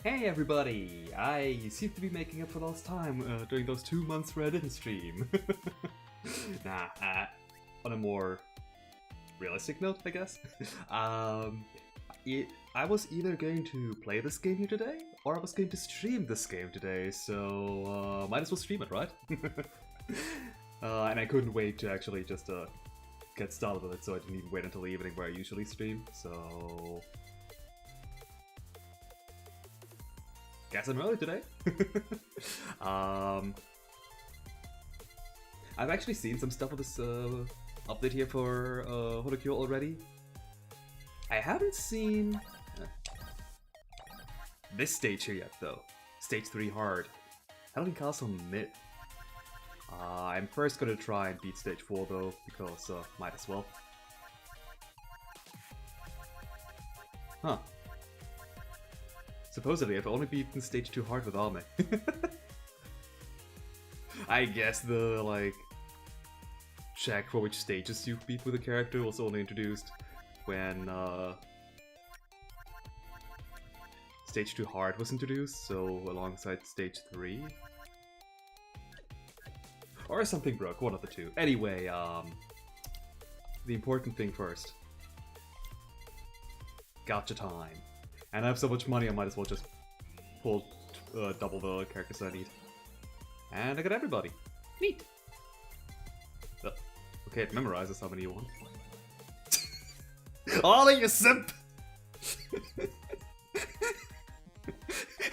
Hey everybody! I seem to be making up for lost time during those 2 months where I didn't stream. Nah, on a more realistic note, I guess. um, I was either going to play this game here today, or I was going to stream this game today, so might as well stream it, right? And I couldn't wait to actually just get started with it, so I didn't even wait until the evening where I usually stream, so... Guess I'm early today. I've actually seen some stuff of this update here for Holocure already. I haven't seen this stage here yet, though. Stage 3 hard. Halloween Castle mid. I'm first gonna try and beat stage 4 though, because might as well. Huh. Supposedly, I've only beaten stage 2 hard with Ame. I guess the, like, check for which stages you beat with a character was only introduced when stage 2 hard was introduced, so alongside stage 3. Or something broke, one of the two. Anyway, the important thing first. Gacha time. And I have so much money, I might as well just pull double the characters I need. And I got everybody. Neat! Okay, it memorizes how many you want. Ollie, you simp!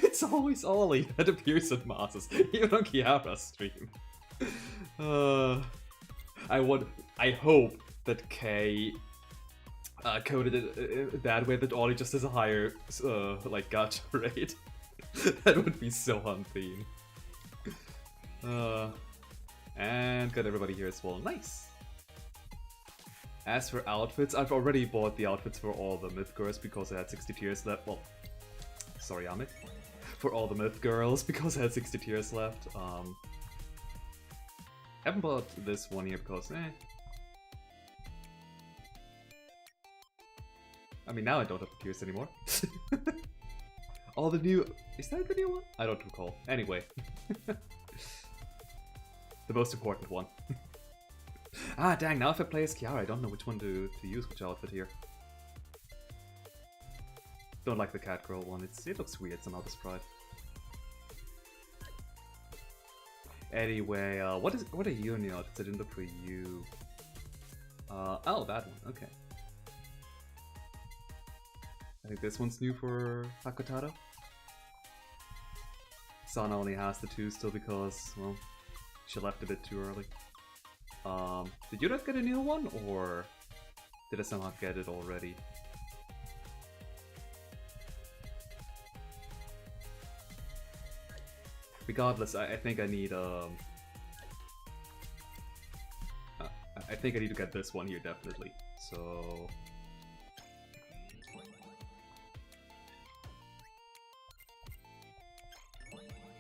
It's always Ollie that appears in masses, even on Kiara's stream. I hope that Kay coded it that way, that Ollie just has a higher, like, gacha rate. That would be so on theme. And got everybody here as well. Nice! As for outfits, I've already bought the outfits for all the myth girls because I had 60 tiers left. Well, sorry, Amit. For all the myth girls because I had 60 tiers left. Haven't bought this one here because, I mean, now I don't have the tiers anymore. All the new... Is that the new one? I don't recall. Anyway. The most important one. Ah, dang, now if I play as Kiara, I don't know which one to use, which outfit here. Don't like the cat girl one, it looks weird somehow, the sprite. Anyway, what are you in the outfits? I didn't look for you. Oh, that one, okay. I think this one's new for Hakotaro. Sana only has the 2 still because, well, she left a bit too early. Did you not get a new one, or did I somehow get it already? Regardless, I think I need I think I need to get this one here definitely. So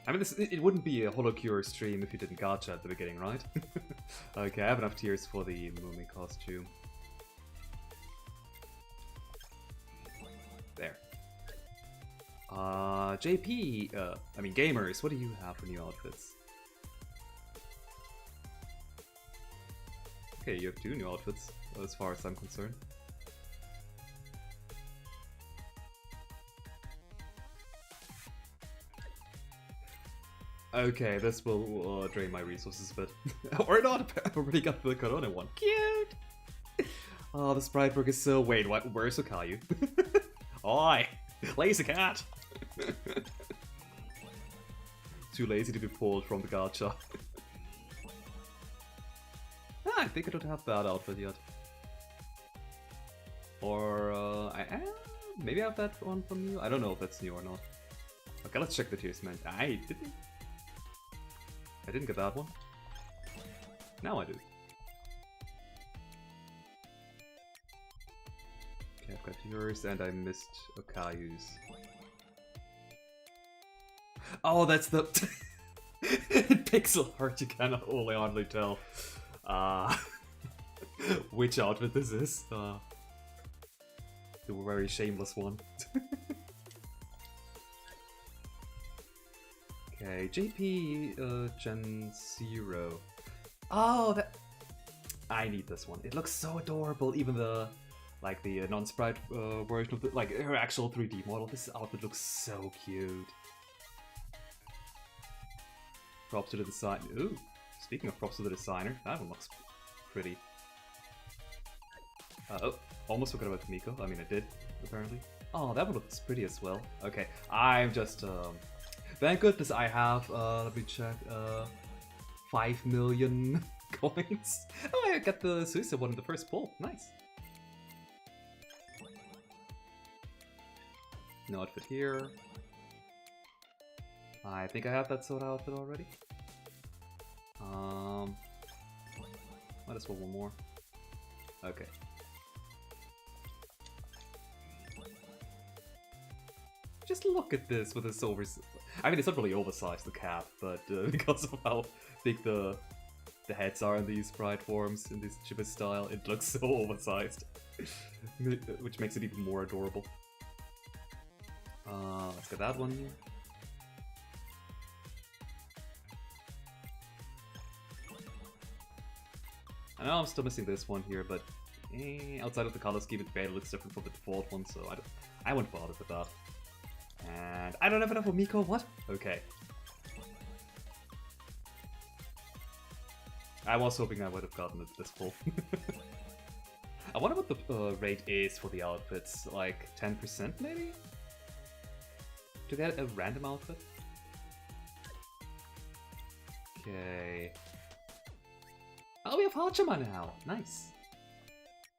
I mean, it wouldn't be a Holocure stream if you didn't gacha at the beginning, right? Okay, I have enough tiers for the Mumi costume. There. JP, I mean gamers, what do you have for new outfits? Okay, you have 2 new outfits, as far as I'm concerned. Okay, this will drain my resources a bit. Or not, I've already got the Corona one. Cute! Oh, the sprite work is so... Wait, what? Where's Okayu? Oi! Lazy cat! Too lazy to be pulled from the gacha. I think I don't have that outfit yet. Or, maybe I have that one from you? I don't know if that's new or not. Okay, let's check the tiers, man. I didn't get that one. Now I do. Okay, I've got yours, and I missed Okayu's. Oh, that's the... Pixel art, you can only hardly tell which outfit this is. The very shameless one. Okay, JP Gen 0. Oh, that... I need this one. It looks so adorable, even the... like the non-sprite version of the... like her actual 3D model. This outfit looks so cute. Props to the design. Ooh, speaking of props to the designer, that one looks pretty. Oh, almost forgot about Miko. I mean, I did, apparently. Oh, that one looks pretty as well. Okay, I'm just, thank goodness I have, let me check, 5 million coins. Oh, I got the Suicide one in the first pull. Nice. No outfit here. I think I have that soda outfit already. Might as well one more. Okay. Just look at this with this I mean, it's not really oversized, the cap, but because of how big the heads are in these sprite forms, in this Chibbit style, it looks so oversized. Which makes it even more adorable. Let's get that one here. I know I'm still missing this one here, but outside of the color scheme, it barely looks different from the default one, so I won't bother with that. And I don't have enough for Miko, what? Okay. I was hoping I would have gotten it this full. I wonder what the rate is for the outfits, like 10% maybe? To get a random outfit? Okay. Oh, we have Hachima now! Nice!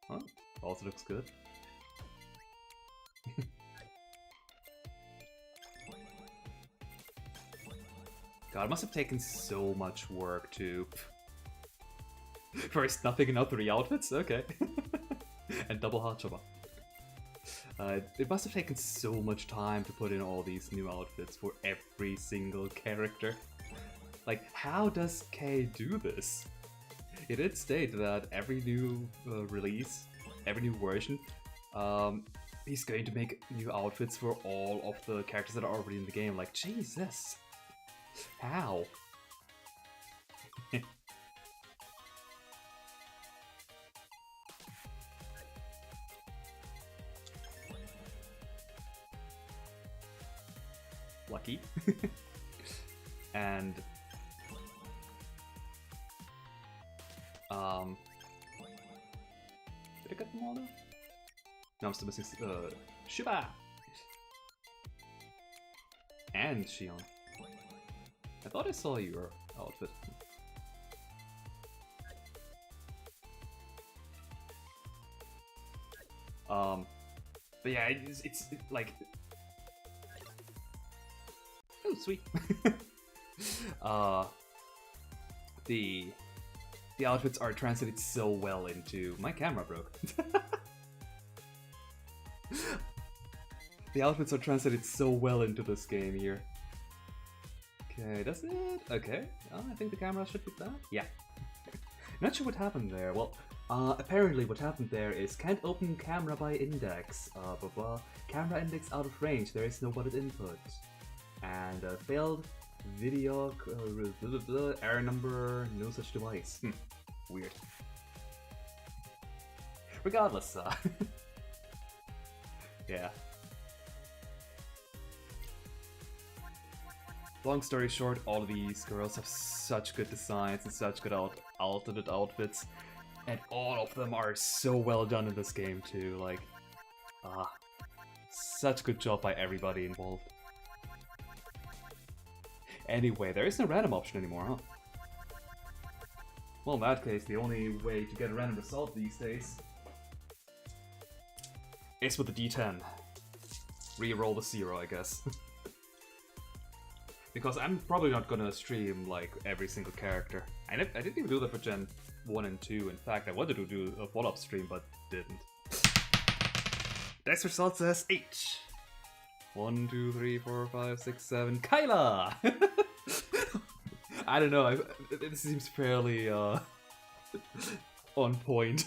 Oh, also looks good. God, it must have taken so much work to... First nothing and now 3 outfits? Okay. And double Hachima. It must have taken so much time to put in all these new outfits for every single character. Like, how does K do this? It did state that every new release, every new version, he's going to make new outfits for all of the characters that are already in the game. Like, Jesus! How? Lucky. And did I get them all now? No, I'm still missing Shiba and Shion. I thought I saw your outfit. But yeah, it's like, oh sweet. The outfits are translated so well into... My camera broke. The outfits are translated so well into this game here. Okay, that's it. Okay, I think the camera should be that. Yeah. Not sure what happened there. Well, apparently what happened there is can't open camera by index. Blah blah. Camera index out of range. There is no button input. And failed video error number, no such device. Weird. Regardless, yeah. Long story short, all of these girls have such good designs and such good alternate outfits, and all of them are so well done in this game too. Like, such good job by everybody involved. Anyway, there is no random option anymore, huh? Well, in that case, the only way to get a random result these days is with the D10. Reroll the 0, I guess. Because I'm probably not gonna stream, like, every single character. I didn't even do that for Gen 1 and 2. In fact, I wanted to do a follow-up stream, but didn't. Next result says H. 1, 2, 3, 4, 5, 6, 7. Kyla! I don't know, it seems fairly on point.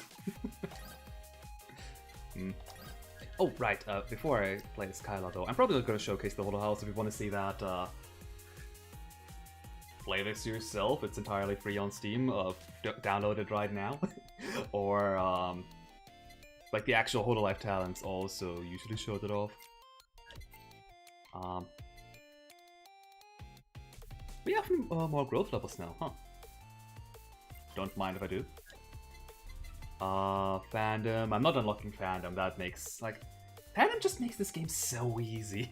Oh, right, before I play this Kyla though, I'm probably not going to showcase the Holo House if you want to see that. play this yourself. It's entirely free on Steam. Download it right now. Or like the actual Hololive talents also usually show that off. We have more growth levels now, huh? Don't mind if I do. Fandom. I'm not unlocking fandom. That makes like fandom just makes this game so easy.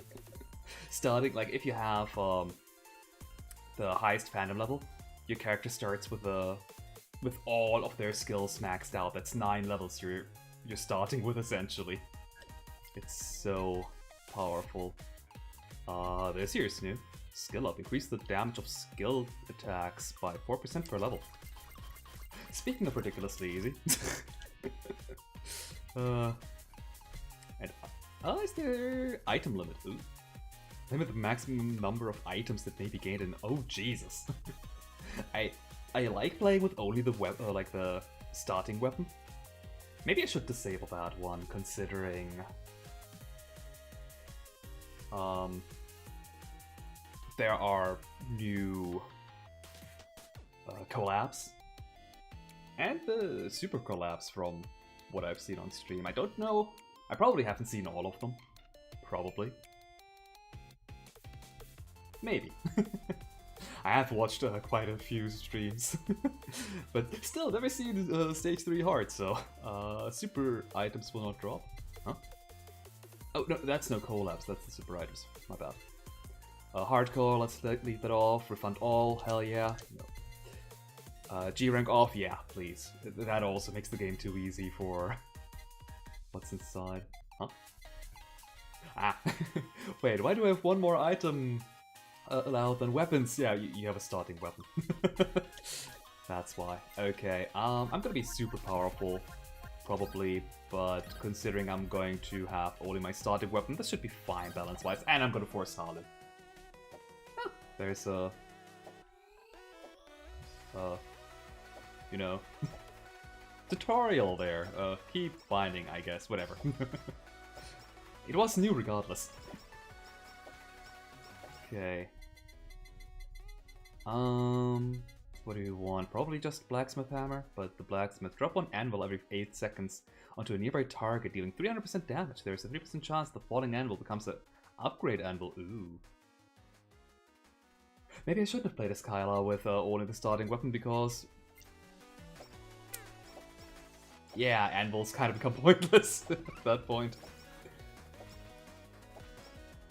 Starting like if you have the highest fandom level, your character starts with all of their skills maxed out. That's 9 levels you're starting with essentially. It's so powerful. This here's new. Skill up. Increase the damage of skill attacks by 4% per level. Speaking of ridiculously easy. And is there item limit? Ooh. Limit the maximum number of items that may be gained in. Oh Jesus! I like playing with only the like the starting weapon. Maybe I should disable that one, considering there are new collabs and the super collabs from what I've seen on stream. I don't know. I probably haven't seen all of them. Probably. Maybe. I have watched quite a few streams. But still, never seen Stage 3 hard, so super items will not drop. Huh? Oh, no, that's no collabs, that's the super items. My bad. Hardcore, let's leave that off. Refund all, hell yeah. No. G rank off, yeah, please. That also makes the game too easy for what's inside. Huh? Ah, wait, why do I have one more item allowed than weapons? Yeah, you have a starting weapon. That's why. Okay, I'm gonna be super powerful, probably, but considering I'm going to have only my starting weapon, this should be fine balance-wise, and I'm gonna force Harlan. Oh, there's a... you know, tutorial there. Keep binding, I guess, whatever. It was new regardless. Okay. What do you want? Probably just blacksmith hammer, but the blacksmith drop one anvil every 8 seconds onto a nearby target, dealing 300% damage. There's a 3% chance the falling anvil becomes an upgrade anvil. Ooh. Maybe I shouldn't have played as Kyla with only the starting weapon because... yeah, anvils kind of become pointless at that point.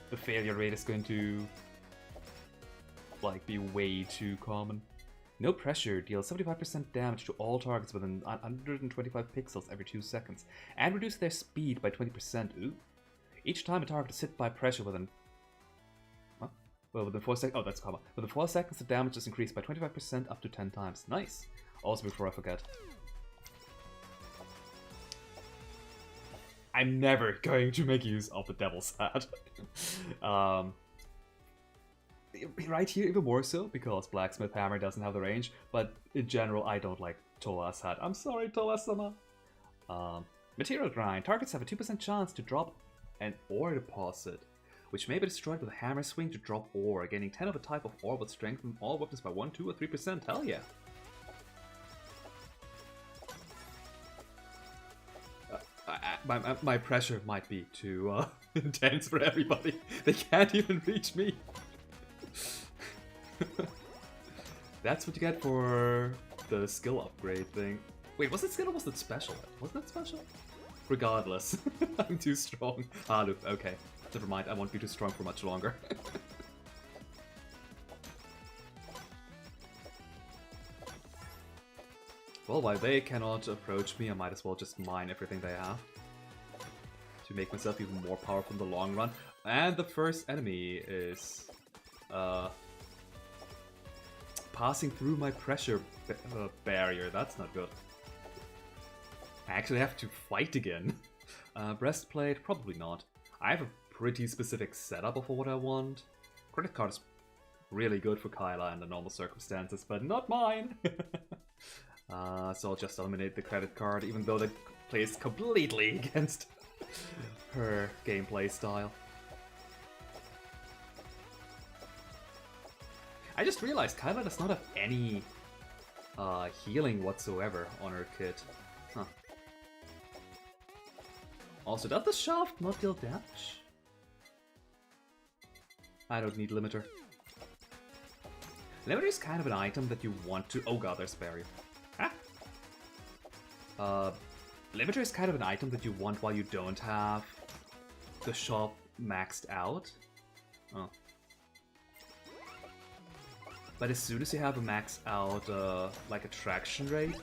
The failure rate is going to like be way too common. No pressure deals 75% damage to all targets within 125 pixels every 2 seconds, and reduces their speed by 20%. Ooh. Each time a target is hit by pressure within... huh? Well, within 4 seconds... oh, that's common. Within 4 seconds, the damage is increased by 25% up to 10 times. Nice. Also, before I forget, I'm never going to make use of the Devil's Hat. Right here, even more so, because Blacksmith Hammer doesn't have the range, but in general, I don't like Toa's Hat. I'm sorry, Toa-sama. Material Grind. Targets have a 2% chance to drop an ore deposit, which may be destroyed with a hammer swing to drop ore, gaining 10 of a type of ore with strengthen all weapons by 1, 2, or 3%. Hell yeah. My pressure might be too intense for everybody. They can't even reach me. That's what you get for the skill upgrade thing. Wait, was it skill or was it special? Wasn't it special? Regardless, I'm too strong. Ah, look, okay. Never mind, I won't be too strong for much longer. Well, while they cannot approach me, I might as well just mine everything they have to make myself even more powerful in the long run. And the first enemy is passing through my pressure barrier. That's not good. I actually have to fight again. Breastplate? Probably not. I have a pretty specific setup of what I want. Credit card is really good for Kyla in the normal circumstances, but not mine! So I'll just eliminate the credit card, even though that plays completely against her gameplay style. I just realized Kyla does not have any healing whatsoever on her kit. Huh. Also, does the shaft not deal damage? I don't need limiter. Limiter is kind of an item that you want to... Oh god, there's a barrier. Ah! Limiter is kind of an item that you want while you don't have the shop maxed out. Oh. But as soon as you have a max out, like, attraction rate,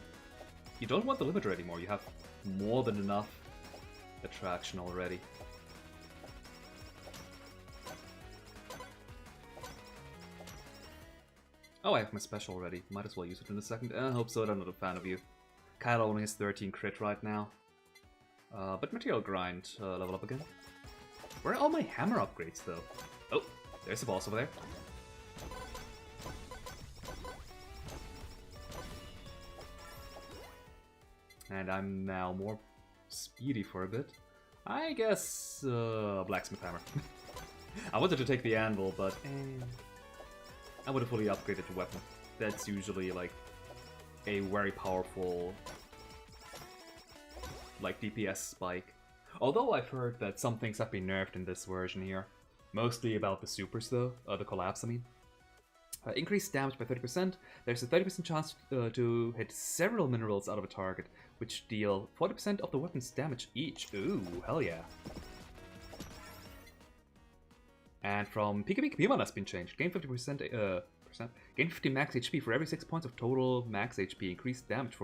you don't want the limiter anymore. You have more than enough attraction already. Oh, I have my special already. Might as well use it in a second. I hope so, I'm not a fan of you. Kylo only has 13 crit right now. But Material Grind, level up again. Where are all my hammer upgrades, though? Oh, there's a boss over there. And I'm now more speedy for a bit. I guess, Blacksmith Hammer. I wanted to take the Anvil, but I would have fully upgraded the weapon. That's usually, like, a very powerful, like, DPS spike. Although I've heard that some things have been nerfed in this version here. Mostly about the supers, though. The collapse, I mean. Increased damage by 30%. There's a 30% chance to hit several minerals out of a target, which deal 40% of the weapon's damage each. Ooh, hell yeah. And from Pika Pika Pima that's been changed. Gain 50%, gain 50 max HP for every 6 points of total max HP. Increased damage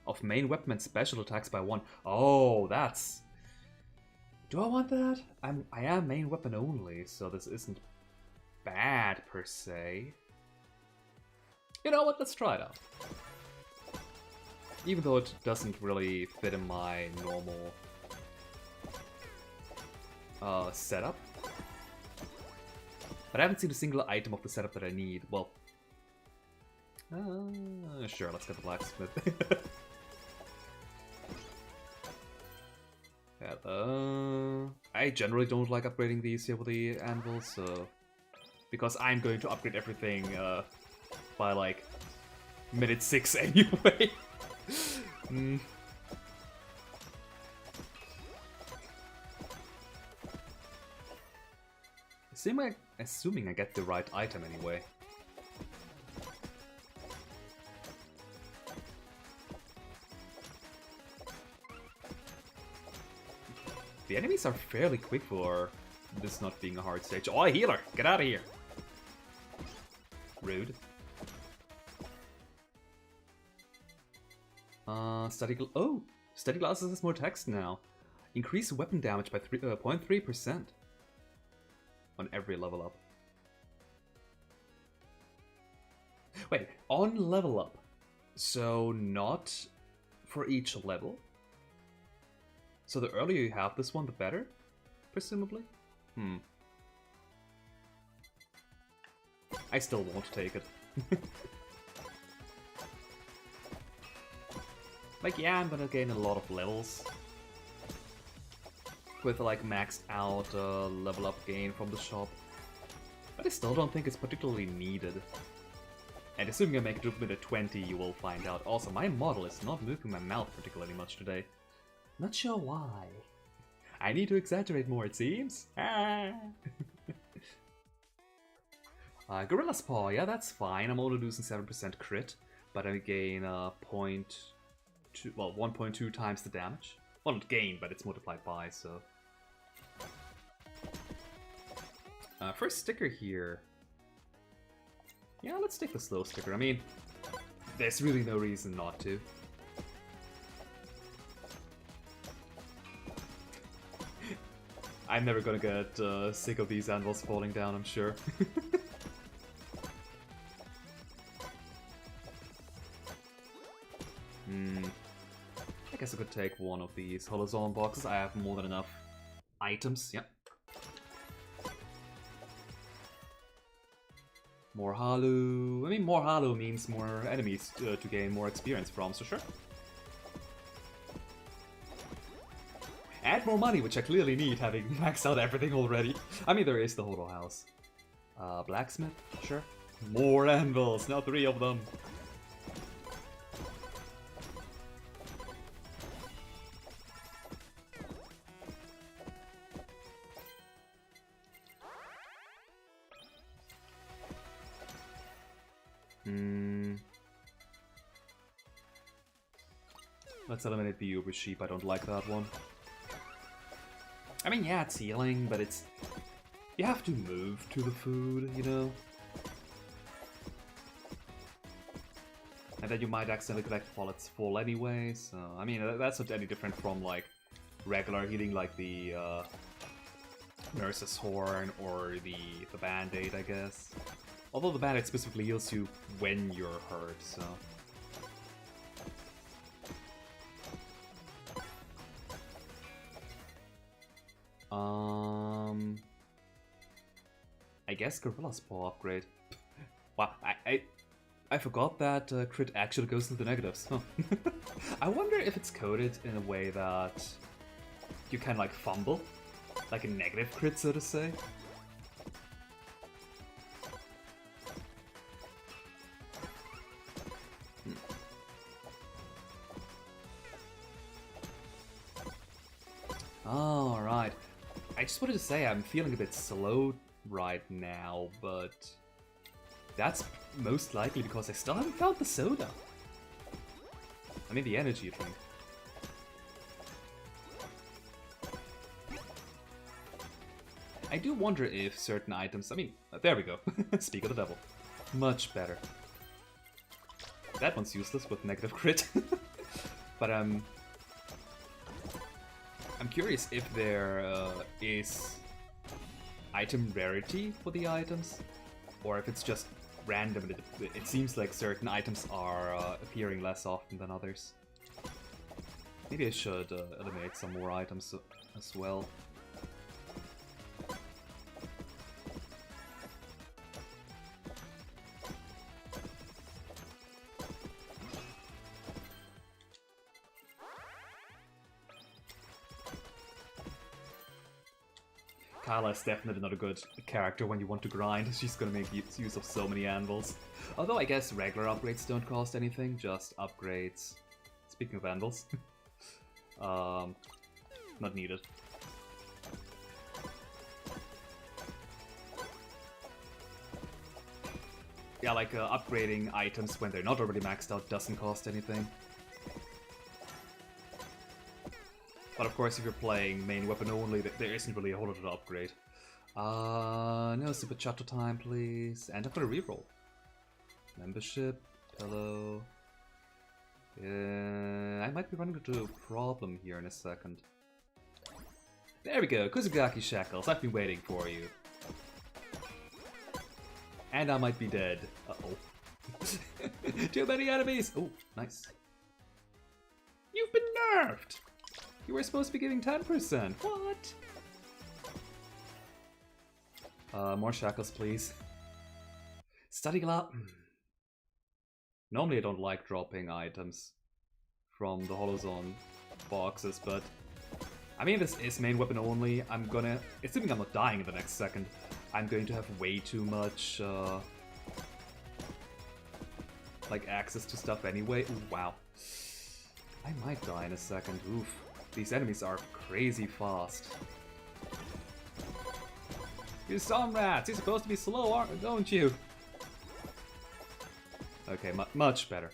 of main weapon and special attacks by 1. Oh, that's... Do I want that? I am main weapon only, so this isn't bad per se. You know what? Let's try it out. Even though it doesn't really fit in my normal setup. But I haven't seen a single item of the setup that I need. Well, sure, let's get the blacksmith. I generally don't like upgrading these here with the anvil, so... Because I'm going to upgrade everything by, like, minute 6 anyway. Assuming I get the right item anyway. The enemies are fairly quick for this not being a hard stage. Oh, a healer! Get out of here! Rude. Study glasses has more text now. Increase weapon damage by 0.3% on every level up. Wait, on level up. So not for each level? So the earlier you have this one, the better? Presumably? I still won't take it. Like, yeah, I'm gonna gain a lot of levels. With, like, maxed out level up gain from the shop. But I still don't think it's particularly needed. And assuming I make it to minute 20, you will find out. Also, my model is not moving my mouth particularly much today. Not sure why. I need to exaggerate more, it seems. Gorilla's Paw, yeah, that's fine. I'm only losing 7% crit, but I gain 1.2 times the damage. Well, not gain, but it's multiplied by, so... First sticker here. Yeah, let's take the slow sticker. I mean, there's really no reason not to. I'm never gonna get sick of these anvils falling down, I'm sure. I guess I could take one of these Holozone boxes. I have more than enough items, yep. More Halu. I mean, more Halu means more enemies to gain more experience from, so sure. Add more money, which I clearly need, having maxed out everything already. I mean, there is the Holo House. Blacksmith, sure. More anvils, now 3 of them. Let's eliminate the Uber Sheep, I don't like that one. I mean, yeah, it's healing, but it's... You have to move to the food, you know? And then you might accidentally collect while it's full anyway, so... I mean, that's not any different from, like, regular healing, like the, Nurse's Horn or the Band-Aid, I guess. Although the Band-Aid specifically heals you when you're hurt, so... I guess Gorilla's Paw upgrade. Wow, I forgot that crit actually goes into the negatives. Huh. I wonder if it's coded in a way that you can like fumble, like a negative crit, so to say. Alright. I just wanted to say I'm feeling a bit slow right now, but that's most likely because I still haven't found the soda. I mean the energy drink. I do wonder if certain items... I mean, there we go. Speak of the devil. Much better. That one's useless with negative crit. But I'm curious if there is item rarity for the items, or if it's just random. It seems like certain items are appearing less often than others. Maybe I should eliminate some more items as well. Kyla is definitely not a good character when you want to grind. She's gonna make use of so many anvils. Although I guess regular upgrades don't cost anything, just upgrades. Speaking of anvils. Not needed. Yeah, like upgrading items when they're not already maxed out doesn't cost anything. But of course, if you're playing main weapon only, there isn't really a whole lot to upgrade. No super chatter time, please. And I've got a reroll. Membership, hello. I might be running into a problem here in a second. There we go, Kusugaki Shackles, I've been waiting for you. And I might be dead. Uh-oh. Too many enemies! Oh, nice. You've been nerfed! You were supposed to be giving 10%. What? More shackles, please. Study Glove. Normally I don't like dropping items from the Holozone boxes, but I mean this is main weapon only. I'm gonna, assuming I'm not dying in the next second, I'm going to have way too much like access to stuff anyway. Ooh, wow. I might die in a second. Oof. These enemies are crazy fast. You storm rats! You're supposed to be slow, don't you? Okay, much better.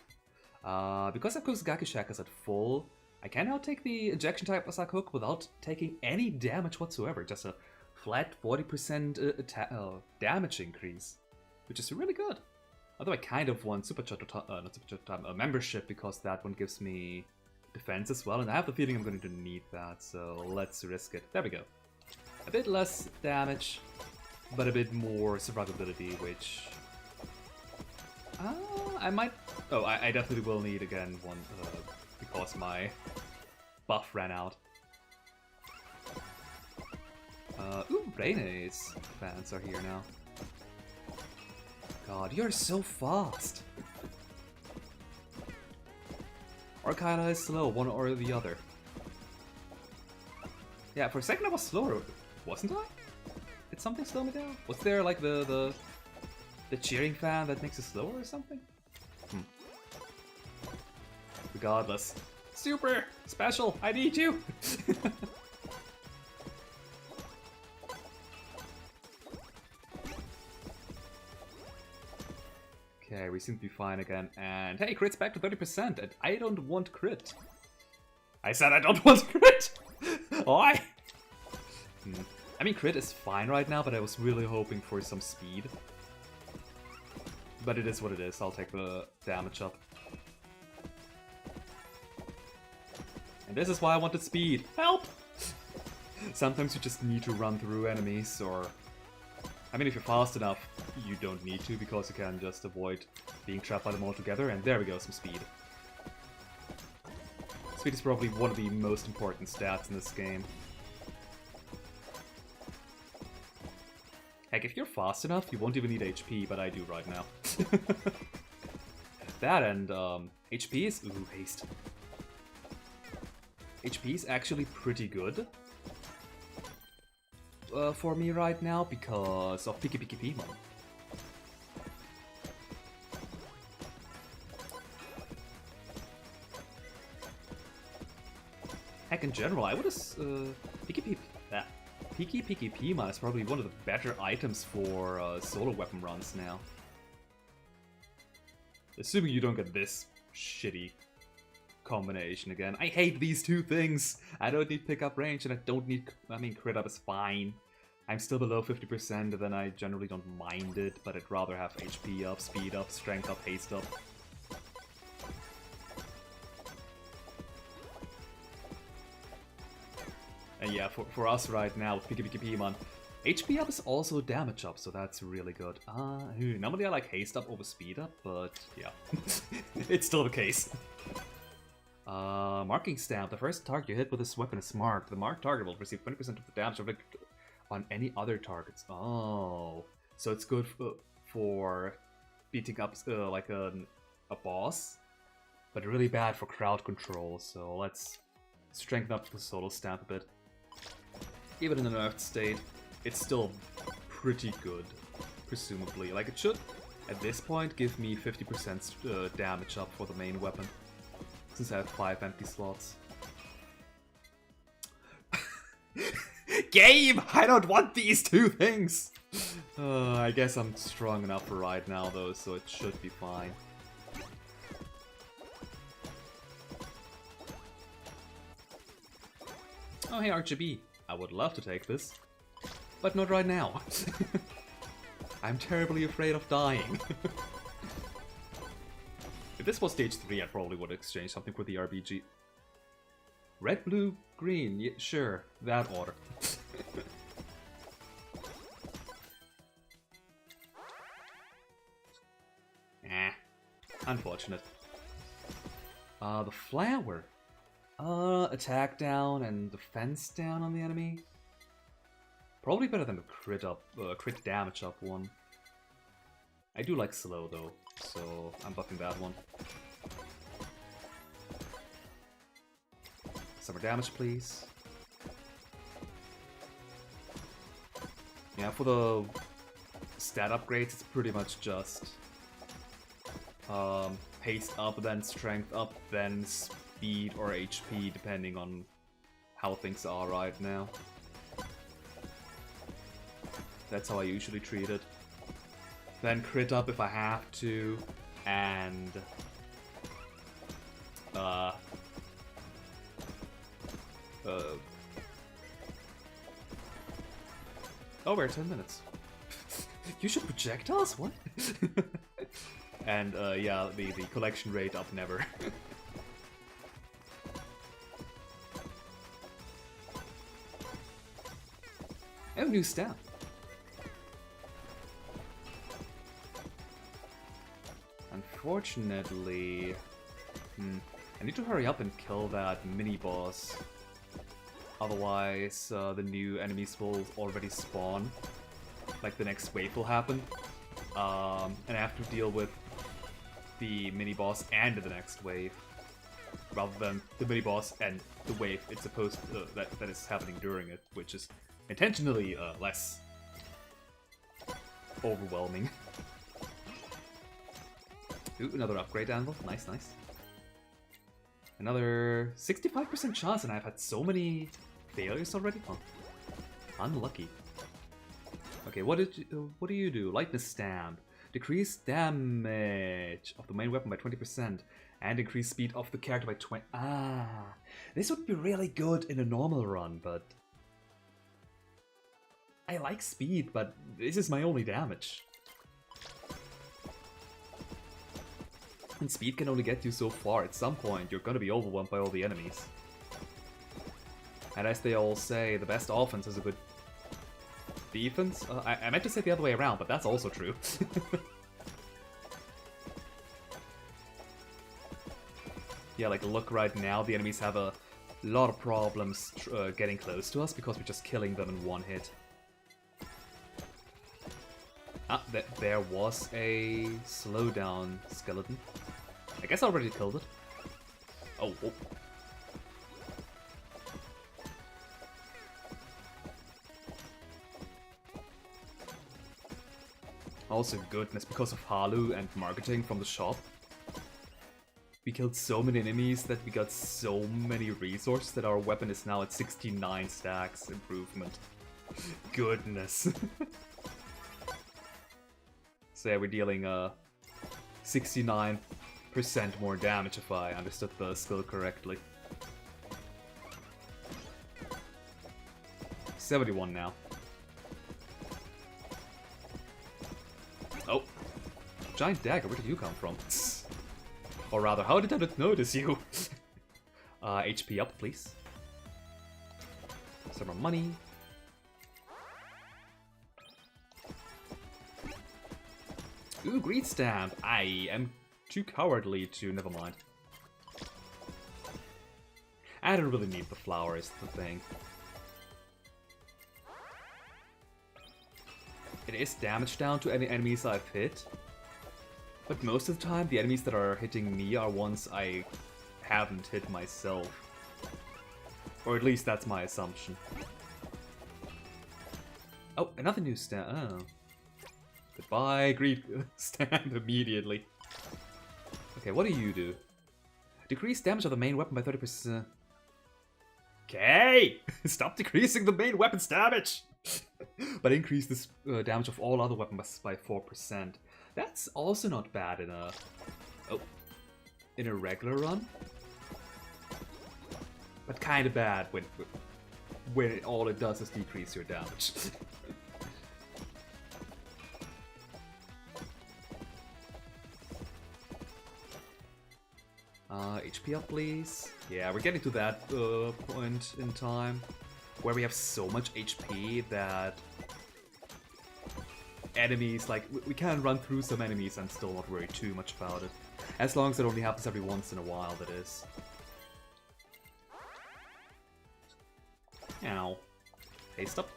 Because I've Kusugaki Shackles at full, I can now take the injection type Asak Hook without taking any damage whatsoever. Just a flat 40% damage increase, which is really good. Although I kind of want Super Chat not Super Chat Time, a membership, because that one gives me defense as well, and I have the feeling I'm going to need that, so let's risk it. There we go. A bit less damage, but a bit more survivability, which... I might... Oh, I definitely will need again one, because my buff ran out. Ooh, Reine's fans are here now. God, you're so fast! Or Kyla is slow, one or the other. Yeah, for a second I was slower, wasn't I? Did something slow me down? Was there like the the cheering fan that makes it slower or something? Regardless. Super! Special! I need you! Okay, we seem to be fine again. And hey, crit's back to 30%, and I don't want crit. I said I don't want crit! Why? I mean, crit is fine right now, but I was really hoping for some speed. But it is what it is. I'll take the damage up. And this is why I wanted speed. Help! Sometimes you just need to run through enemies, or... I mean, if you're fast enough, you don't need to, because you can just avoid being trapped by them altogether. And there we go, some speed. Speed is probably one of the most important stats in this game. Heck, if you're fast enough, you won't even need HP, but I do right now. That and HP is... Ooh, haste. HP is actually pretty good for me right now because of Piki Piki Pimon. Heck, in general, I would have... Piki Piki Pima is probably one of the better items for solo weapon runs now. Assuming you don't get this shitty combination again. I hate these two things! I don't need pickup range and I don't need... I mean, crit up is fine. I'm still below 50% and then I generally don't mind it, but I'd rather have HP up, speed up, strength up, haste up. And yeah, for us right now with Piki Piki Pimon, HP up is also damage up, so that's really good. Normally I like haste up over speed up, but yeah, it's still the case. Marking stamp. The first target you hit with this weapon is marked. The marked target will receive 20% of the damage inflicted on any other targets. Oh, so it's good for beating up like a boss, but really bad for crowd control. So let's strengthen up the solo stamp a bit. Even in a nerfed state, it's still pretty good, presumably. Like, it should, at this point, give me 50% damage up for the main weapon, since I have 5 empty slots. Game! I don't want these two things! I guess I'm strong enough for right now, though, so it should be fine. Oh, hey, RGB. I would love to take this, but not right now. I'm terribly afraid of dying. If this was stage 3, I probably would exchange something for the RBG. Red, blue, green, yeah, sure, that order. Unfortunate. The flower. Attack down and defense down on the enemy. Probably better than the crit up, crit damage up one. I do like slow though, so I'm buffing that one. Some more damage, please. Yeah, for the stat upgrades, it's pretty much just haste up, then strength up, then speed or HP, depending on how things are right now. That's how I usually treat it. Then crit up if I have to, and oh, we're 10 minutes. You should projectiles? What? And yeah, the collection rate up never. I have a new stat. Unfortunately, I need to hurry up and kill that mini-boss. Otherwise, the new enemies will already spawn. Like, the next wave will happen. And I have to deal with the mini-boss and the next wave. Rather than the mini-boss and the wave it's supposed to, that is happening during it, which is intentionally less overwhelming. Ooh, another upgrade anvil. Nice, nice. Another 65% chance, and I've had so many failures already? Huh. Unlucky. Okay, what do you do? Lightness Stamp. Decrease damage of the main weapon by 20% and increase speed of the character by 20. Ah, this would be really good in a normal run, but I like speed, but this is my only damage. And speed can only get you so far. At some point, you're gonna be overwhelmed by all the enemies. And as they all say, the best offense is a good defense? I meant to say the other way around, but that's also true. Yeah, like look right now, the enemies have a lot of problems getting close to us because we're just killing them in one hit. Ah, there was a slowdown skeleton. I guess I already killed it. Oh, oh. Also, goodness, because of Halu and marketing from the shop, we killed so many enemies that we got so many resources that our weapon is now at 69 stacks improvement. Goodness. So yeah, we're dealing 69% more damage if I understood the skill correctly. 71 now. Oh, giant dagger, where did you come from? Or rather, how did I not notice you? HP up, please. Some more money. Ooh, greed stamp. I am too cowardly to... never mind. I don't really need the flower is the thing. It is damage down to any enemies I've hit. But most of the time, the enemies that are hitting me are ones I haven't hit myself. Or at least that's my assumption. Oh, another new stamp. Oh. Goodbye, greed stamp immediately. Okay, what do you do? Decrease damage of the main weapon by 30%. Okay! Stop decreasing the main weapon's damage! But increase this damage of all other weapons by 4%. That's also not bad in a... oh. In a regular run. But kinda bad when all it does is decrease your damage. HP up, please. Yeah, we're getting to that point in time where we have so much HP that enemies, like, we can run through some enemies and still not worry too much about it. As long as it only happens every once in a while, that is. Ow. Haste up.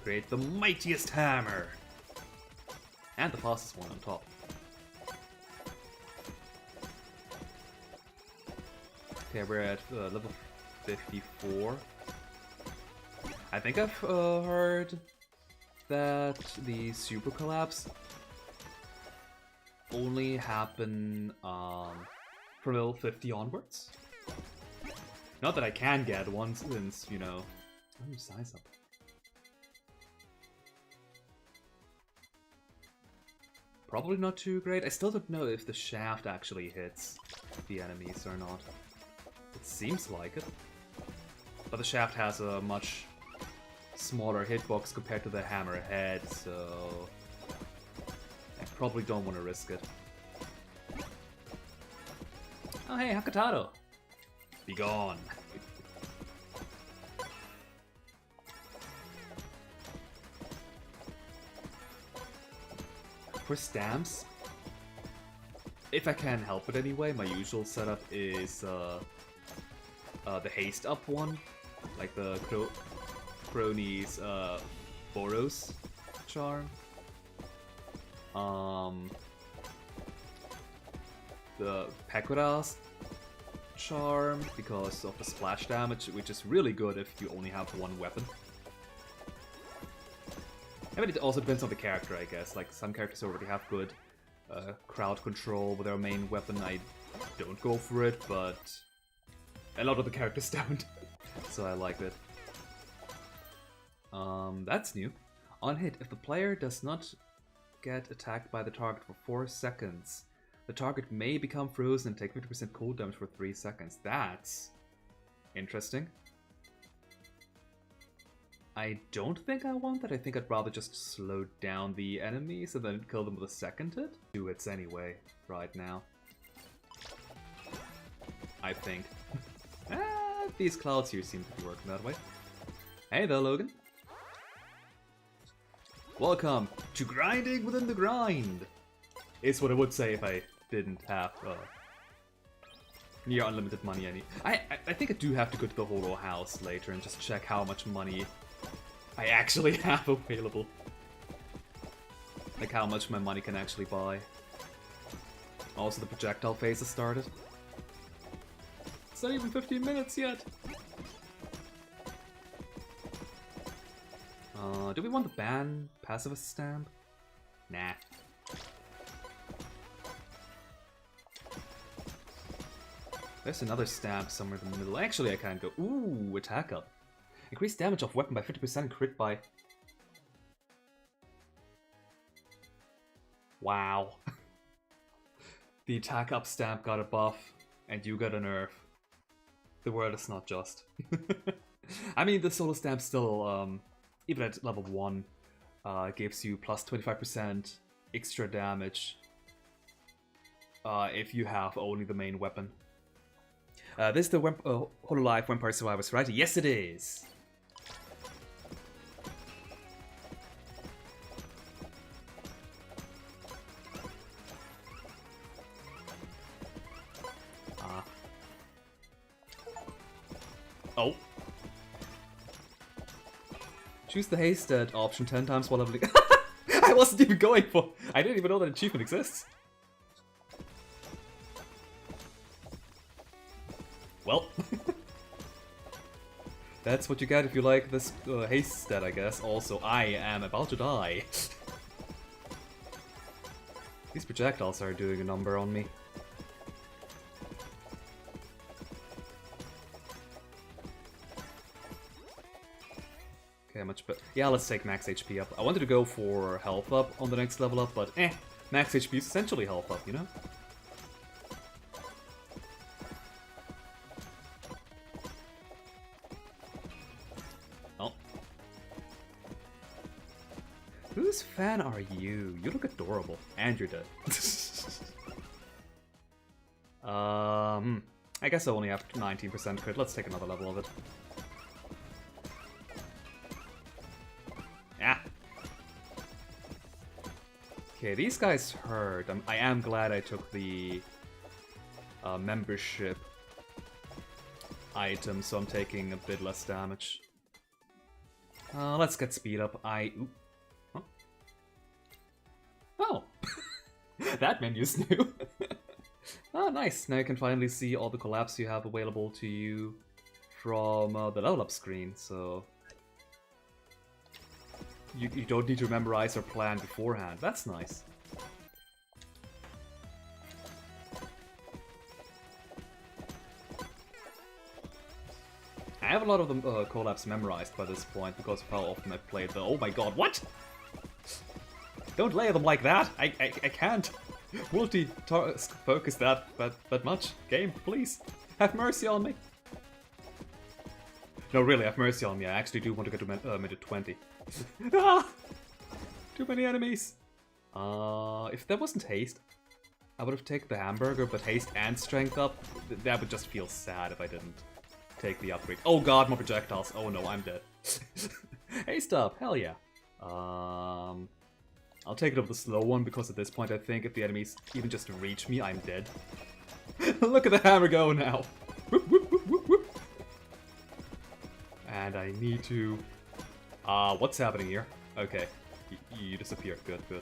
Create the mightiest hammer! And the fastest one on top. Okay, we're at level 54. I think I've heard that the super collapse only happen from level 50 onwards. Not that I can get one since, you know... oh, size up. Probably not too great. I still don't know if the shaft actually hits the enemies or not. It seems like it. But the shaft has a much smaller hitbox compared to the hammerhead, so I probably don't want to risk it. Oh hey, Hakatato! Be gone! For stamps, if I can help it anyway, my usual setup is the haste up one, like the Crony's Boros charm. The Pekura's charm, because of the splash damage, which is really good if you only have one weapon. I mean, it also depends on the character, I guess. Like, some characters already have good crowd control with their main weapon. I don't go for it, but a lot of the characters don't. So I like it. That's new. On hit, if the player does not get attacked by the target for 4 seconds, the target may become frozen and take 50% cold damage for 3 seconds. That's interesting. I don't think I want that. I think I'd rather just slow down the enemies and then kill them with a second hit. 2 hits anyway, right now. I think. These clouds here seem to be working that way. Hey there, Logan. Welcome to grinding within the grind. Is what I would say if I didn't have near unlimited money. I think I do have to go to the Holo house later and just check how much money I actually have available. Like how much my money can actually buy. Also, the projectile phase has started. It's not even 15 minutes yet. Do we want the ban pacifist stamp? Nah. There's another stamp somewhere in the middle. Actually, I can't go. Ooh, attack up. Increase damage of weapon by 50%, crit by... Wow. The attack up stamp got a buff, and you got a nerf. The world is not just. I mean, the solo stamp still, even at level 1, gives you plus 25% extra damage if you have only the main weapon. This is the Hololive Vampire Survivors, right? Yes, it is! Oh. Choose the hasted option 10 times while leveling. I wasn't even going for. I didn't even know that achievement exists. Well. That's what you get if you like this haste stat, I guess. Also, I am about to die. These projectiles are doing a number on me. Okay, much better. Yeah, let's take max HP up. I wanted to go for health up on the next level up, but max HP is essentially health up, you know? Oh. Whose fan are you? You look adorable. And you're dead. I guess I only have 19% crit. Let's take another level of it. Okay, these guys hurt. I am glad I took the membership item, so I'm taking a bit less damage. Let's get speed up. Ooh. Huh? Oh! That menu's new. Oh, nice. Now you can finally see all the collabs you have available to you from the level up screen, so... You don't need to memorize or plan beforehand. That's nice. I have a lot of the collabs memorized by this point because of how often I played the... Oh my god, what?! Don't layer them like that! I can't multi-focus that much. Game, please. Have mercy on me. No, really, have mercy on me. I actually do want to get to minute 20. Ah! Too many enemies. If there wasn't haste, I would have taken the hamburger, but haste and strength up, that would just feel sad if I didn't take the upgrade. Oh god, more projectiles. Oh no, I'm dead. Haste up, hell yeah. I'll take it over the slow one, because at this point I think if the enemies even just reach me, I'm dead. Look at the hammer go now. Whoop, whoop, whoop, whoop, whoop. And I need to... what's happening here? Okay, you disappeared. Good, good.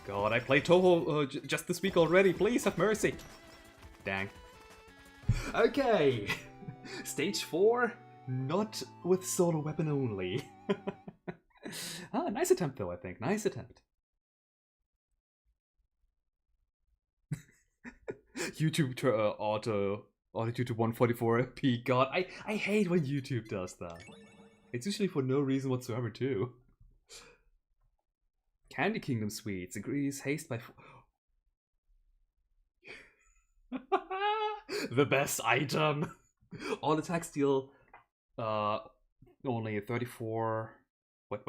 God, I played Toho just this week already. Please have mercy. Dang. Okay, stage 4 Not with solo weapon only. Ah, nice attempt though, I think. Nice attempt. YouTube auto tune to 144p. God, I hate when YouTube does that. It's usually for no reason whatsoever too. Candy Kingdom Sweets increase haste by the best item. All attacks deal only 34 what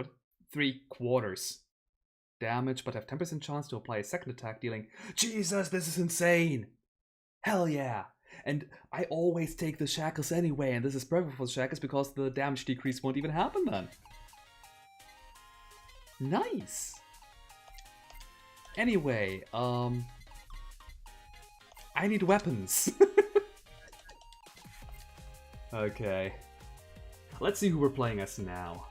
3/4 damage, but have 10% chance to apply a second attack dealing. Jesus, this is insane! Hell yeah! And I always take the shackles anyway, and this is perfect for the shackles because the damage decrease won't even happen then. Nice! Anyway, I need weapons. Okay. Let's see who we're playing as now.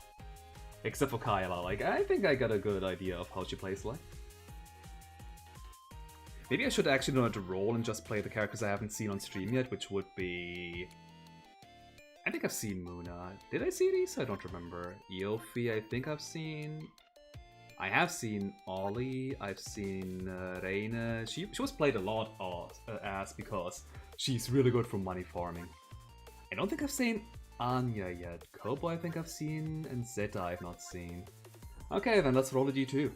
Except for Kyla, like, I think I got a good idea of how she plays like. Maybe I should actually know how to roll and just play the characters I haven't seen on stream yet, which would be... I think I've seen Muna. Did I see these? I don't remember. Eofi, I think I've seen... I have seen Ollie, I've seen Reine. She was played a lot as because she's really good for money farming. I don't think I've seen Anya yet. Kobo I think I've seen, and Zeta I've not seen. Okay, then let's roll a d2.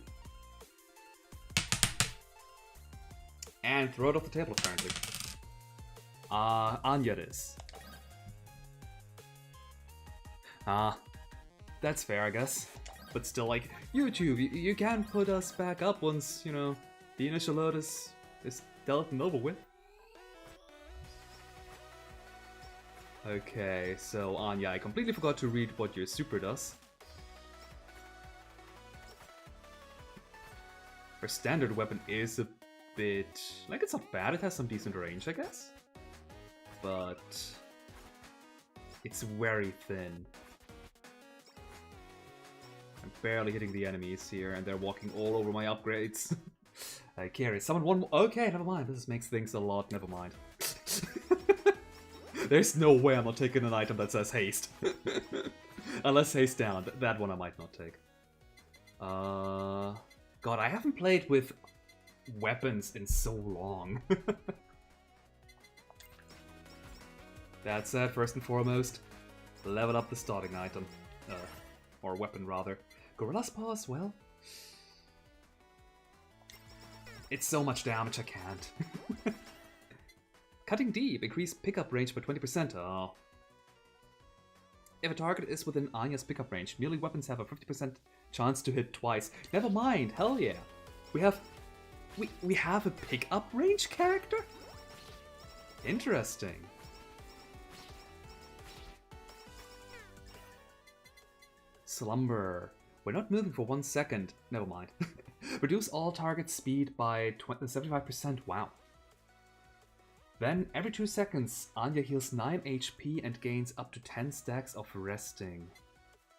And throw it off the table, apparently. Anya it is. That's fair, I guess. But still, like, YouTube, you can't put us back up once, you know, the initial load is dealt and over with. Okay, so Anya, I completely forgot to read what your super does. Her standard weapon is a bit... like, it's not bad, it has some decent range, I guess. But... it's very thin. I'm barely hitting the enemies here, and they're walking all over my upgrades. I carry someone one more... okay, never mind, this makes things a lot... never mind. There's no way I'm not taking an item that says haste. Unless haste down, that one I might not take. God, I haven't played with weapons in so long. That said, first and foremost, level up the starting item. Or weapon, rather. Gorilla's Paw as well? It's so much damage, I can't. Cutting Deep, increase pickup range by 20%. Oh. If a target is within Anya's pickup range, melee weapons have a 50% chance to hit twice. Never mind, hell yeah. We have a pickup range character? Interesting. Slumber. We're not moving for 1 second. Never mind. Reduce all target speed by 75%. Wow. Then, every 2 seconds, Anya heals 9 HP and gains up to 10 stacks of resting,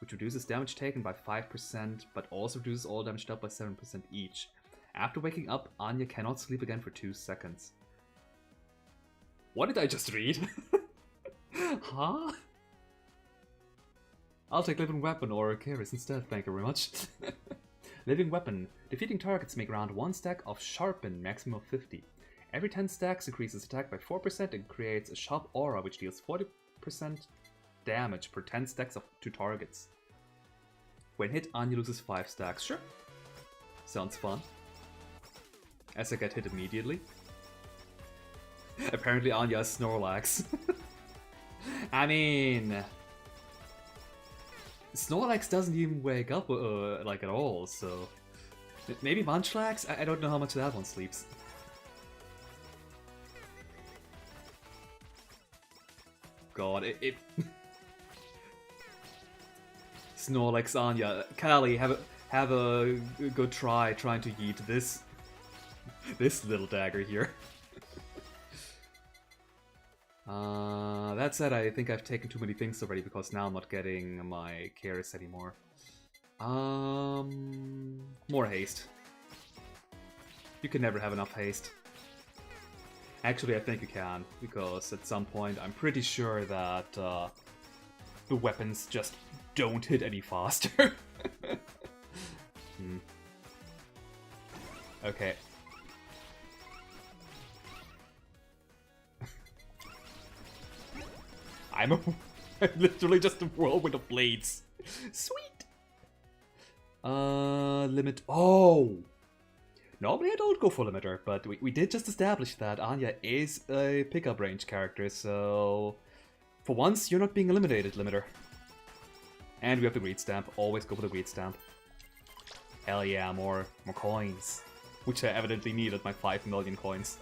which reduces damage taken by 5%, but also reduces all damage dealt by 7% each. After waking up, Anya cannot sleep again for 2 seconds. What did I just read? Huh? I'll take Living Weapon or Keris instead, thank you very much. Living Weapon. Defeating targets make around 1 stack of Sharpen, maximum of 50. Every 10 stacks increases attack by 4% and creates a sharp aura which deals 40% damage per 10 stacks to targets. When hit, Anya loses 5 stacks. Sure. Sounds fun. As I get hit immediately. Apparently Anya has Snorlax. I mean... Snorlax doesn't even wake up like at all, so... Maybe Munchlax? I don't know how much that one sleeps. God, it Snorlax Anya. Kali, have a good try trying to yeet this little dagger here. That said, I think I've taken too many things already because now I'm not getting my Keris anymore. More haste. You can never have enough haste. Actually, I think you can, because at some point I'm pretty sure that the weapons just don't hit any faster. Okay. I'm literally just a whirlwind of blades. Sweet. Limit. Oh. Normally I don't go for limiter, but we did just establish that Anya is a pickup range character, so for once you're not being eliminated, limiter. And we have the greed stamp. Always go for the greed stamp. Hell yeah, more coins, which I evidently needed my 5 million coins.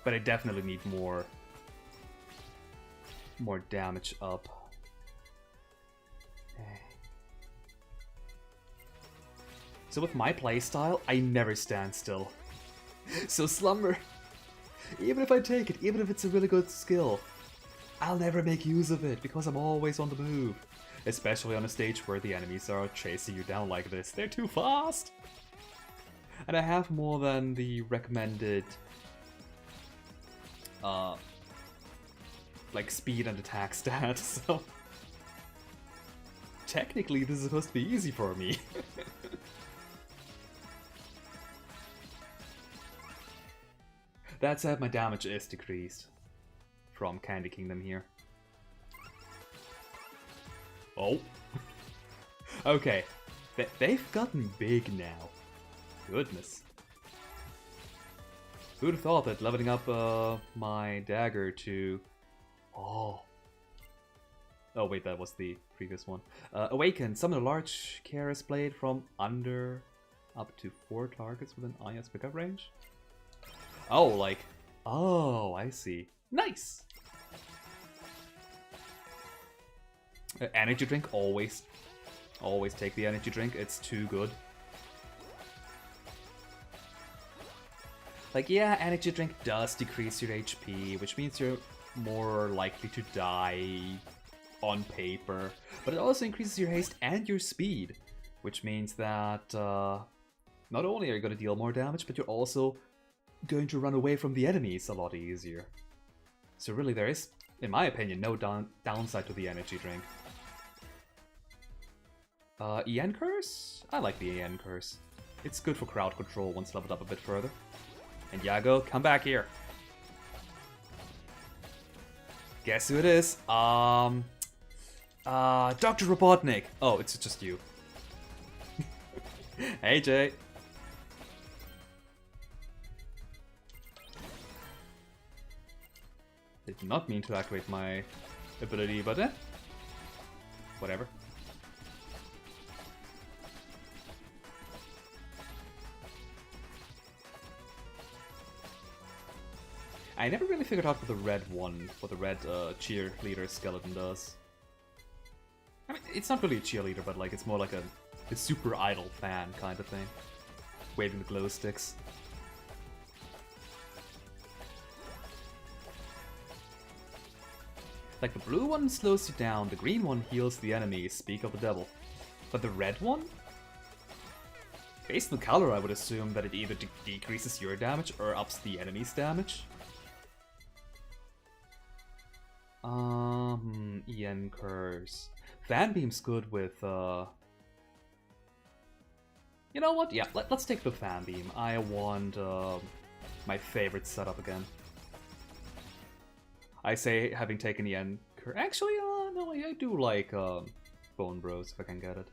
But I definitely need more damage up. So with my playstyle, I never stand still. So Slumber, even if I take it, even if it's a really good skill, I'll never make use of it because I'm always on the move. Especially on a stage where the enemies are chasing you down like this. They're too fast! And I have more than the recommended like speed and attack stat, so technically this is supposed to be easy for me. That said, my damage is decreased from Candy Kingdom here. Oh. Okay, they've gotten big now. Goodness. Who'd have thought that leveling up my dagger to... Oh. Oh wait, that was the previous one. Awaken. Summon a large Keras Blade from under up to 4 targets within Anya's pickup range. Oh, like... Oh, I see. Nice! Energy drink, always. Always take the energy drink, it's too good. Like, yeah, energy drink does decrease your HP, which means you're more likely to die on paper. But it also increases your haste and your speed, which means that not only are you going to deal more damage, but you're also going to run away from the enemies a lot easier. So really there is, in my opinion, no downside to the energy drink. EN Curse? I like the EN Curse. It's good for crowd control once leveled up a bit further. And Yago, come back here. Guess who it is? Dr. Robotnik. Oh, it's just you. Hey, Jay. Did not mean to activate my ability, but whatever. I never really figured out what the red cheerleader skeleton does. I mean, it's not really a cheerleader, but like it's more like a super idol fan kind of thing. Waving the glow sticks. Like the blue one slows you down, the green one heals the enemy, speak of the devil. But the red one? Based on color, I would assume that it either decreases your damage or ups the enemy's damage. EN Curse. Fan Beam's good with, You know what? Yeah, let's take the Fan Beam. I want, my favorite setup again. I say, having taken EN Curse... Actually, no, I do like, Bone Bros, if I can get it.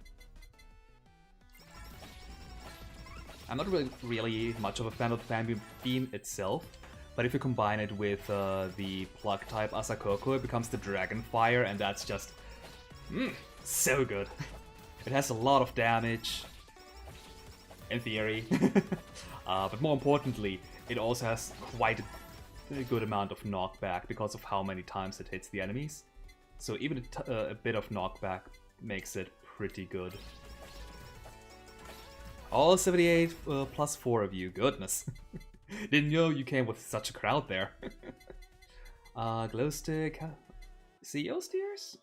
I'm not really much of a fan of the Fan Beam itself. But if you combine it with the plug type Asakoko, it becomes the Dragon Fire, and that's just so good. It has a lot of damage, in theory, but more importantly, it also has quite a good amount of knockback because of how many times it hits the enemies. So even a bit of knockback makes it pretty good. All 78 plus 4 of you, goodness. Didn't know you came with such a crowd there. Glow stick. CEO steers?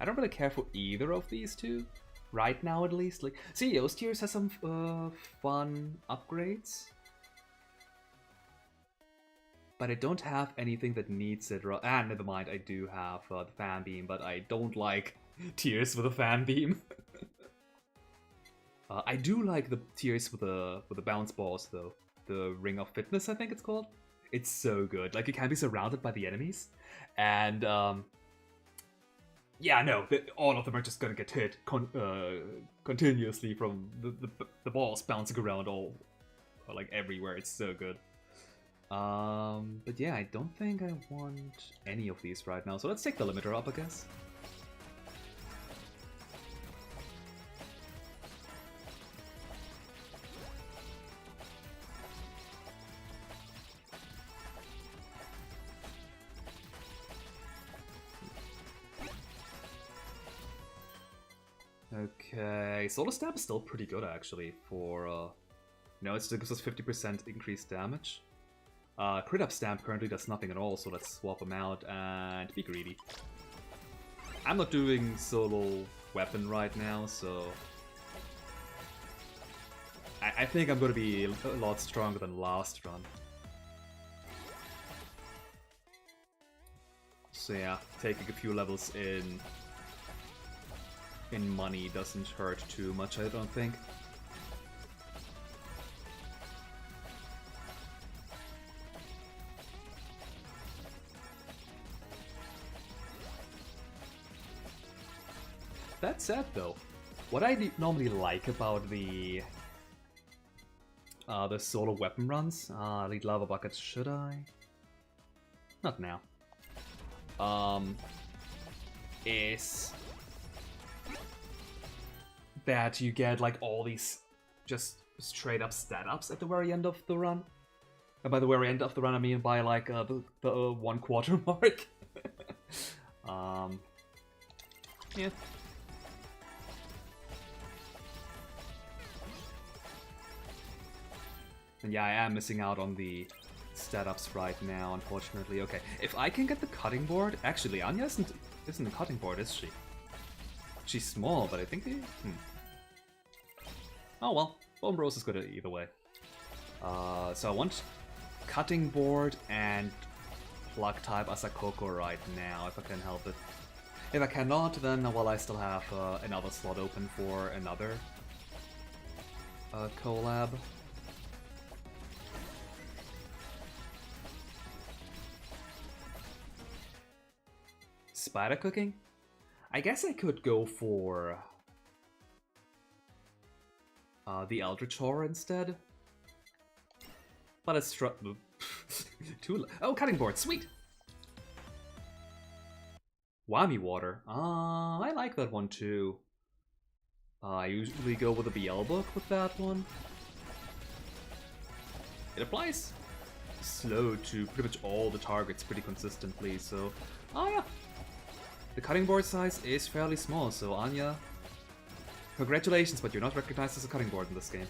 I don't really care for either of these two. right now at least. Like, CEO's tiers has some fun upgrades. But I don't have anything that needs it. Never mind, I do have the fan beam, but I don't like tiers with a fan beam. I do like the tiers with the bounce balls though. The Ring of Fitness, I think it's called. It's so good. Like, you can be surrounded by the enemies, and yeah, no, all of them are just gonna get hit continuously from the balls bouncing around like everywhere. It's so good. But yeah, I don't think I want any of these right now, so let's take the limiter up, I guess. Okay, Solar Stab is still pretty good actually for, no, it still gives us 50% increased damage. Crit Up Stamp currently does nothing at all, so let's swap them out and be greedy. I'm not doing solo weapon right now, so I think I'm gonna be a lot stronger than last run. So yeah, taking a few levels in money doesn't hurt too much, I don't think. That said, though, what I normally like about the solo weapon runs, lead lava buckets, should I? Not now. Is that you get like all these just straight up stat ups at the very end of the run. And by the very end of the run, I mean by like the 1/4 mark. Yeah. And yeah, I am missing out on the stat ups right now, unfortunately. Okay, if I can get the cutting board, actually, Anya isn't a cutting board, is she? She's small, but I think the oh well, Bone Bros is good either way. So I want cutting board and plug type Asakoko right now, if I can help it. If I cannot, then well, I still have another slot open for another collab. Spider cooking? I guess I could go for the Eldritch Horror instead. But it's too oh, cutting board, sweet! Whammy Water. I like that one too. I usually go with a BL book with that one. It applies slow to pretty much all the targets pretty consistently, so oh yeah. The cutting board size is fairly small, so Anya, congratulations, but you're not recognized as a cutting board in this game.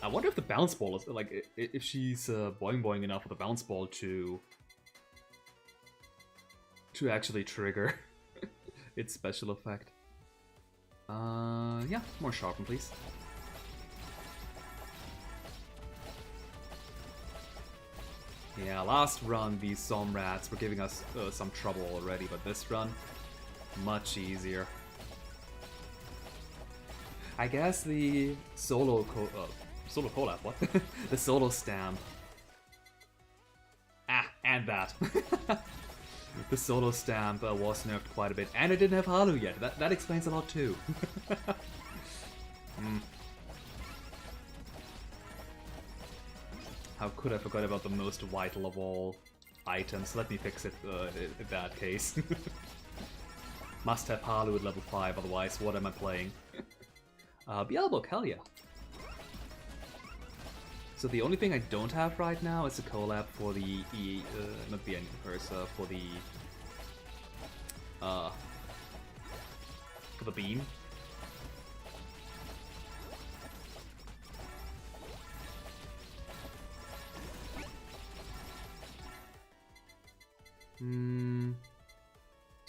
I wonder if the bounce ball is, like, if she's boing enough with the bounce ball to actually trigger its special effect. Yeah, more sharpen, please. Yeah, last run these Somrats were giving us some trouble already, but this run, much easier. I guess the solo collab, what? The solo stamp. And that. The solo stamp was nerfed quite a bit, and it didn't have Halu yet. That explains a lot too. How could I forget about the most vital of all items? Let me fix it in that case. Must have Halu at level 5, otherwise what am I playing? Bielbook, hell yeah. So the only thing I don't have right now is a collab for the not the ending curse, for the beam.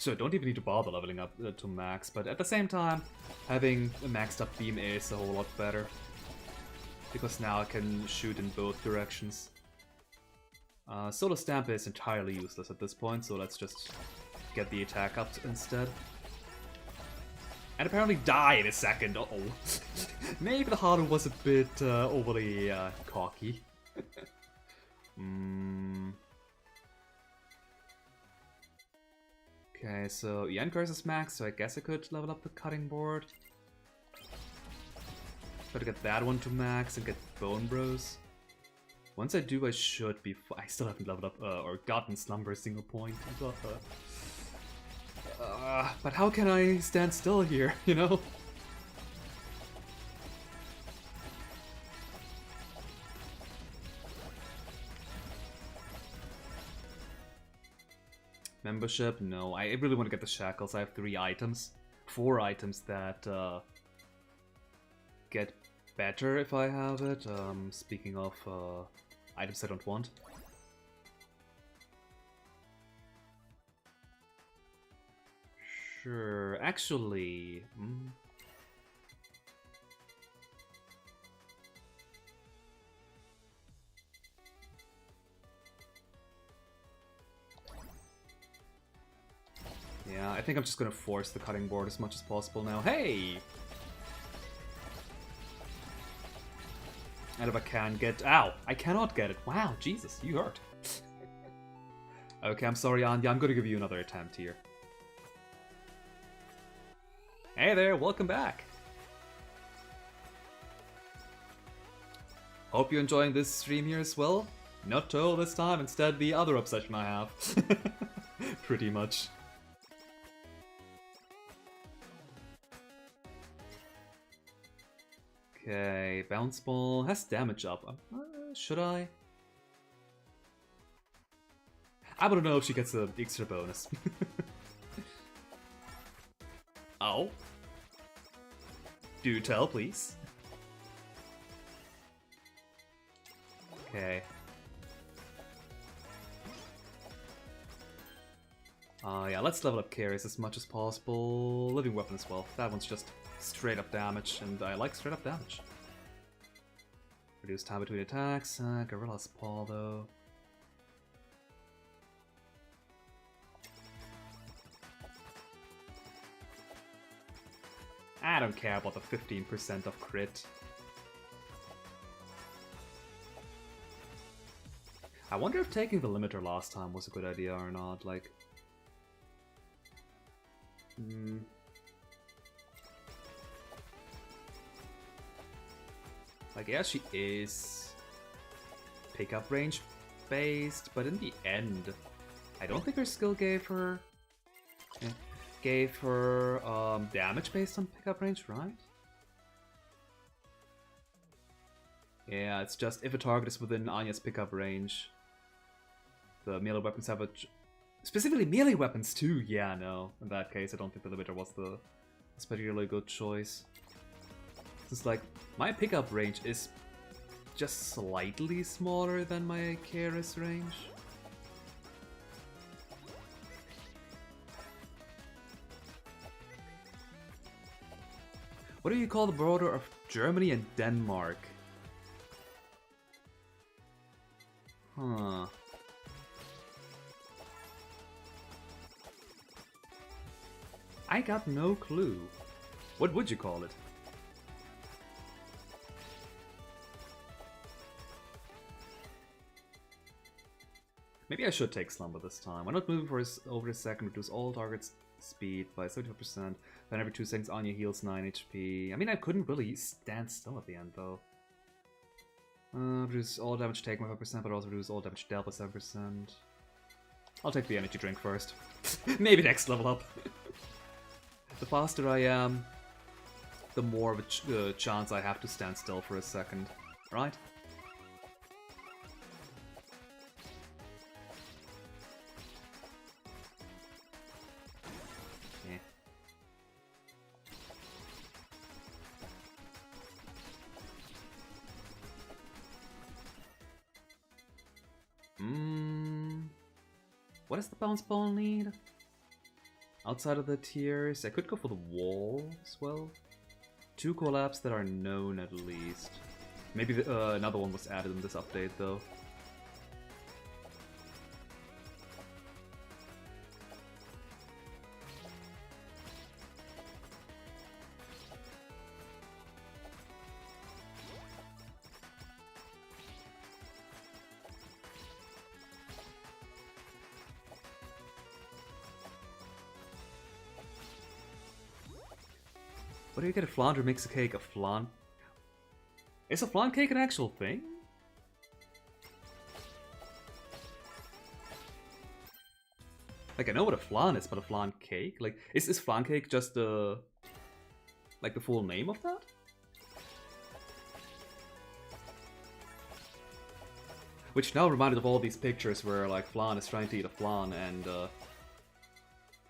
So I don't even need to bother leveling up to max, but at the same time, having a maxed up beam is a whole lot better. Because now I can shoot in both directions. Solar Stamp is entirely useless at this point, so let's just get the attack up instead. And apparently die in a second, uh-oh. Maybe the Haru was a bit overly cocky. Okay, so Yen Curse is max, so I guess I could level up the cutting board. Try to get that one to max and get Bone Bros. Once I do, I should be I still haven't leveled up or gotten Slumber a single point. But how can I stand still here, you know? Membership? No, I really want to get the shackles. I have 3 items. 4 items that get better if I have it. Speaking of items I don't want. Sure, actually... Yeah, I think I'm just gonna force the cutting board as much as possible now. Hey! And if I can get... Ow! I cannot get it. Wow, Jesus, you hurt. Okay, I'm sorry, Anya. I'm gonna give you another attempt here. Hey there, welcome back! Hope you're enjoying this stream here as well. Not Toll this time, instead the other obsession I have. Pretty much. Okay, Bounce Ball has damage up. Should I? I don't know if she gets the extra bonus. Oh. Do tell, please. Okay. Yeah, let's level up carries as much as possible. Living Weapon as well. That one's just straight up damage, and I like straight up damage. Reduce time between attacks. Gorilla's Paw, though. I don't care about the 15% of crit. I wonder if taking the limiter last time was a good idea or not, like... Like, yeah, she is pickup range based, but in the end, I don't think her skill gave her... damage based on pickup range, right? Yeah, it's just if a target is within Anya's pickup range, the melee weapons have a... Specifically melee weapons too! Yeah, no. In that case, I don't think the limiter was the particularly good choice. It's like, my pickup range is just slightly smaller than my Keris range. What do you call the border of Germany and Denmark? Huh. I got no clue. What would you call it? Maybe I should take Slumber this time. Why not move for over a second, reduce all targets' speed by 75%, then every 2 seconds Anya heals 9 HP. I mean, I couldn't really stand still at the end, though. Reduce all damage taken by 5%, but also reduce all damage dealt by 7%. I'll take the energy drink first. Maybe next level up. The faster I am, the more of a chance I have to stand still for a second, right? What does the bounce ball need? Outside of the tiers, I could go for the wall as well. 2 collabs that are known at least. Maybe another one was added in this update though. What do you get if Flandre makes a cake? A flan? Is a flan cake an actual thing? Like, I know what a flan is, but a flan cake? Like, is flan cake just the... like, the full name of that? Which now reminded of all these pictures where, like, flan is trying to eat a flan and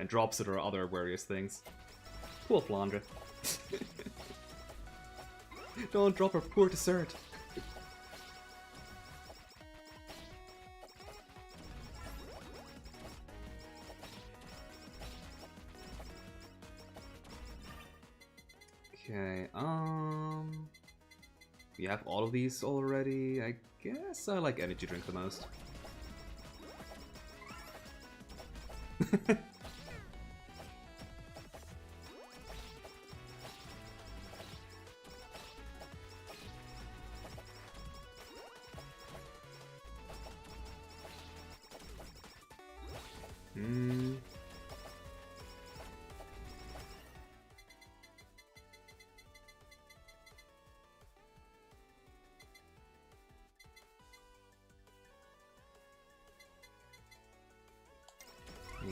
drops it or other various things. Poor Flandre. Don't drop her poor dessert. Okay, we have all of these already. I guess I like energy drink the most.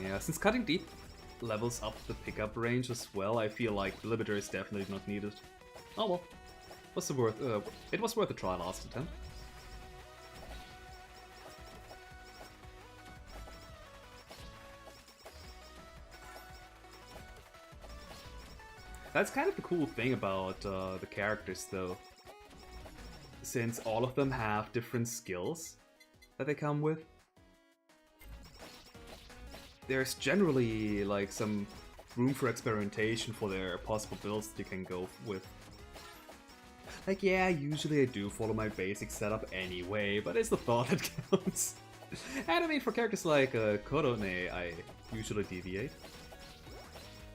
Yeah, since cutting deep levels up the pickup range as well, I feel like the limiter is definitely not needed. Oh well, it was worth a try last attempt. That's kind of the cool thing about the characters though, since all of them have different skills that they come with. There's generally like some room for experimentation for their possible builds that you can go with. Like, yeah, usually I do follow my basic setup anyway, but it's the thought that counts. And I mean, for characters like Korone, I usually deviate,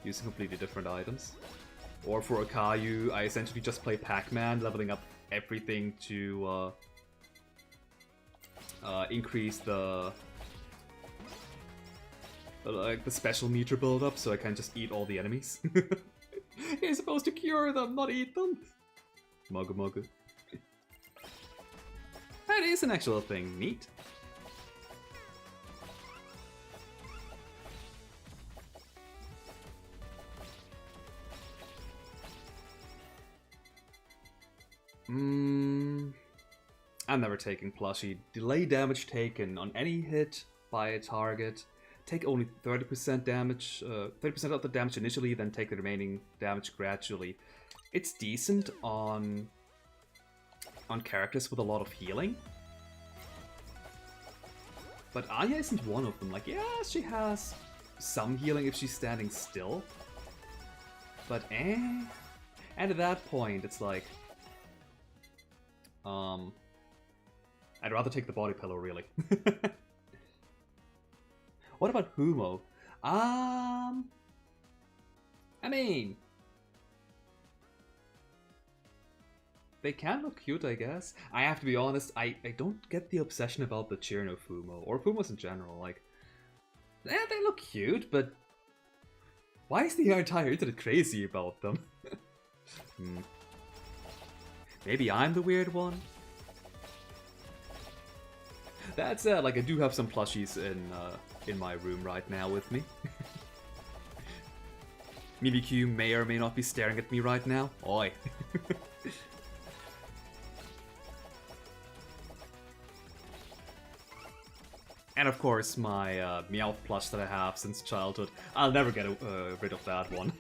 using completely different items. Or for Akayu, I essentially just play Pac-Man, leveling up everything to increase the special meter build-up, so I can just eat all the enemies. You're supposed to cure them, not eat them! Mugga mugga. That is an actual thing, neat. I'm never taking plushie. Delay damage taken on any hit by a target. Take only 30% damage, 30% of the damage initially, then take the remaining damage gradually. It's decent on characters with a lot of healing. But Anya isn't one of them. Like, yeah, she has some healing if she's standing still. But And at that point, it's like... I'd rather take the body pillow, really. What about Humo? I mean... They can look cute, I guess. I have to be honest, I don't get the obsession about the Cherno Fumo, or Fumos in general. Like, yeah, they look cute, but... Why is the entire internet crazy about them? Maybe I'm the weird one? That said, like, I do have some plushies in my room right now with me. Mimikyu may or may not be staring at me right now. Oi. And of course, my Meowth plush that I have since childhood. I'll never get rid of that one.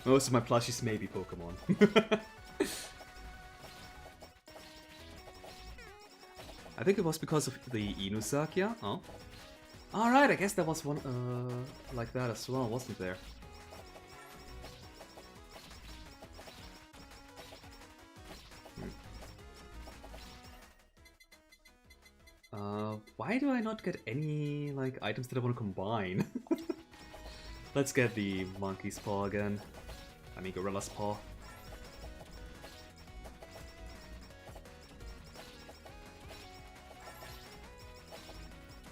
Most of my plushies may be Pokemon. think it was because of the Inusakia. Oh. Alright, I guess there was one like that as well, wasn't there? Why do I not get any, like, items that I want to combine? Let's get the monkey's paw again. I mean, gorilla's paw.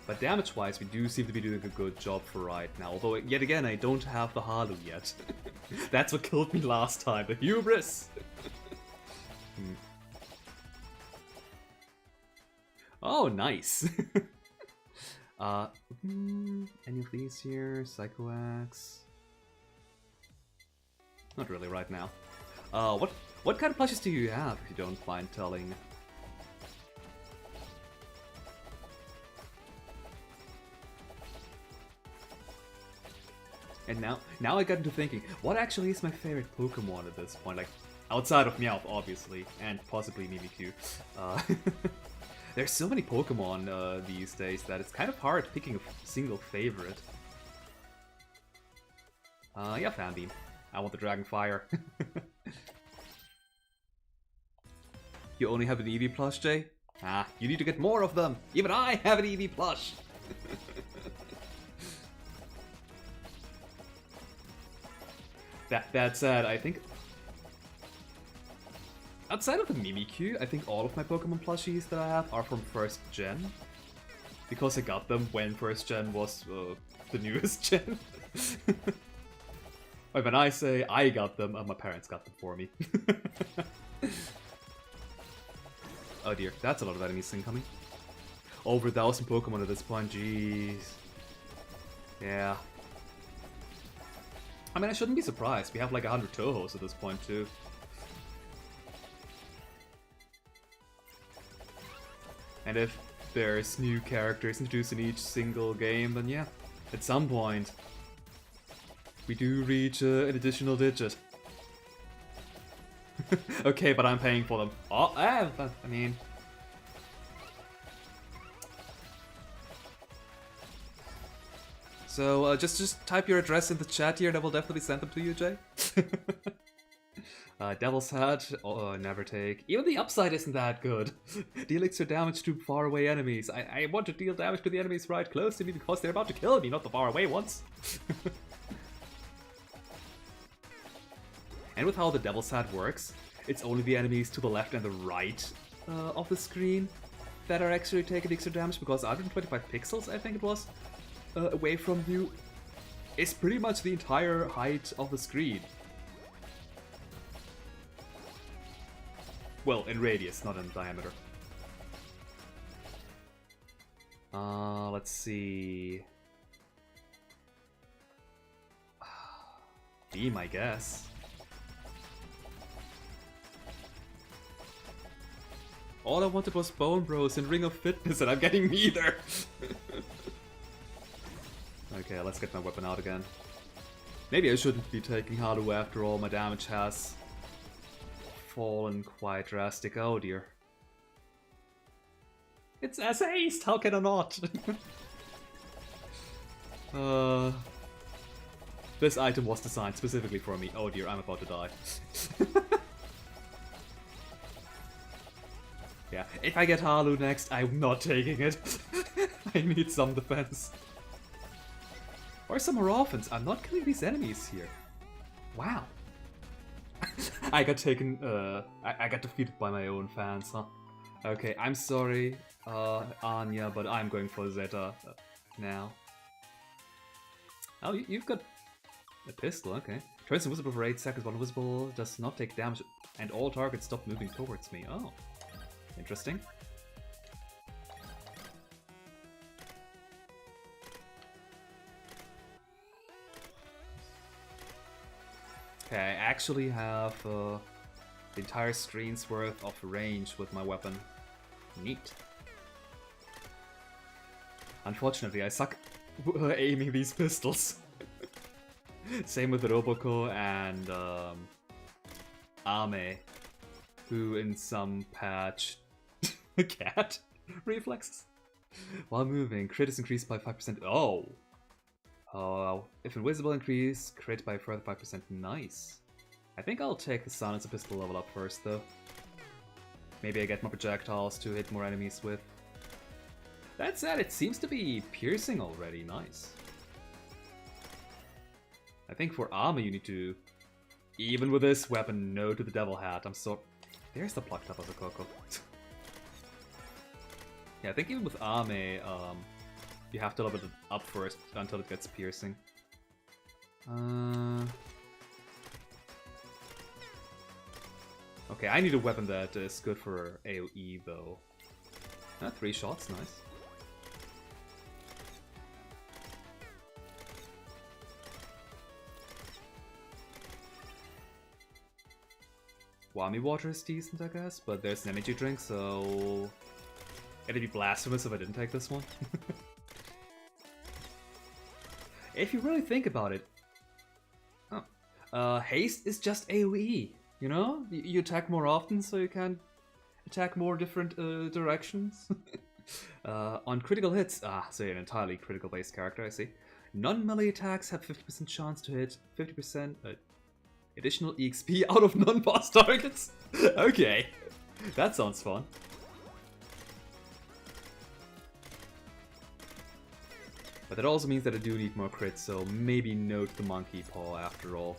But damage-wise, we do seem to be doing a good job for right now. Although, yet again, I don't have the Halu yet. That's what killed me last time, the hubris! Oh, nice! Any of these here? Psycho Axe? Not really right now. What kind of plushes do you have, if you don't mind telling? And now I got into thinking, what actually is my favorite Pokemon at this point? Like, outside of Meowth, obviously, and possibly Mimikyu. There's so many Pokemon these days that it's kind of hard picking a single favorite. Yeah, Fanbeam. I want the Dragon Fire. You only have an Eevee plush, Jay? Ah, you need to get more of them! Even I have an Eevee plush! That said, I think... outside of the Mimikyu, I think all of my Pokemon plushies that I have are from 1st gen. Because I got them when 1st gen was the newest gen. When I say I got them, my parents got them for me. Oh dear, that's a lot of enemies incoming. Over 1,000 Pokemon at this point, jeez. Yeah. I mean, I shouldn't be surprised. We have like 100 Touhous at this point, too. And if there's new characters introduced in each single game, then yeah, at some point, we do reach an additional digit. Okay, but I'm paying for them. Oh, I mean... So, just type your address in the chat here and I will definitely send them to you, Jay. Devil's Hat, never take. Even the upside isn't that good. Deal extra damage to faraway enemies. I want to deal damage to the enemies right close to me because they're about to kill me, not the faraway ones. And with how the Devil's Hat works, it's only the enemies to the left and the right of the screen that are actually taking extra damage, because 125 pixels, I think it was, away from you is pretty much the entire height of the screen. Well, in radius, not in diameter. Let's see... Beam, I guess. All I wanted was Bone Bros and Ring of Fitness, and I'm getting neither! Okay, let's get my weapon out again. Maybe I shouldn't be taking Halu after all, my damage has fallen quite drastic. Oh dear. It's as aced, how can I not? This item was designed specifically for me. Oh dear, I'm about to die. Yeah, if I get Halu next, I'm not taking it. I need some defense. Or some more offense. I'm not killing these enemies here. Wow. I got taken, I got defeated by my own fans, huh? Okay, I'm sorry, Anya, but I'm going for Zeta now. Oh, you've got a pistol, okay. Turns invisible for 8 seconds, while invisible does not take damage, and all targets stop moving towards me. Oh, interesting. Okay, I actually have the entire screen's worth of range with my weapon. Neat. Unfortunately, I suck aiming these pistols. Same with Roboko and Ame, who in some patch... A cat? Reflexes. While moving, crit is increased by 5%. Oh! If invisible, increase crit by a further 5%. Nice. I think I'll take the Silencer Pistol level up first, though. Maybe I get more projectiles to hit more enemies with. That said, it seems to be piercing already. Nice. I think for armor you need to, even with this weapon, no to the Devil Hat. I'm so... There's the plucked up as a Coco. Yeah, I think even with armor, you have to level it up first until it gets piercing. Okay, I need a weapon that is good for AoE though. 3 shots, nice. Wami water is decent, I guess, but there's an energy drink, so it'd be blasphemous if I didn't take this one. If you really think about it, haste is just AoE. You know, you attack more often, so you can attack more different directions. On critical hits, so you're an entirely critical-based character, I see. Non-melee attacks have 50% chance to hit 50% additional EXP out of non-boss targets. Okay, that sounds fun. But that also means that I do need more crits, so maybe no to the monkey paw after all.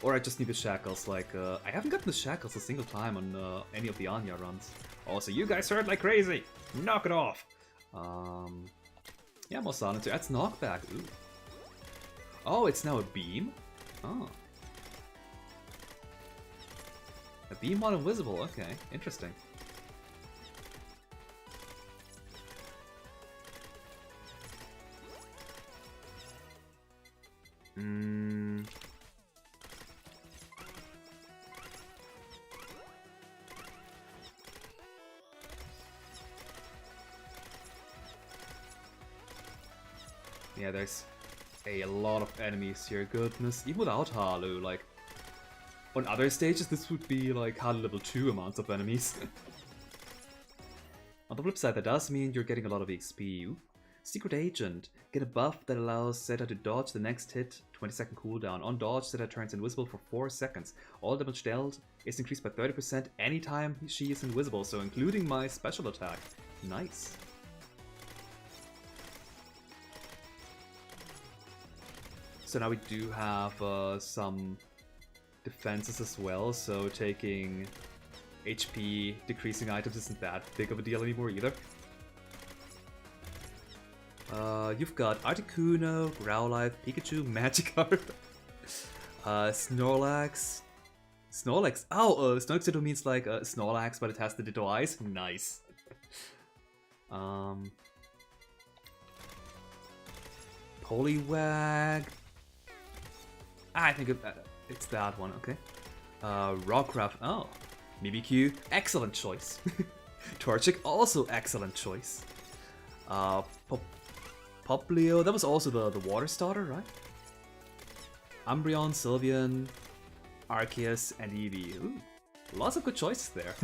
Or I just need the shackles, like, I haven't gotten the shackles a single time on any of the Anya runs. Also, you guys hurt like crazy! Knock it off! Yeah, more silencer. That's knockback. Ooh. Oh, it's now a beam? Oh. A beam while invisible, okay. Interesting. Yeah, there's a lot of enemies here, goodness. Even without Halu, like, on other stages this would be like Halu level 2 amounts of enemies. On the flip side, that does mean you're getting a lot of XP. Secret Agent. Get a buff that allows Zeta to dodge the next hit, 20-second cooldown. On dodge, Zeta turns invisible for 4 seconds. All damage dealt is increased by 30% anytime she is invisible, so including my special attack. Nice. So now we do have some defenses as well, so taking HP decreasing items isn't that big of a deal anymore either. You've got Articuno, Growlithe, Pikachu, Magikarp, Snorlax. Snorlax? Oh, Snorlax Ditto means like Snorlax, but it has the Ditto eyes. Nice. Poliwag. I think it's that one, okay. Rockruff, oh. Mimikyu, excellent choice. Torchic, also excellent choice. Poplio, that was also the water starter, right? Umbreon, Sylveon, Arceus, and Eevee. Ooh, lots of good choices there.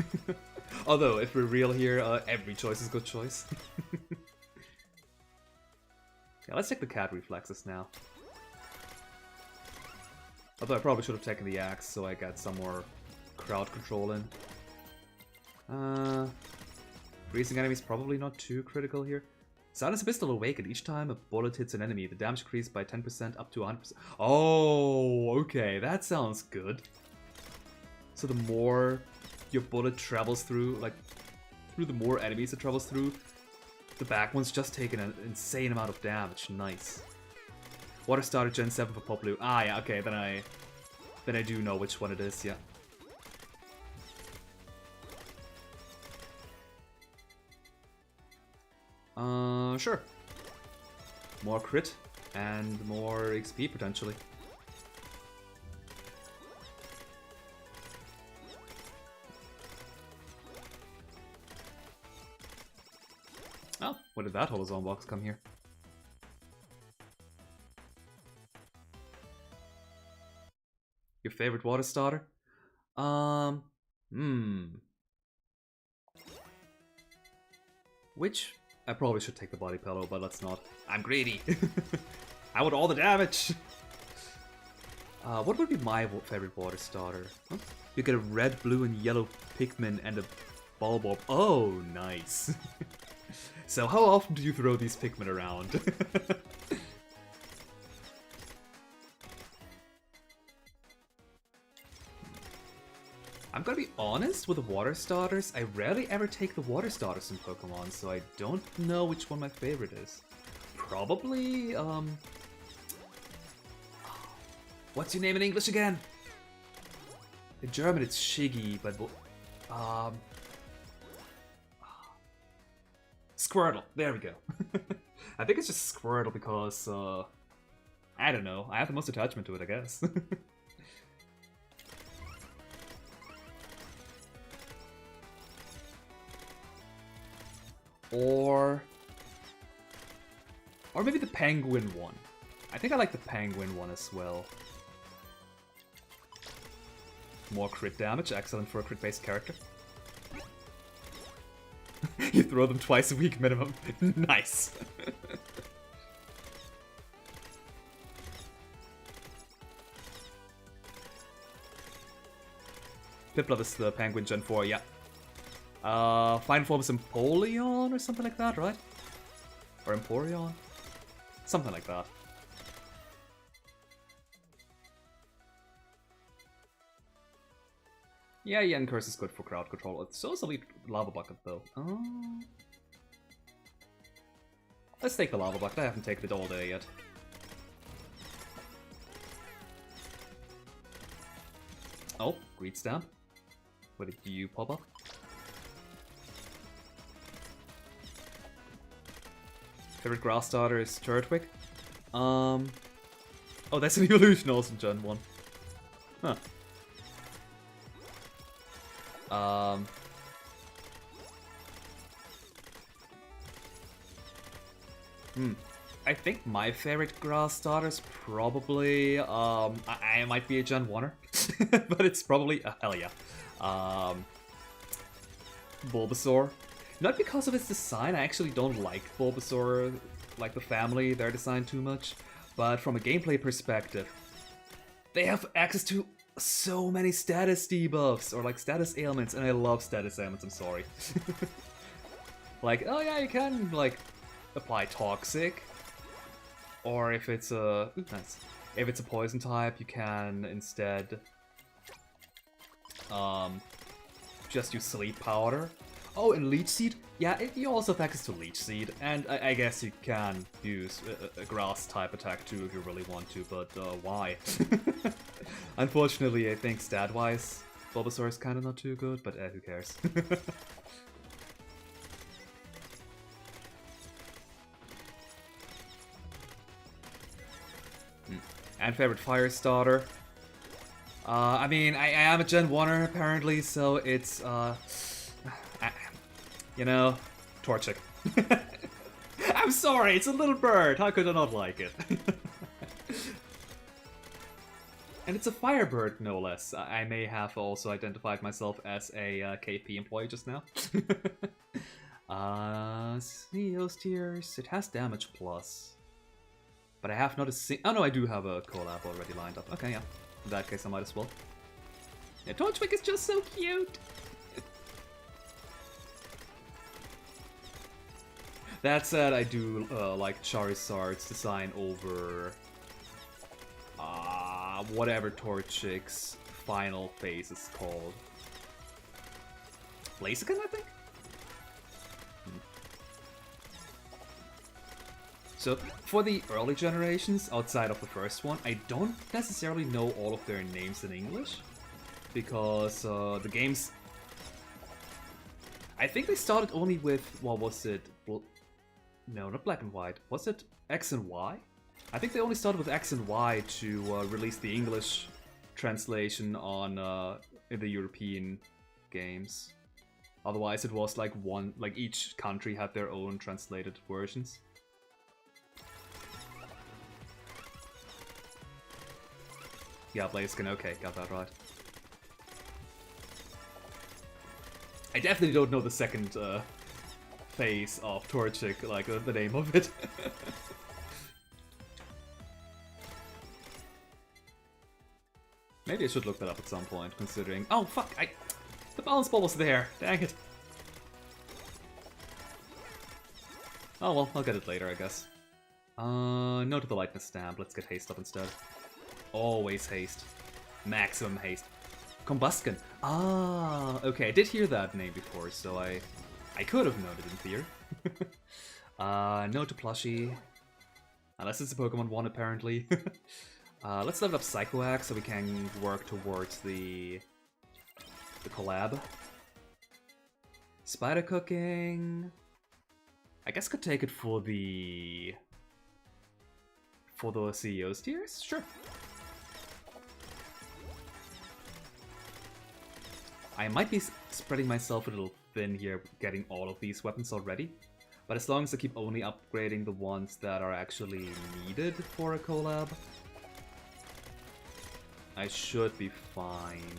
Although, if we're real here, every choice is a good choice. Yeah, let's take the cat reflexes now. Although I probably should have taken the axe so I got some more crowd control in. Freezing enemies probably not too critical here. Silence Pistol awakened. Each time a bullet hits an enemy, the damage increased by 10% up to 100%. Oh, okay, that sounds good. So the more your bullet travels through, like, through the more enemies it travels through, the back one's just taking an insane amount of damage. Nice. Water starter Gen 7 for Poplu. Ah, yeah, okay, then I do know which one it is, yeah. Sure. More crit and more XP potentially. Oh, when did that Holozone box come here? Your favorite water starter? Which, I probably should take the body pillow, but let's not. I'm greedy. I want all the damage. What would be my favorite water starter? Huh? You get a red, blue, and yellow Pikmin and a Bulborb. Oh, nice. So how often do you throw these Pikmin around? I'm gonna be honest with the water starters. I rarely ever take the water starters in Pokemon, so I don't know which one my favorite is. Probably, what's your name in English again? In German it's Shiggy, but Squirtle. There we go. I think it's just Squirtle because, I don't know. I have the most attachment to it, I guess. Or maybe the penguin one. I think I like the penguin one as well. More crit damage, excellent for a crit-based character. You throw them twice a week minimum. Nice. Piplup is the penguin Gen 4, yeah. Final form is Empoleon or something like that, right? Or Emporion? Something like that. Yeah, Yen Curse is good for crowd control. It's also elite Lava Bucket though. Let's take the Lava Bucket. I haven't taken it all day yet. Oh, Greed Stamp. What did you pop up? Favorite grass starter is Turtwig. Oh, that's an evolution also in Gen 1. Huh. I think my favorite grass starter is probably, I might be a Gen 1er, but it's probably, hell yeah, Bulbasaur. Not because of its design, I actually don't like Bulbasaur, like the family, their design too much, but from a gameplay perspective, they have access to so many status debuffs, or like status ailments, and I love status ailments, I'm sorry. Like, oh yeah, you can, like, apply Toxic, or if it's a, ooh, nice. If it's a poison type, you can instead, just use Sleep Powder. Oh, and Leech Seed? Yeah, you also have access to Leech Seed, and I guess you can use a grass type attack too if you really want to, but why? Unfortunately, I think stat-wise, Bulbasaur is kind of not too good, but who cares? And favorite fire starter? I mean, I am a Gen 1er apparently, so it's, you know, Torchic. I'm sorry, it's a little bird. How could I not like it? And it's a firebird, no less. I may have also identified myself as a KP employee just now. CEO's tiers. It has damage plus. But I have not a oh no, I do have a collab already lined up. Okay, yeah. In that case, I might as well. Yeah, Torchwick is just so cute! That said, I do like Charizard's design over whatever Torchic's final phase is called. Blaziken, I think? So, for the early generations, outside of the first one, I don't necessarily know all of their names in English, because the games... I think they started only with, what was it? No, not Black and White. Was it X and Y? I think they only started with X and Y to release the English translation on in the European games. Otherwise, it was like each country had their own translated versions. Yeah, Blaziken, okay, got that right. I definitely don't know the second phase of Torchic, like the name of it. Maybe I should look that up at some point, considering... Oh, fuck! The balance ball was there! Dang it! Oh well, I'll get it later, I guess. No to the lightness stamp. Let's get haste up instead. Always haste. Maximum haste. Combustion. Ah, okay. I did hear that name before, so I could have known it in theory. No to plushie. Unless it's a Pokemon 1, apparently. Let's level up Psycho Axe so we can work towards the collab. Spider Cooking. I guess could take it for the CEO's tiers? Sure. I might be spreading myself a little thin here, getting all of these weapons already. But as long as I keep only upgrading the ones that are actually needed for a collab, I should be fine.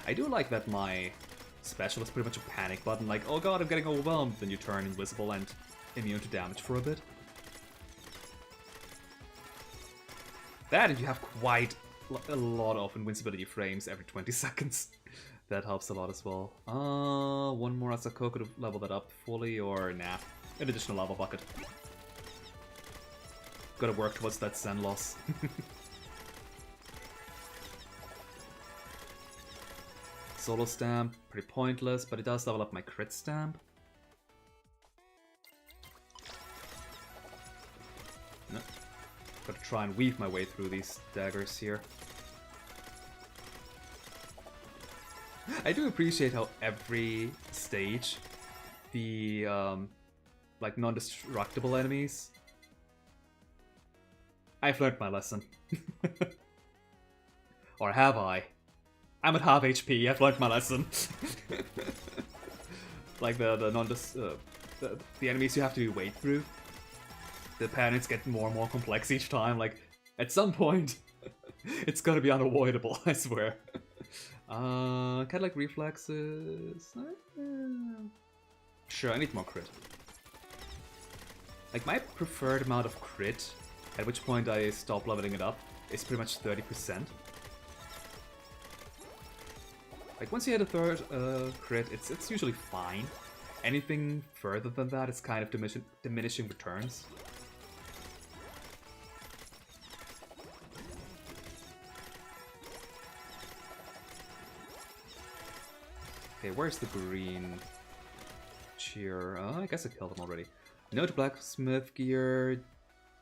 I do like that my special is pretty much a panic button, like, oh god, I'm getting overwhelmed, then you turn invisible and immune to damage for a bit. That, and you have quite a lot of invincibility frames every 20 seconds. That helps a lot as well. One more Asakoko to level that up fully, or nah, an additional lava bucket. Gotta work towards that Zen loss. Solo Stamp, pretty pointless, but it does level up my crit stamp. No. Gotta try and weave my way through these daggers here. I do appreciate how every stage, the like non-destructible enemies, I've learned my lesson. Or have I? I'm at half HP, I've learned my lesson. Like the enemies you have to wade through, the patterns get more and more complex each time, like, at some point, it's gonna be unavoidable, I swear. Kind of like reflexes. Sure, I need more crit. Like, my preferred amount of crit, at which point I stop leveling it up, is pretty much 30%. Like, once you hit a third crit, it's usually fine. Anything further than that is kind of diminishing returns. Okay, where's the green cheer? Oh, I guess I killed him already. No to blacksmith gear.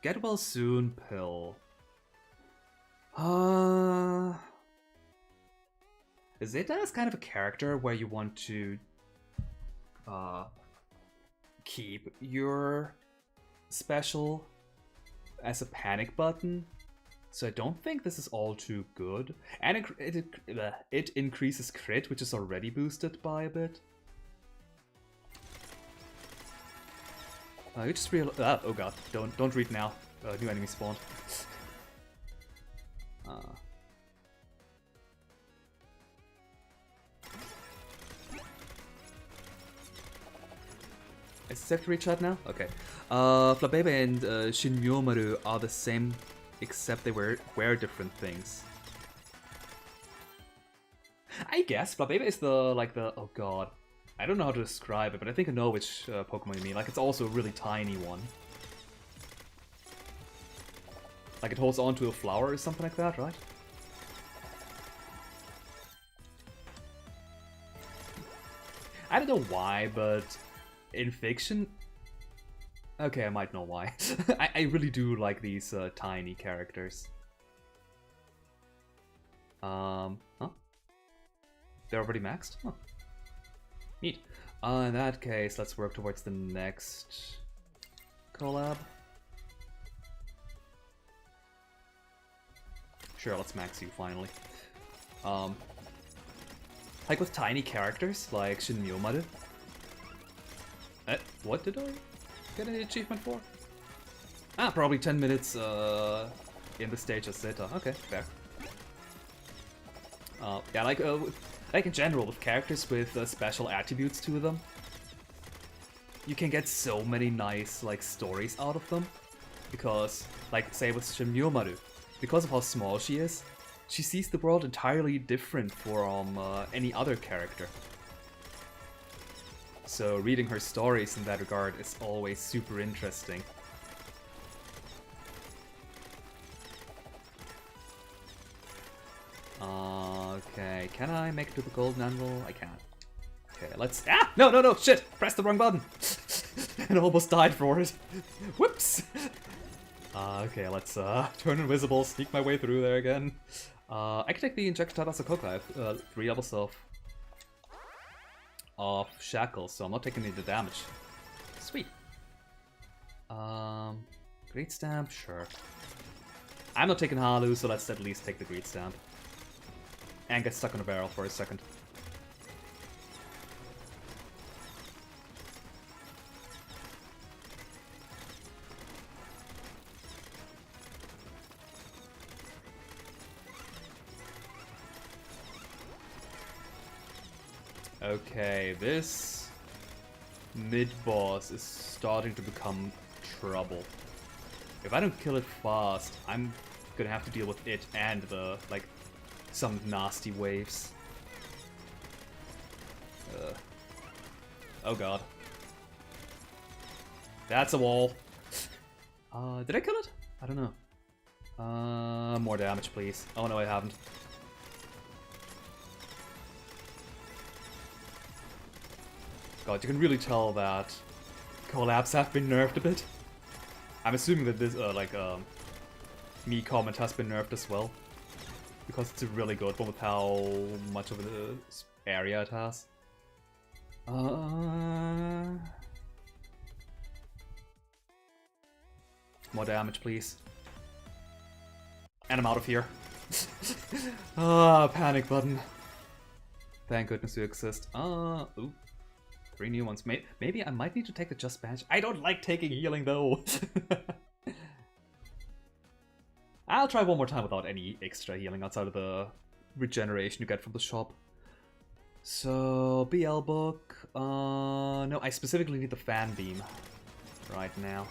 Get well soon pill. Zeta is kind of a character where you want to keep your special as a panic button. So I don't think this is all too good. And it increases crit, which is already boosted by a bit. You just realized... oh god, don't read now. New enemy spawned. Is it safe to read chat now? Okay. Flabebe and Shinmyomaru are the same, except they wear different things. I guess Flabebe is oh god. I don't know how to describe it, but I think I know which Pokemon you mean. Like, it's also a really tiny one. Like, it holds on to a flower or something like that, right? I don't know why, but in fiction... Okay, I might know why. I really do like these tiny characters. Huh? They're already maxed? Huh. Neat. In that case, let's work towards the next collab. Sure, let's max you finally. Like with tiny characters, like Shinmyomaru. What did I get an achievement for? Ah, probably 10 minutes in the stage as Zeta. Okay, fair. Yeah, like, Like in general, with characters with special attributes to them, you can get so many nice like stories out of them. Because, like, say with Shinmyomaru, because of how small she is, she sees the world entirely different from any other character. So reading her stories in that regard is always super interesting. Okay, can I make it to the golden anvil? I can't. Okay, let's... Ah! No, no, no! Shit! Pressed the wrong button! And almost died for it. Whoops! Okay, let's turn invisible, sneak my way through there again. I can take the Injected Tadasakoka. I have 3 levels of shackles, so I'm not taking any of the damage. Sweet. Great Stamp, sure. I'm not taking Halu, so let's at least take the Great Stamp. And get stuck on a barrel for a second. Okay, this mid-boss is starting to become trouble. If I don't kill it fast, I'm gonna have to deal with it and the, like, some nasty waves. Oh god. That's a wall. Did I kill it? I don't know. More damage, please. Oh no, I haven't. God, you can really tell that collabs have been nerfed a bit. I'm assuming that this, me comment has been nerfed as well. Because it's a really good one with how much of an area it has. More damage, please. And I'm out of here. Panic button. Thank goodness you exist. Ooh. 3 new ones. Maybe I might need to take the Just Bench. I don't like taking healing though. I'll try one more time without any extra healing outside of the regeneration you get from the shop. So, BL book. No, I specifically need the Fan Beam right now.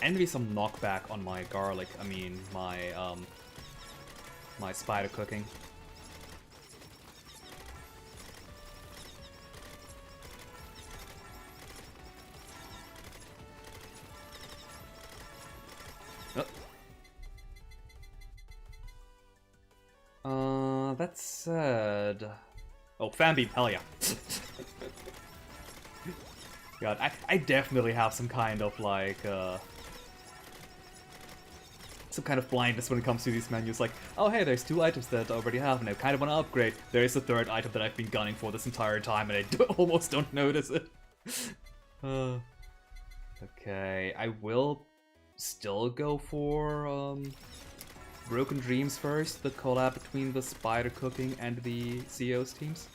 Envy some knockback on my garlic. I mean, my spider cooking. That said... Oh, Fan Beam, hell yeah. God, I definitely have some kind of, like, some kind of blindness when it comes to these menus. Like, oh hey, there's 2 items that I already have and I kind of want to upgrade. There is a 3rd item that I've been gunning for this entire time and I almost don't notice it. Okay, I will still go for, Broken Dreams first, the collab between the Spider Cooking and the CEO's teams.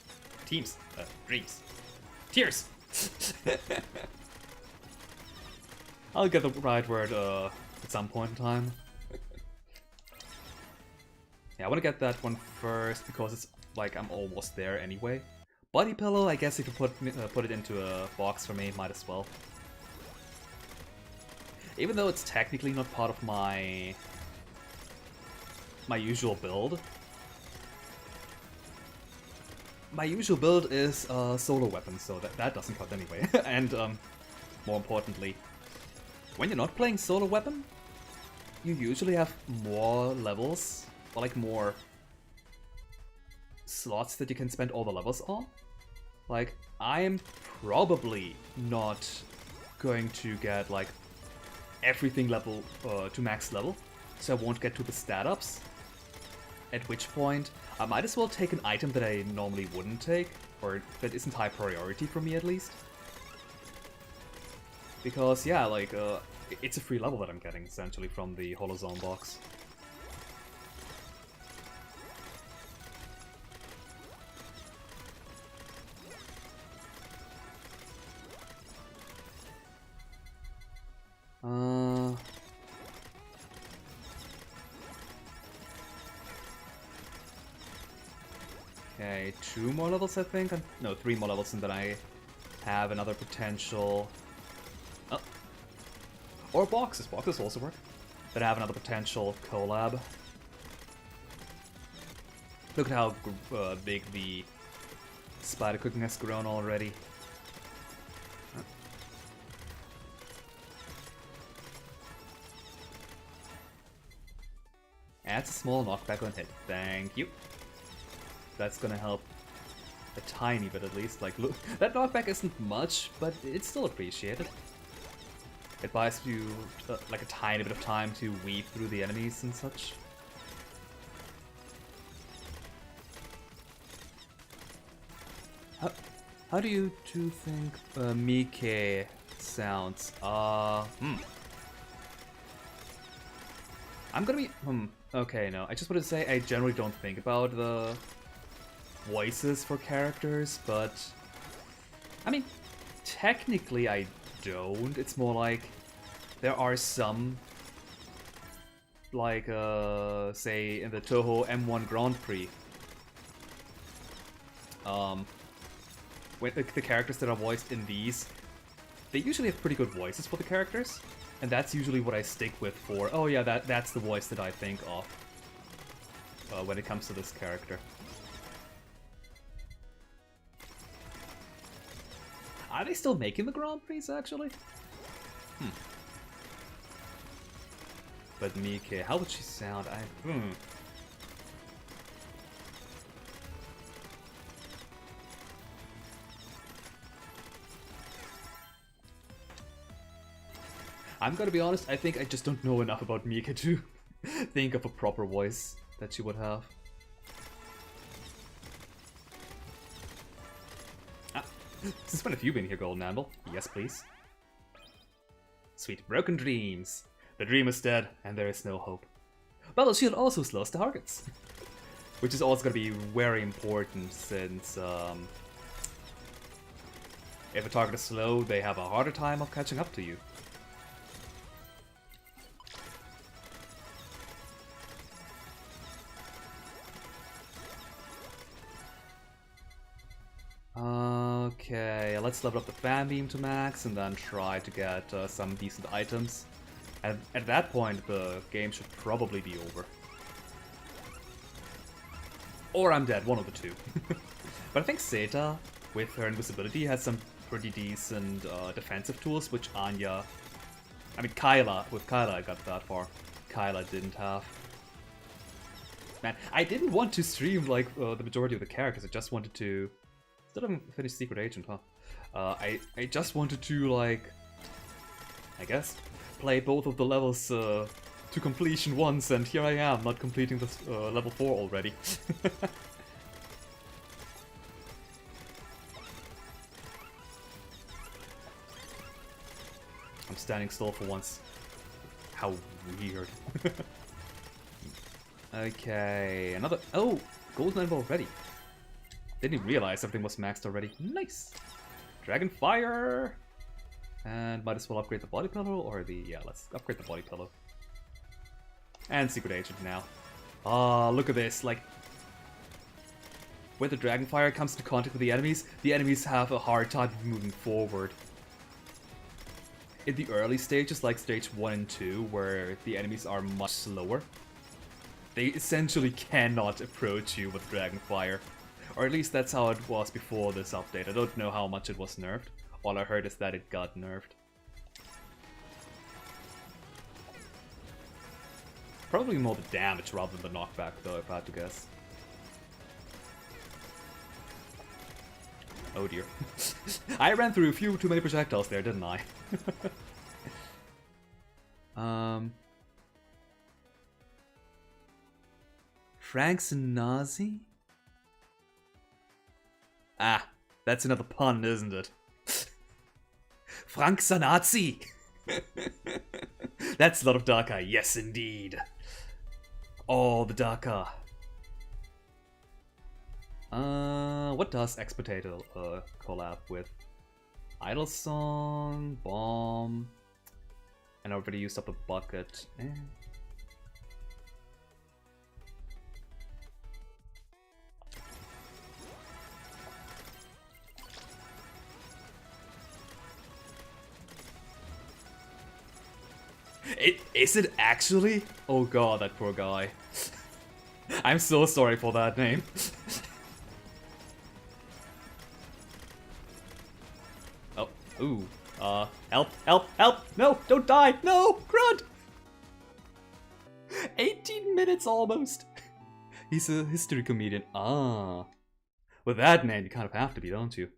Dreams. Tears! I'll get the right word at some point in time. Yeah, I want to get that one first because it's like I'm almost there anyway. Body Pillow, I guess if you put it into a box for me, might as well. Even though it's technically not part of my usual build. My usual build is solo weapons, so that doesn't count anyway. And more importantly, when you're not playing solo weapon, you usually have more levels, or like more slots that you can spend all the levels on. Like, I am probably not going to get like everything level to max level, so I won't get to the stat ups. At which point, I might as well take an item that I normally wouldn't take, or that isn't high priority for me at least. Because yeah, like, it's a free level that I'm getting, essentially, from the Holozone box. Okay, 2 more levels, I think. No, 3 more levels, and then I have another potential. Oh. Or boxes. Boxes also work. Then I have another potential collab. Look at how big the spider cooking has grown already. Adds a small knockback on hit. Thank you. That's gonna help a tiny bit at least. Like, look, that knockback isn't much, but it's still appreciated. It buys you like a tiny bit of time to weave through the enemies and such. How do you two think Mike sounds? I'm gonna be okay, no. I just wanted to say I generally don't think about the voices for characters, but I mean, technically I don't. It's more like there are some, like say in the Toho M1 Grand Prix, when the characters that are voiced in these, they usually have pretty good voices for the characters, and that's usually what I stick with for, oh yeah, that's the voice that I think of when it comes to this character. Are they still making the Grand Prix, actually? But Mike, how would she sound? I'm gonna be honest, I think I just don't know enough about Mika to think of a proper voice that she would have. Since when have you been here, Golden Anvil? Yes, please. Sweet. Broken dreams. The dream is dead, and there is no hope. Battle Shield also slows targets. Which is also gonna be very important, since if a target is slow, they have a harder time of catching up to you. Okay, let's level up the fan beam to max and then try to get some decent items. And at that point, the game should probably be over. Or I'm dead, one of the two. But I think Zeta, with her invisibility, has some pretty decent defensive tools, which Anya... I mean, with Kyla I got that far. Kyla didn't have. Man, I didn't want to stream, like, the majority of the characters, I just wanted to... Still haven't finished Secret Agent, huh? I just wanted to, like... I guess, play both of the levels to completion once, and here I am, not completing this level 4 already. I'm standing still for once. How weird. Okay, another... Oh! Golden Anvil already. Didn't even realize everything was maxed already. Nice! Dragon Fire! And might as well upgrade the body pillow, or the... Yeah, let's upgrade the body pillow. And Secret Agent now. Ah, look at this, like... When the Dragon Fire comes into contact with the enemies have a hard time moving forward. In the early stages, like stage 1 and 2, where the enemies are much slower, they essentially cannot approach you with Dragon Fire. Or at least that's how it was before this update. I don't know how much it was nerfed. All I heard is that it got nerfed. Probably more the damage rather than the knockback, though, if I had to guess. Oh dear. I ran through a few too many projectiles there, didn't I? Frank Sinazi? Ah, that's another pun, isn't it? Frank Sanazi! That's a lot of Daka, yes indeed. Oh, the Daka. What does X Potato collab with? Idle Song, Bomb, and I already used up a bucket. Is it actually? Oh god, that poor guy. I'm so sorry for that name. Oh, ooh. Help, help, help! No, don't die! No! Grunt! 18 minutes almost! He's a history comedian. Ah. With that name, you kind of have to be, don't you?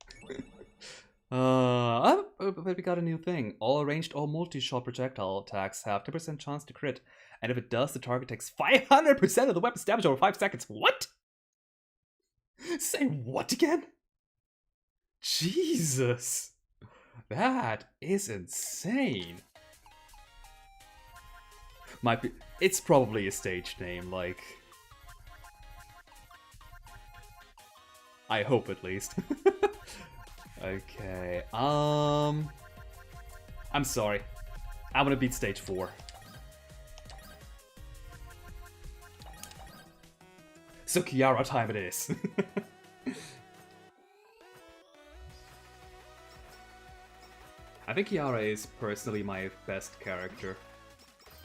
But we got a new thing. All ranged or multi-shot projectile attacks have 10% chance to crit. And if it does, the target takes 500% of the weapon's damage over 5 seconds. What? Say what again? Jesus. That is insane. Might be. It's probably a stage name, like. I hope at least. Okay. I'm sorry. I want to beat stage 4. So Kiara time it is. I think Kiara is personally my best character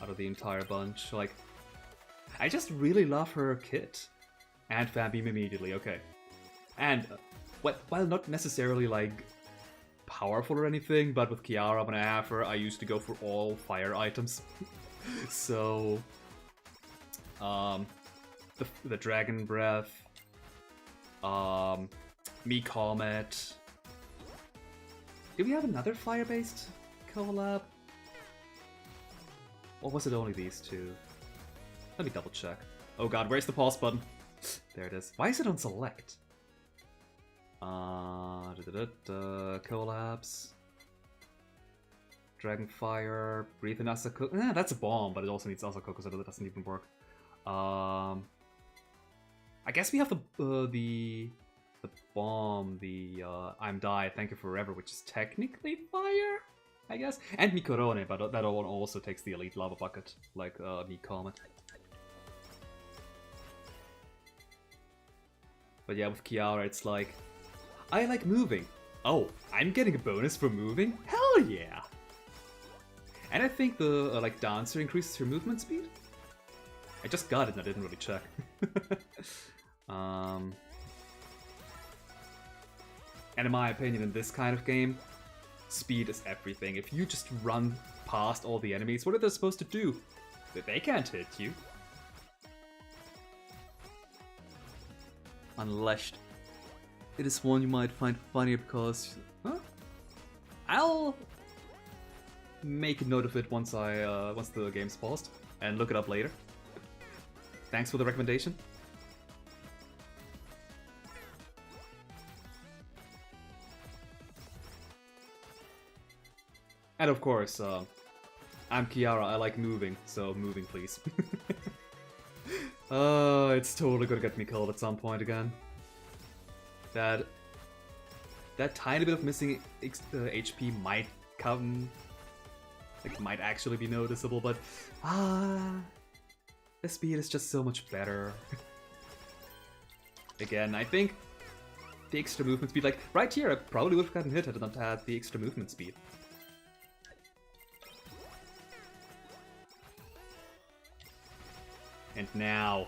out of the entire bunch. Like, I just really love her kit. And Fanbeam immediately, okay. And, while not necessarily, like, powerful or anything, but with Kiara, when I have her, I used to go for all fire items. So, the Dragon Breath, Me Comet. Do we have another fire-based collab? Or was it only these two? Let me double check. Oh god, where's the pause button? There it is. Why is it on select? Collabs. Dragonfire. Breathe in Asako. That's a bomb, but it also needs Asako, so that doesn't even work. I guess we have the bomb, the I'm Die, Thank You Forever, which is technically fire, I guess. And Mikorone, but that one also takes the elite lava bucket, like Me Comet. But yeah, with Kiara, it's like, I like moving. Oh, I'm getting a bonus for moving? Hell yeah! And I think the like Dancer increases her movement speed? I just got it and I didn't really check. And in my opinion, in this kind of game, speed is everything. If you just run past all the enemies, what are they supposed to do? They can't hit you. Unless it is one you might find funny because... Huh? I'll make a note of it once once the game's paused and look it up later. Thanks for the recommendation. And of course, I'm Kiara, I like moving, so moving please. It's totally gonna get me killed at some point again. That tiny bit of missing HP might come, like, might actually be noticeable, but the speed is just so much better. Again, I think the extra movement speed, like, right here, I probably would have gotten hit had I not had the extra movement speed. And now,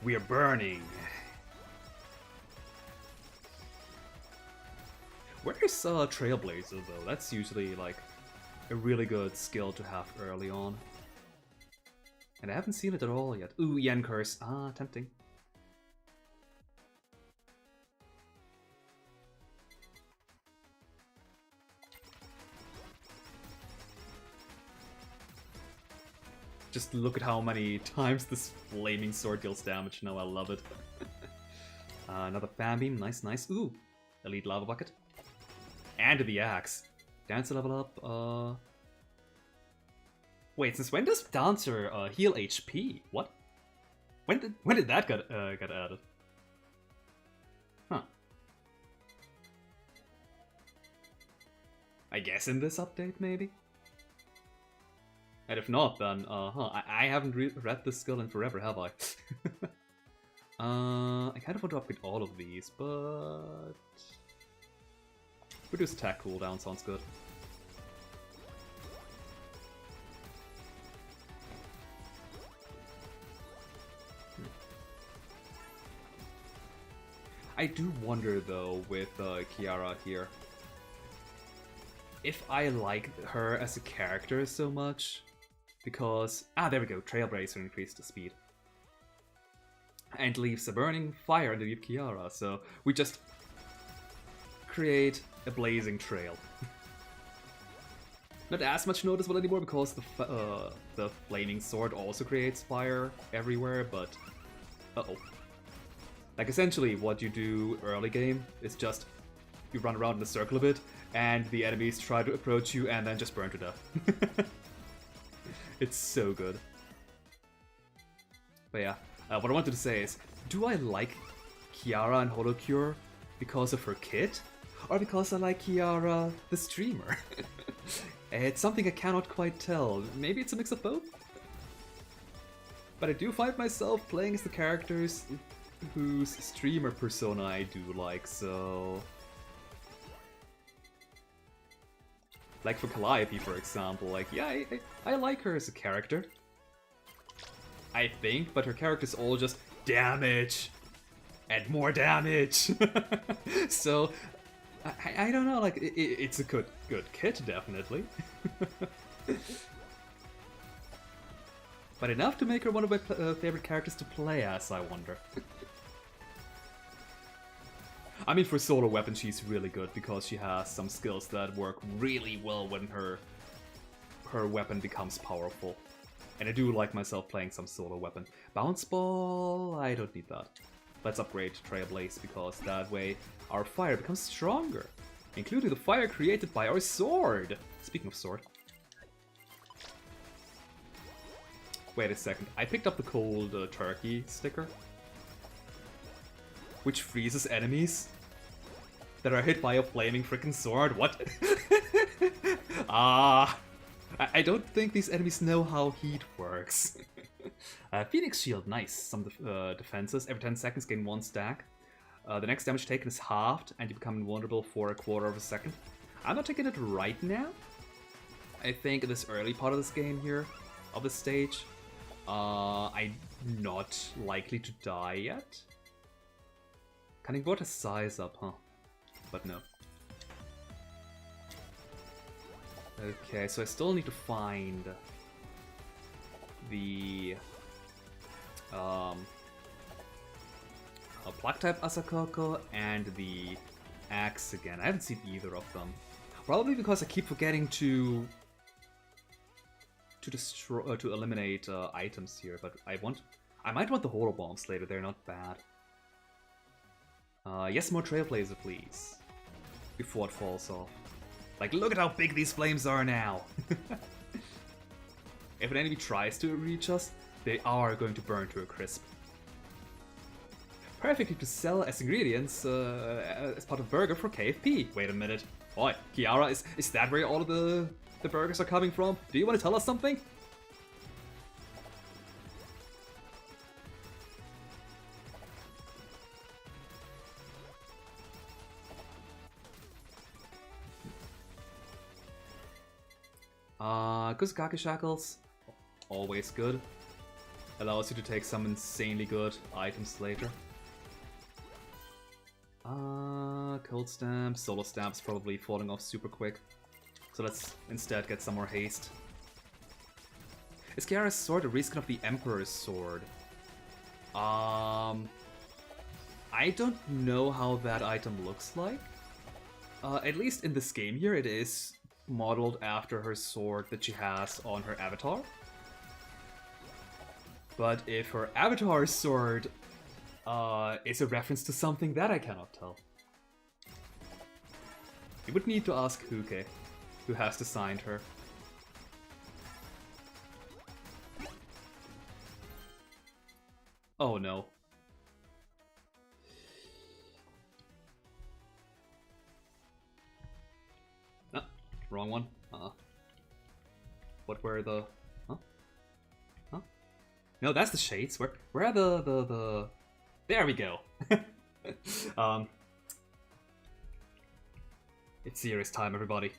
we're burning. Where's Trailblazer though? That's usually like a really good skill to have early on. And I haven't seen it at all yet. Ooh, Yen Curse. Ah, tempting. Just look at how many times this flaming sword deals damage. No, I love it. Another fan beam. Nice, nice. Ooh, elite lava bucket. And the axe. Dancer level up. Wait, since when does Dancer heal HP? What? When did that get added? Huh. I guess in this update, maybe? And if not, then, I haven't read this skill in forever, have I? I kind of want to upgrade all of these, but... Reduce attack cooldown sounds good. I do wonder though with Kiara here, if I like her as a character so much, because there we go, Trailblazer increased the speed. And leaves a burning fire underneath Kiara, so we just create a blazing trail. Not as much noticeable anymore because the flaming sword also creates fire everywhere, but like essentially what you do early game is just you run around in a circle a bit and the enemies try to approach you and then just burn to death. It's so good. But yeah, what I wanted to say is, do I like Kiara and Holocure because of her kit? Or because I like Kiara, the streamer? It's something I cannot quite tell. Maybe it's a mix of both? But I do find myself playing as the characters whose streamer persona I do like, so... Like for Calliope, for example, like, yeah, I like her as a character. I think, but her character's all just damage! And more damage! So, I don't know, like, it's a good kit, definitely. But enough to make her one of my favorite characters to play as, I wonder. I mean, for solo weapon, she's really good because she has some skills that work really well when her weapon becomes powerful. And I do like myself playing some solo weapon. Bounce Ball, I don't need that. Let's upgrade Trailblaze because that way our fire becomes stronger, including the fire created by our sword. Speaking of sword. Wait a second, I picked up the cold turkey sticker, which freezes enemies that are hit by a flaming freaking sword. What? I don't think these enemies know how heat works. Phoenix Shield, nice. Some defenses. Every 10 seconds gain 1 stack. The next damage taken is halved and you become invulnerable for a quarter of a second. I'm not taking it right now. I think in this early part of this game here, of this stage, I'm not likely to die yet. Cunning Board has size up, huh? But no. Okay, so I still need to find the Black type Asakoko and the Axe again. I haven't seen either of them. Probably because I keep forgetting to destroy to eliminate items here. But I might want the Holo Bombs later. They're not bad. Yes, more Trailblazer, please. Before it falls off. Like, look at how big these flames are now! If an enemy tries to reach us, they are going to burn to a crisp. Perfectly to sell as ingredients as part of burger for KFP. Wait a minute. Oi, Kiara, is that where all of the burgers are coming from? Do you want to tell us something? Kuzukake Shackles, always good. Allows you to take some insanely good items later. Cold Stamp, Solo Stamp's probably falling off super quick. So let's instead get some more haste. Is Kiara's sword a reskin of the Emperor's sword? I don't know how that item looks like. At least in this game here, it is modeled after her sword that she has on her avatar. But if her avatar's sword is a reference to something, that I cannot tell. You would need to ask Huke, who has designed her. Oh no. Wrong one. What were the... Huh? Huh? No, that's the shades. Where are the... There we go. It's serious time, everybody.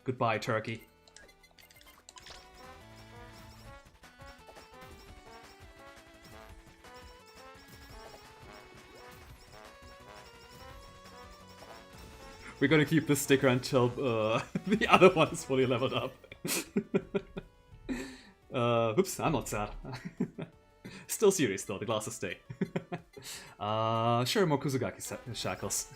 Goodbye, turkey. We're gonna keep this sticker until the other one is fully leveled up. Oops, I'm not sad. Still serious though, the glasses stay. Sure, more Kuzugaki shackles.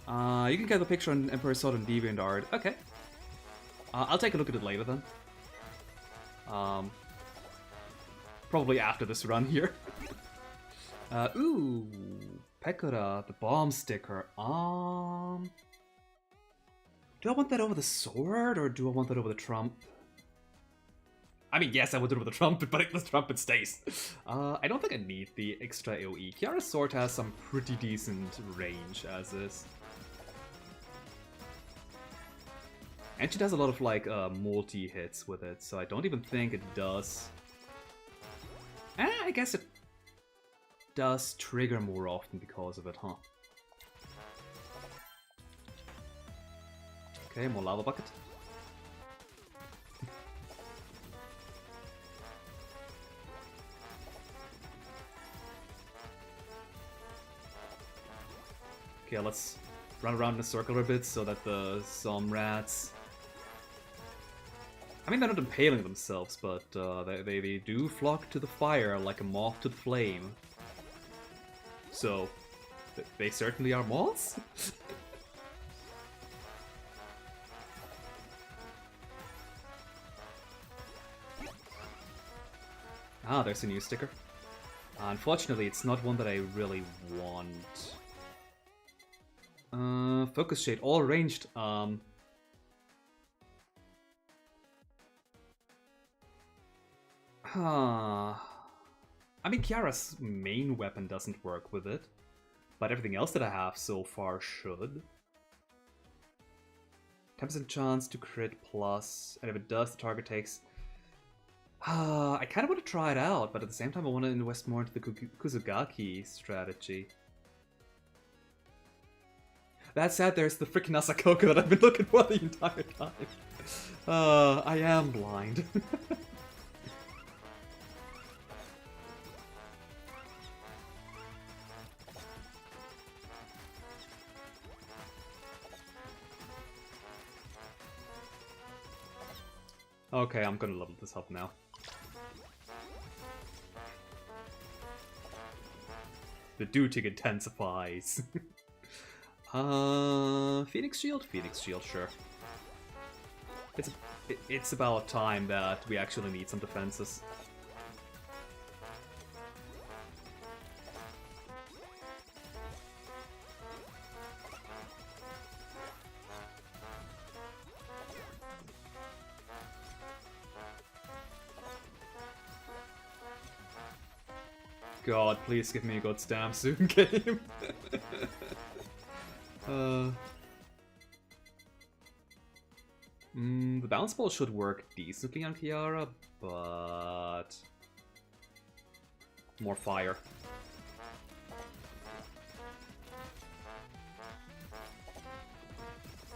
You can get the picture on Emperor's Sword and DeviantArt. Okay. I'll take a look at it later then. Probably after this run here. Ooh, Pekora, the bomb sticker. Do I want that over the sword, or do I want that over the trump? I mean, yes, I want it over the trumpet, but the trumpet stays. I don't think I need the extra AoE. Kiara's sword has some pretty decent range as is. And she does a lot of, like, multi-hits with it, so I don't even think it does... I guess it does trigger more often because of it, huh? Okay, more lava bucket. Okay, let's run around in a circle a bit so that the Zomrats... I mean, they're not impaling themselves, but they do flock to the fire like a moth to the flame. So, they certainly are moths? Ah, there's a new sticker. Unfortunately, it's not one that I really want. Focus shade, all ranged. I mean, Kiara's main weapon doesn't work with it, but everything else that I have so far should. 10% chance to crit plus, and if it does, the target takes... I kind of want to try it out, but at the same time I want to invest more into the Kuzugaki strategy. That said, there's the freaking Asakoko that I've been looking for the entire time. I am blind. Okay, I'm gonna level this up now. The duty intensifies. Phoenix Shield, sure. It's about time that we actually need some defenses. God, please give me a good stamp soon game. The bounce ball should work decently on Kiara, but more fire.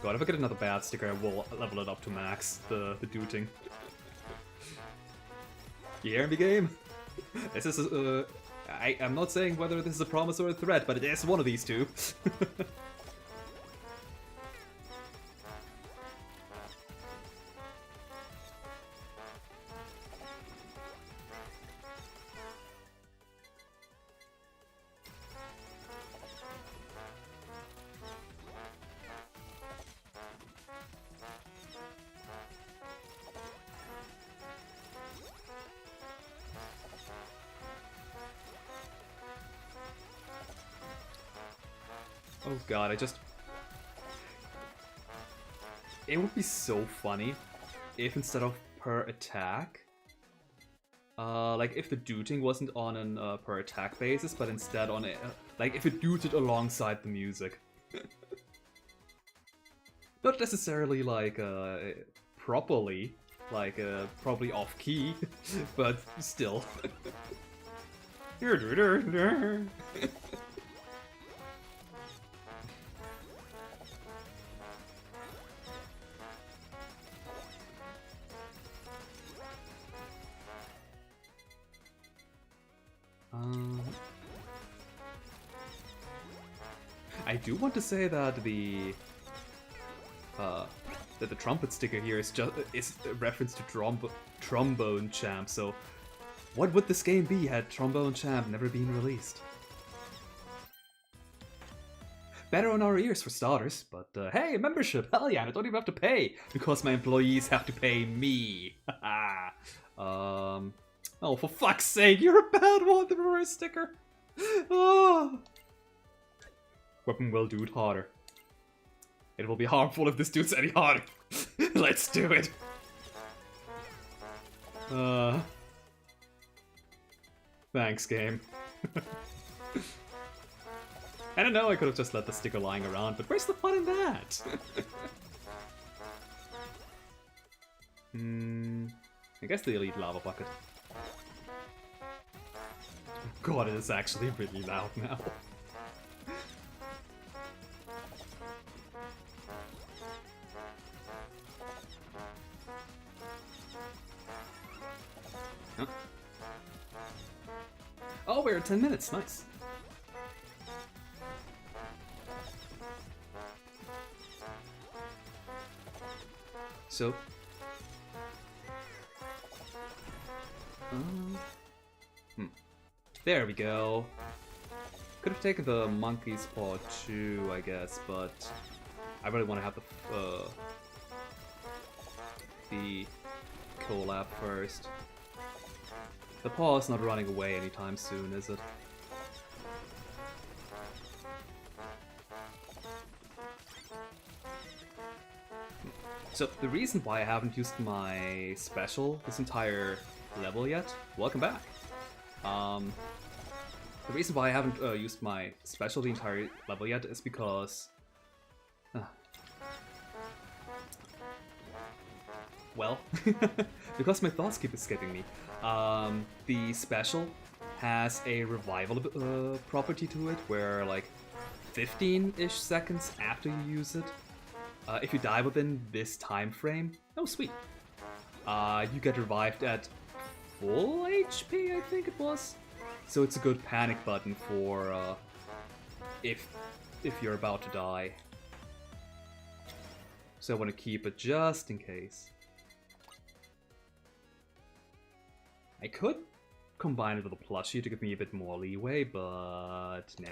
God, if I get another bad sticker, I will level it up to max, the dooting. You hear me, game? This is I'm not saying whether this is a promise or a threat, but it is one of these two. Oh god, it would be so funny if instead of per attack, like if the dooting wasn't on an per attack basis, but instead on a, like if it dooted alongside the music. Not necessarily like properly, like probably off key, but still. I do want to say that the trumpet sticker here is a reference to Trombone Champ. So, what would this game be had Trombone Champ never been released? Better on our ears for starters, but hey, membership, hell yeah, I don't even have to pay, because my employees have to pay me. Oh, for fuck's sake, you're a bad one, the reverse sticker. Oh. Weapon will do it harder. It will be harmful if this dude's any harder. Let's do it. Thanks, game. I don't know, I could have just let the sticker lying around, but where's the fun in that? I guess the Elite Lava Bucket. God, it is actually really loud now. Huh? Oh, we're at 10 minutes, nice. So, there we go. Could have taken the monkey's paw too, I guess, but I really want to have the collab first. The paw is not running away anytime soon, is it? So, the reason why I haven't used my special this entire level yet, welcome back. The reason why I haven't used my special the entire level yet is because... well, because my thoughts keep escaping me. The special has a revival property to it, where like 15-ish seconds after you use it, if you die within this time frame, oh sweet, you get revived at full HP, I think it was. So it's a good panic button for if you're about to die. So I want to keep it just in case. I could combine it with a plushie to give me a bit more leeway, but nah.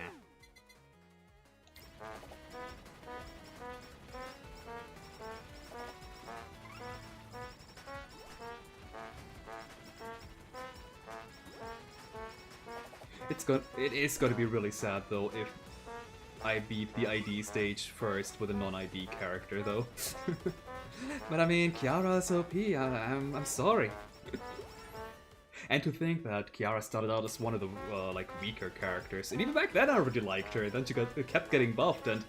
It is gonna be really sad though if I beat the ID stage first with a non-ID character though. But I mean, Kiara's OP, I'm sorry. And to think that Kiara started out as one of the like weaker characters, and even back then I already liked her. Then she kept getting buffed, and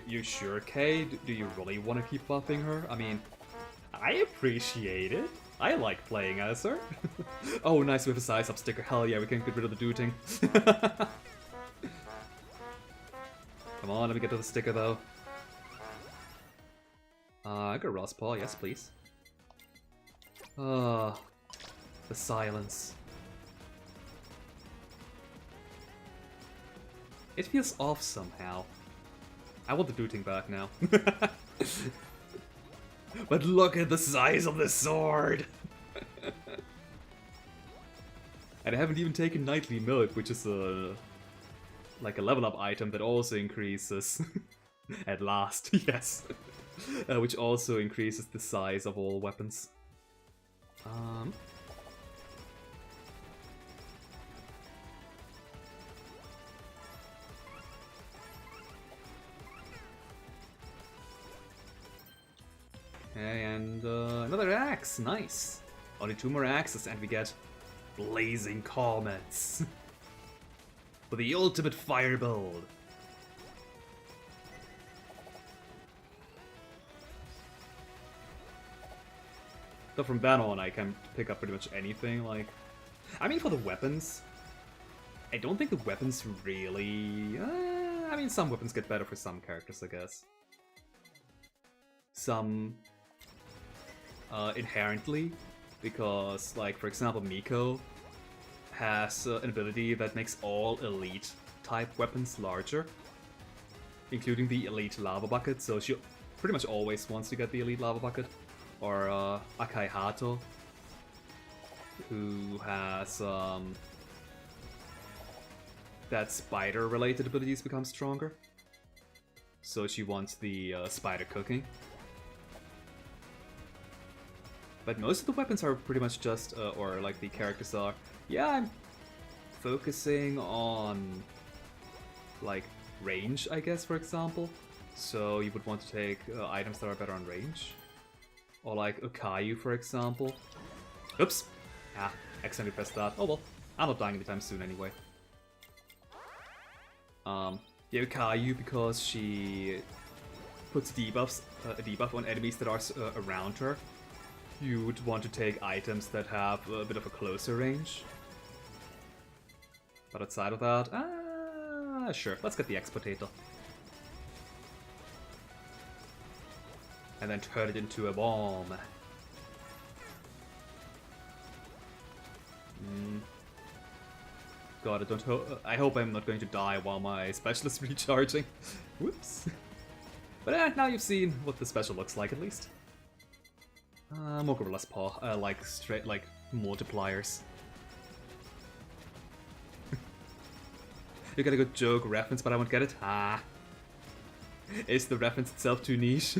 you sure, Kay? Do you really want to keep buffing her? I mean, I appreciate it. I like playing as her. Oh, nice, we have a size up sticker. Hell yeah, we can get rid of the dooting. Come on, let me get to the sticker though. I got a Ross Paw, yes please. The silence. It feels off somehow. I want the dooting back now. But look at the size of the sword! And I haven't even taken Nightly Milk, which is like a level up item that also increases... at last, yes. Which also increases the size of all weapons. Okay, and another axe, nice. Only 2 more axes and we get blazing comets. For the ultimate fire build. So from then on I can pick up pretty much anything, like... I mean, for the weapons, I don't think the weapons really... I mean, some weapons get better for some characters, I guess. Some... inherently, because, like, for example, Miko has an ability that makes all elite type weapons larger. including the Elite Lava Bucket, so she pretty much always wants to get the Elite Lava Bucket. Or Akai Hato, who has that spider-related abilities become stronger. So she wants the spider cooking. But most of the weapons are pretty much just, or like the characters are, yeah, I'm focusing on like range, I guess, for example. So you would want to take items that are better on range. Or like Okayu, for example. Oops! Ah, accidentally pressed that. Oh well, I'm not dying anytime soon anyway. Yeah, Okayu, because she puts debuffs, a debuff on enemies that are around her. You would want to take items that have a bit of a closer range. But outside of that, sure, let's get the X-Potato. And then turn it into a bomb. God, I hope I'm not going to die while my special is recharging. Whoops. But now you've seen what the special looks like at least. More Gorilla's Paw, like straight, like multipliers. You got a good joke reference, but I won't get it. Ah. Is the reference itself too niche?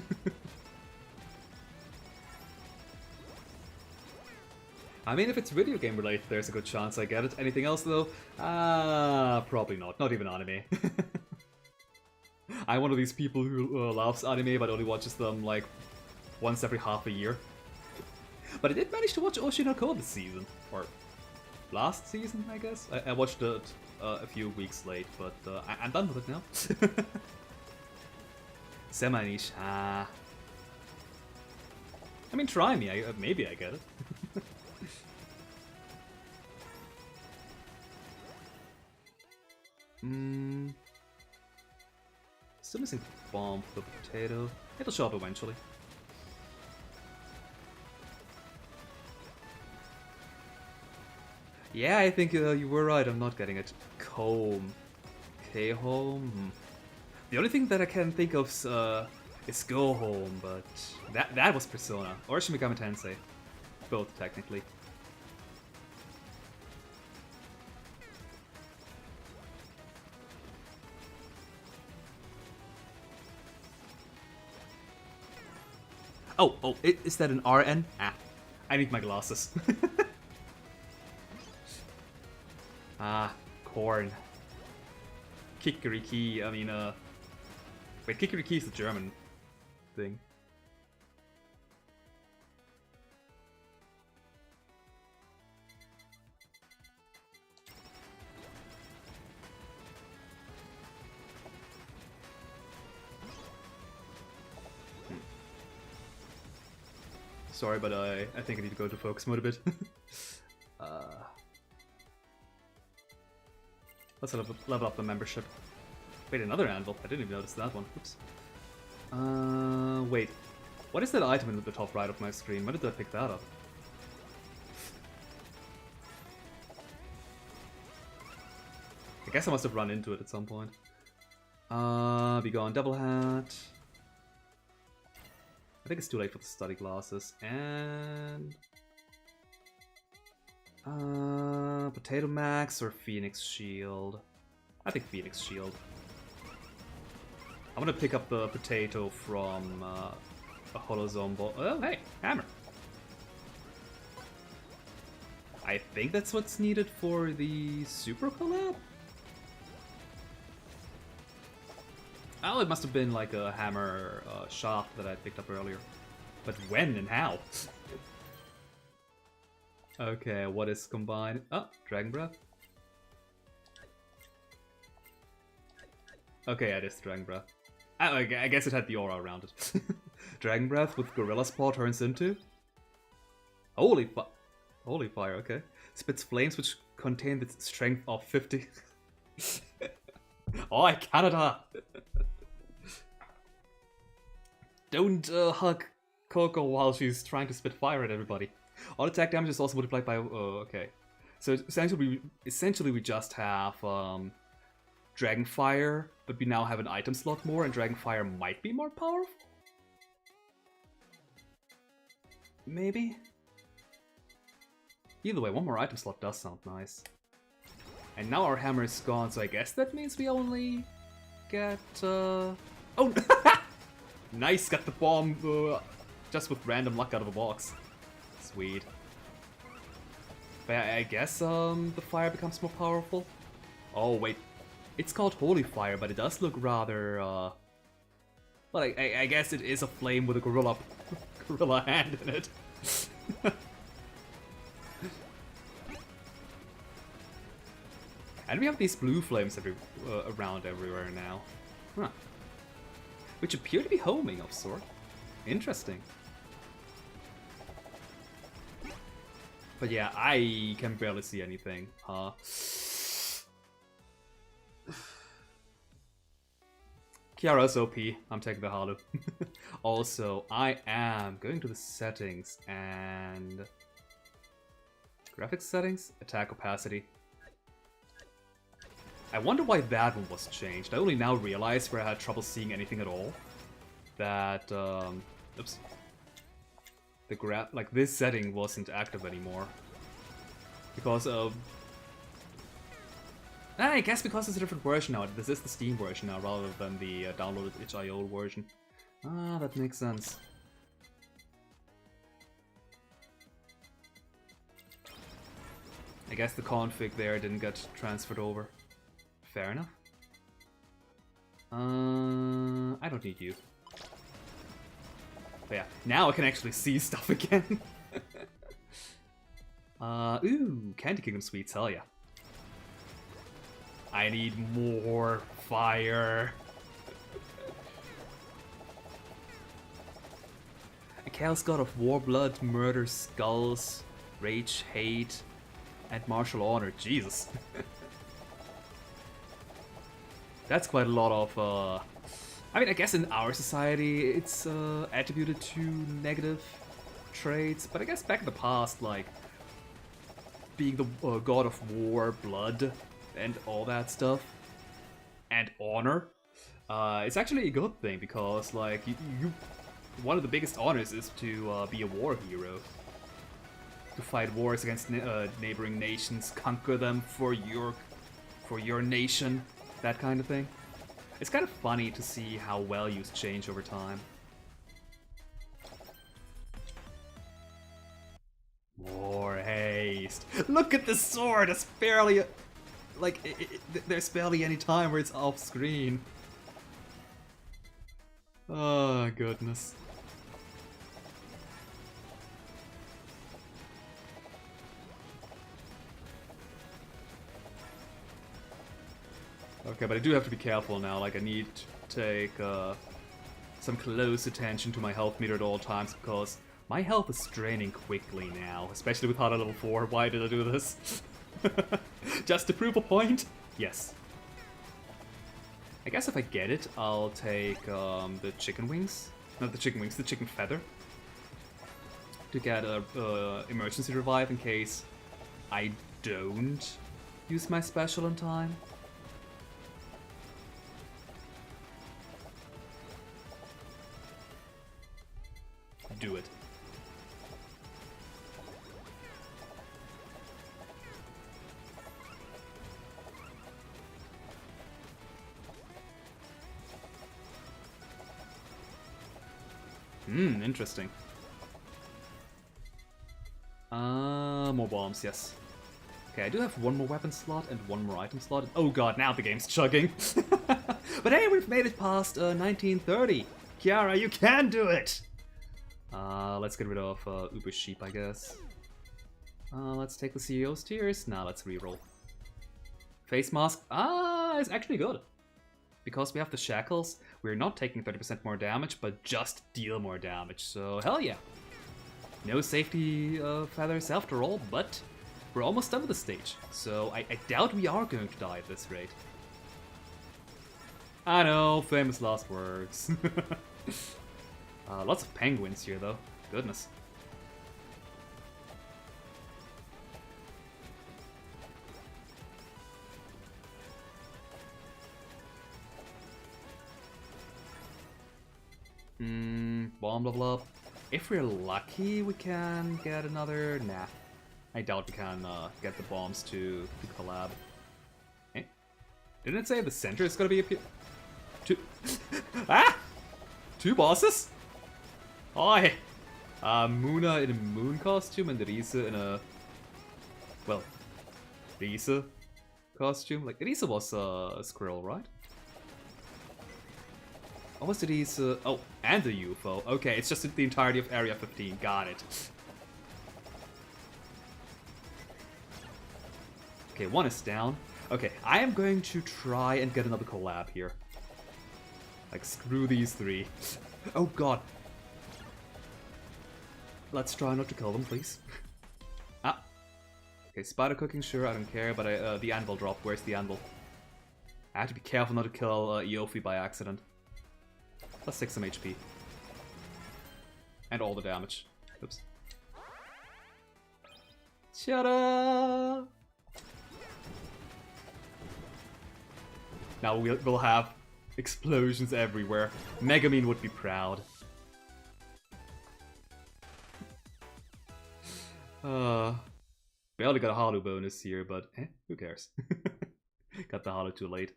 I mean, if it's video game related, there's a good chance I get it. Anything else, though? Probably not. Not even anime. I'm one of these people who loves anime, but only watches them, like, once every half a year. But I did manage to watch Oshinoko this season. Or last season, I guess? I watched it a few weeks late, but I'm done with it now. Semi-niche. I mean, try me. Maybe I get it. Still missing bomb for the potato. It'll show up eventually. Yeah, I think you were right. I'm not getting it. Comb. K-home. The only thing that I can think of is Go Home, but that was Persona or Shin Megami Tensei, both technically. Oh, is that an RN? Ah, I need my glasses. Corn. Kikuriki, I mean, wait, Kikuriki is the German thing. Sorry, but I think I need to go to focus mode a bit. Let's level up the membership. Wait, another anvil. I didn't even notice that one. Oops. Wait. What is that item in the top right of my screen? When did I pick that up? I guess I must have run into it at some point. Be gone, double hat. I think it's too late for the study glasses. And Potato Max or Phoenix Shield? I think Phoenix Shield. I'm gonna pick up the potato from a Holozombo. Oh, hey, hammer. I think that's what's needed for the Super Collab? Oh, it must have been like a hammer shaft that I picked up earlier. But when and how? Okay, what is combined? Oh, Dragon Breath. Okay, it is Dragon Breath. I guess it had the aura around it. Dragon Breath with Gorilla's Paw turns into... Holy fire, okay. Spits flames which contain the strength of 50. Oh, Canada! Don't hug Coco while she's trying to spit fire at everybody. All attack damage is also multiplied by... Oh, okay. So essentially we just have Dragon Fire, but we now have an item slot more, and Dragonfire might be more powerful? Maybe? Either way, one more item slot does sound nice. And now our hammer is gone, so I guess that means we only get... Oh! Nice, got the bomb just with random luck out of the box. Sweet. But I guess the fire becomes more powerful. Oh, wait. It's called Holy Fire, but it does look rather... Well, I guess it is a flame with a gorilla hand in it. And we have these blue flames around everywhere now. Huh. Which appear to be homing of sort. Interesting. But yeah, I can barely see anything. Kiara's OP. I'm taking the Holo. Also, I am going to the settings and... Graphics settings? Attack opacity. I wonder why that one was changed. I only now realized where I had trouble seeing anything at all. That, oops. Like, this setting wasn't active anymore. Because of... I guess because it's a different version now. This is the Steam version now, rather than the downloaded itch.io version. Ah, that makes sense. I guess the config there didn't get transferred over. Fair enough. I don't need you. But yeah, now I can actually see stuff again. Ooh, Candy Kingdom sweets, hell yeah. I need more fire. A Chaos God of War, Blood, Murder, Skulls, Rage, Hate, and Martial Honor. Jesus. That's quite a lot of, I mean, I guess in our society it's attributed to negative traits, but I guess back in the past, like, being the god of war, blood, and all that stuff, and honor, it's actually a good thing, because, like, one of the biggest honors is to be a war hero. To fight wars against neighboring nations, conquer them for your nation. That kind of thing. It's kind of funny to see how values change over time. More haste. Look at the sword! It's barely... there's barely any time where it's off screen. Oh, goodness. Okay, but I do have to be careful now, like I need to take some close attention to my health meter at all times, because my health is draining quickly now, especially with Hada level 4. Why did I do this? Just to prove a point? Yes. I guess if I get it, I'll take the chicken wings. Not the chicken wings, the chicken feather. To get a emergency revive in case I don't use my special in time. Do it. Interesting. More bombs, yes. Okay, I do have one more weapon slot and one more item slot. Oh god, now the game's chugging. But hey, we've made it past 1930. Kiara, you can do it! Let's get rid of Uber Sheep, I guess. Let's take the CEO's tears. Now let's reroll. Face mask. It's actually good. Because we have the shackles, we're not taking 30% more damage, but just deal more damage. So, hell yeah. No safety feathers after all, but we're almost done with the stage. So, I doubt we are going to die at this rate. I know, famous last words. Lots of penguins here, though. Goodness. Bomb level up. If we're lucky, we can get another... Nah. I doubt we can get the bombs to collab. Eh? Didn't it say the center is gonna be a... Two... Ah! Two bosses? Oi! Muna in a moon costume and Risa in a... Well, Risa costume. Like, Risa was a squirrel, right? Or was it Risa... Oh, and a UFO. Okay, it's just the entirety of Area 15. Got it. Okay, one is down. Okay, I am going to try and get another collab here. Like, screw these three. Oh god. Let's try not to kill them, please. Ah. Okay, spider cooking, sure, I don't care, but the anvil drop. Where's the anvil? I have to be careful not to kill Yofi by accident. Let's take some HP. And all the damage. Oops. Ta-da! Now we'll have explosions everywhere. Megamine would be proud. Barely got a Holo bonus here, but who cares? Got the Holo too late.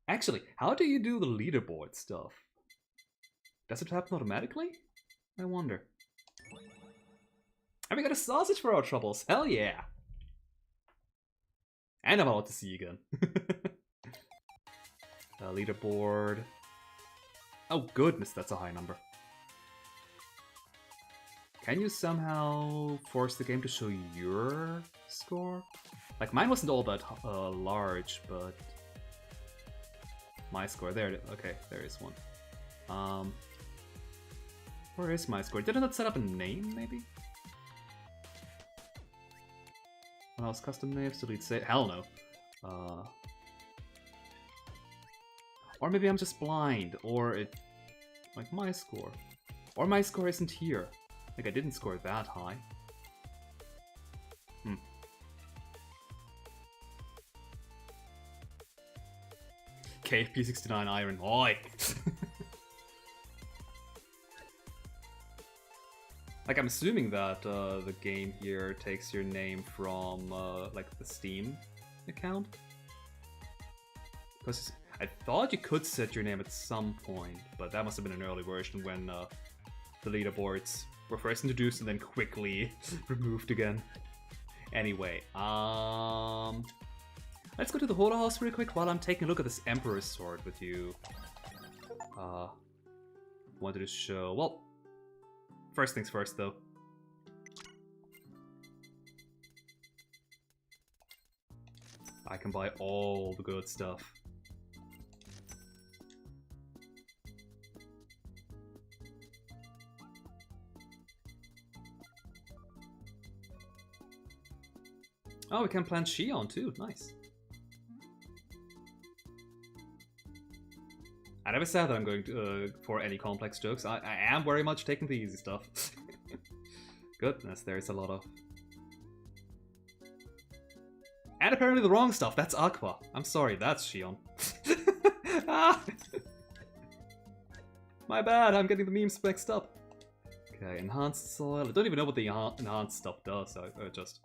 Actually, how do you do the leaderboard stuff? Does it happen automatically? I wonder. And we got a sausage for our troubles. Hell yeah! And I'm about to see you again. Leaderboard. Oh goodness, that's a high number. Can you somehow force the game to show your score? Like, mine wasn't all that large, but... My score, there, okay, there is one. Where is my score? Didn't it set up a name, maybe? When I was custom names, did it say? Hell no. Or maybe I'm just blind, or it... Like, my score. Or my score isn't here. Like, I didn't score that high. KFP69 Iron. Oi! Like, I'm assuming that the game here takes your name from, like, the Steam account. Because I thought you could set your name at some point, but that must have been an early version when the leaderboards were first introduced and then quickly removed again. Anyway, let's go to the Holo House real quick while I'm taking a look at this Emperor's Sword with you. Wanted to show... Well, first things first, though. I can buy all the good stuff. Oh, we can plant Shion too. Nice. I never said that I'm going to, for any complex jokes. I am very much taking the easy stuff. Goodness, there's a lot of... And apparently the wrong stuff. That's Aqua. I'm sorry, that's Shion. Ah! My bad, I'm getting the memes mixed up. Okay, enhanced soil. I don't even know what the enhanced stuff does. I just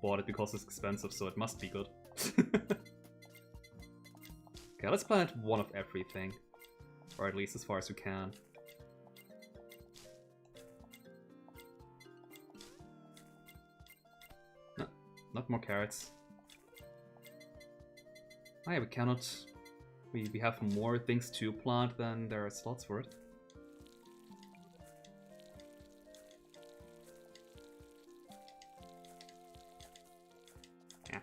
bought it because it's expensive, so it must be good. Okay, let's plant one of everything. Or at least as far as we can. No, not more carrots. Oh yeah, we cannot... We have more things to plant than there are slots for it. Yeah.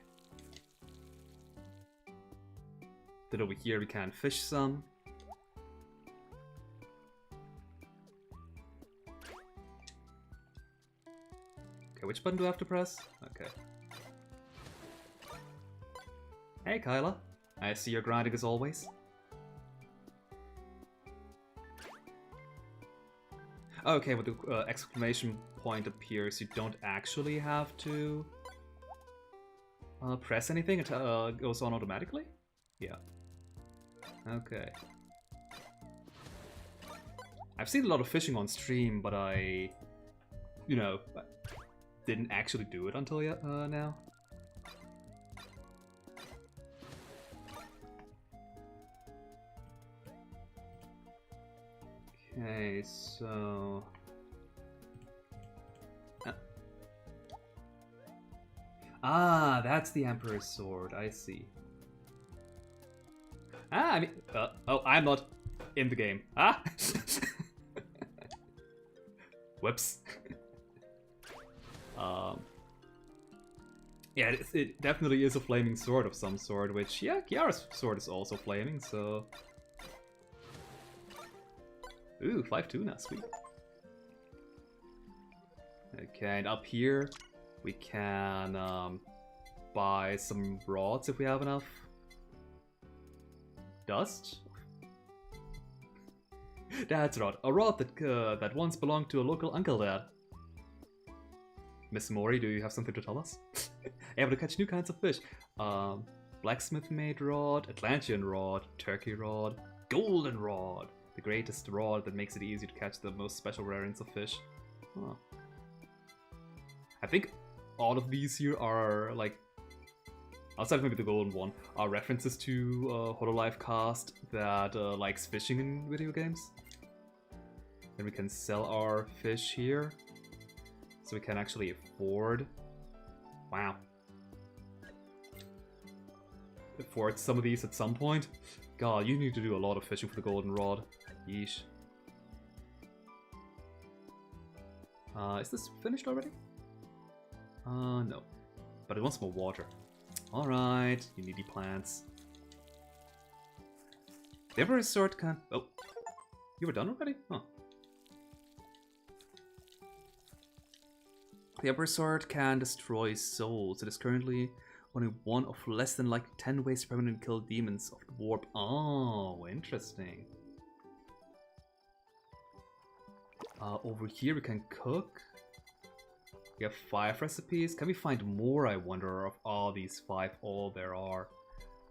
Then over here we can fish some. Okay, which button do I have to press? Okay. Hey Kyla, I see you're grinding as always. Okay, but the exclamation point appears, you don't actually have to press anything, it goes on automatically? Yeah. Okay. I've seen a lot of fishing on stream, but I, you know, didn't actually do it until now. Okay, so... Ah, that's the Emperor's Sword, I see. Ah, I mean... oh, I'm not in the game. Ah! Whoops. Yeah, it definitely is a flaming sword of some sort, which, yeah, Kiara's sword is also flaming, so... Ooh, 5 tuna, sweet. Okay, and up here, we can buy some rods if we have enough. Dust? Dad's rod. A rod that once belonged to a local uncle dad. Miss Mori, do you have something to tell us? Able to catch new kinds of fish. Blacksmith-made rod, Atlantean rod, turkey rod, golden rod. The greatest rod that makes it easy to catch the most special variants of fish. Huh. I think all of these here are, like, outside of maybe the golden one, are references to Hololive cast that likes fishing in video games. Then we can sell our fish here, so we can actually afford... Wow. Afford some of these at some point. God, you need to do a lot of fishing for the golden rod. Yeesh. Is this finished already? No. But it wants more water. Alright, you needy plants. The Emperor's Sword can't... Oh. You were done already? Huh. The Emperor's Sword can destroy souls. It is currently only one of less than like 10 ways to permanently kill demons of the warp. Oh, interesting. Over here we can cook. We have 5 recipes. Can we find more, I wonder, of all these 5? All there are.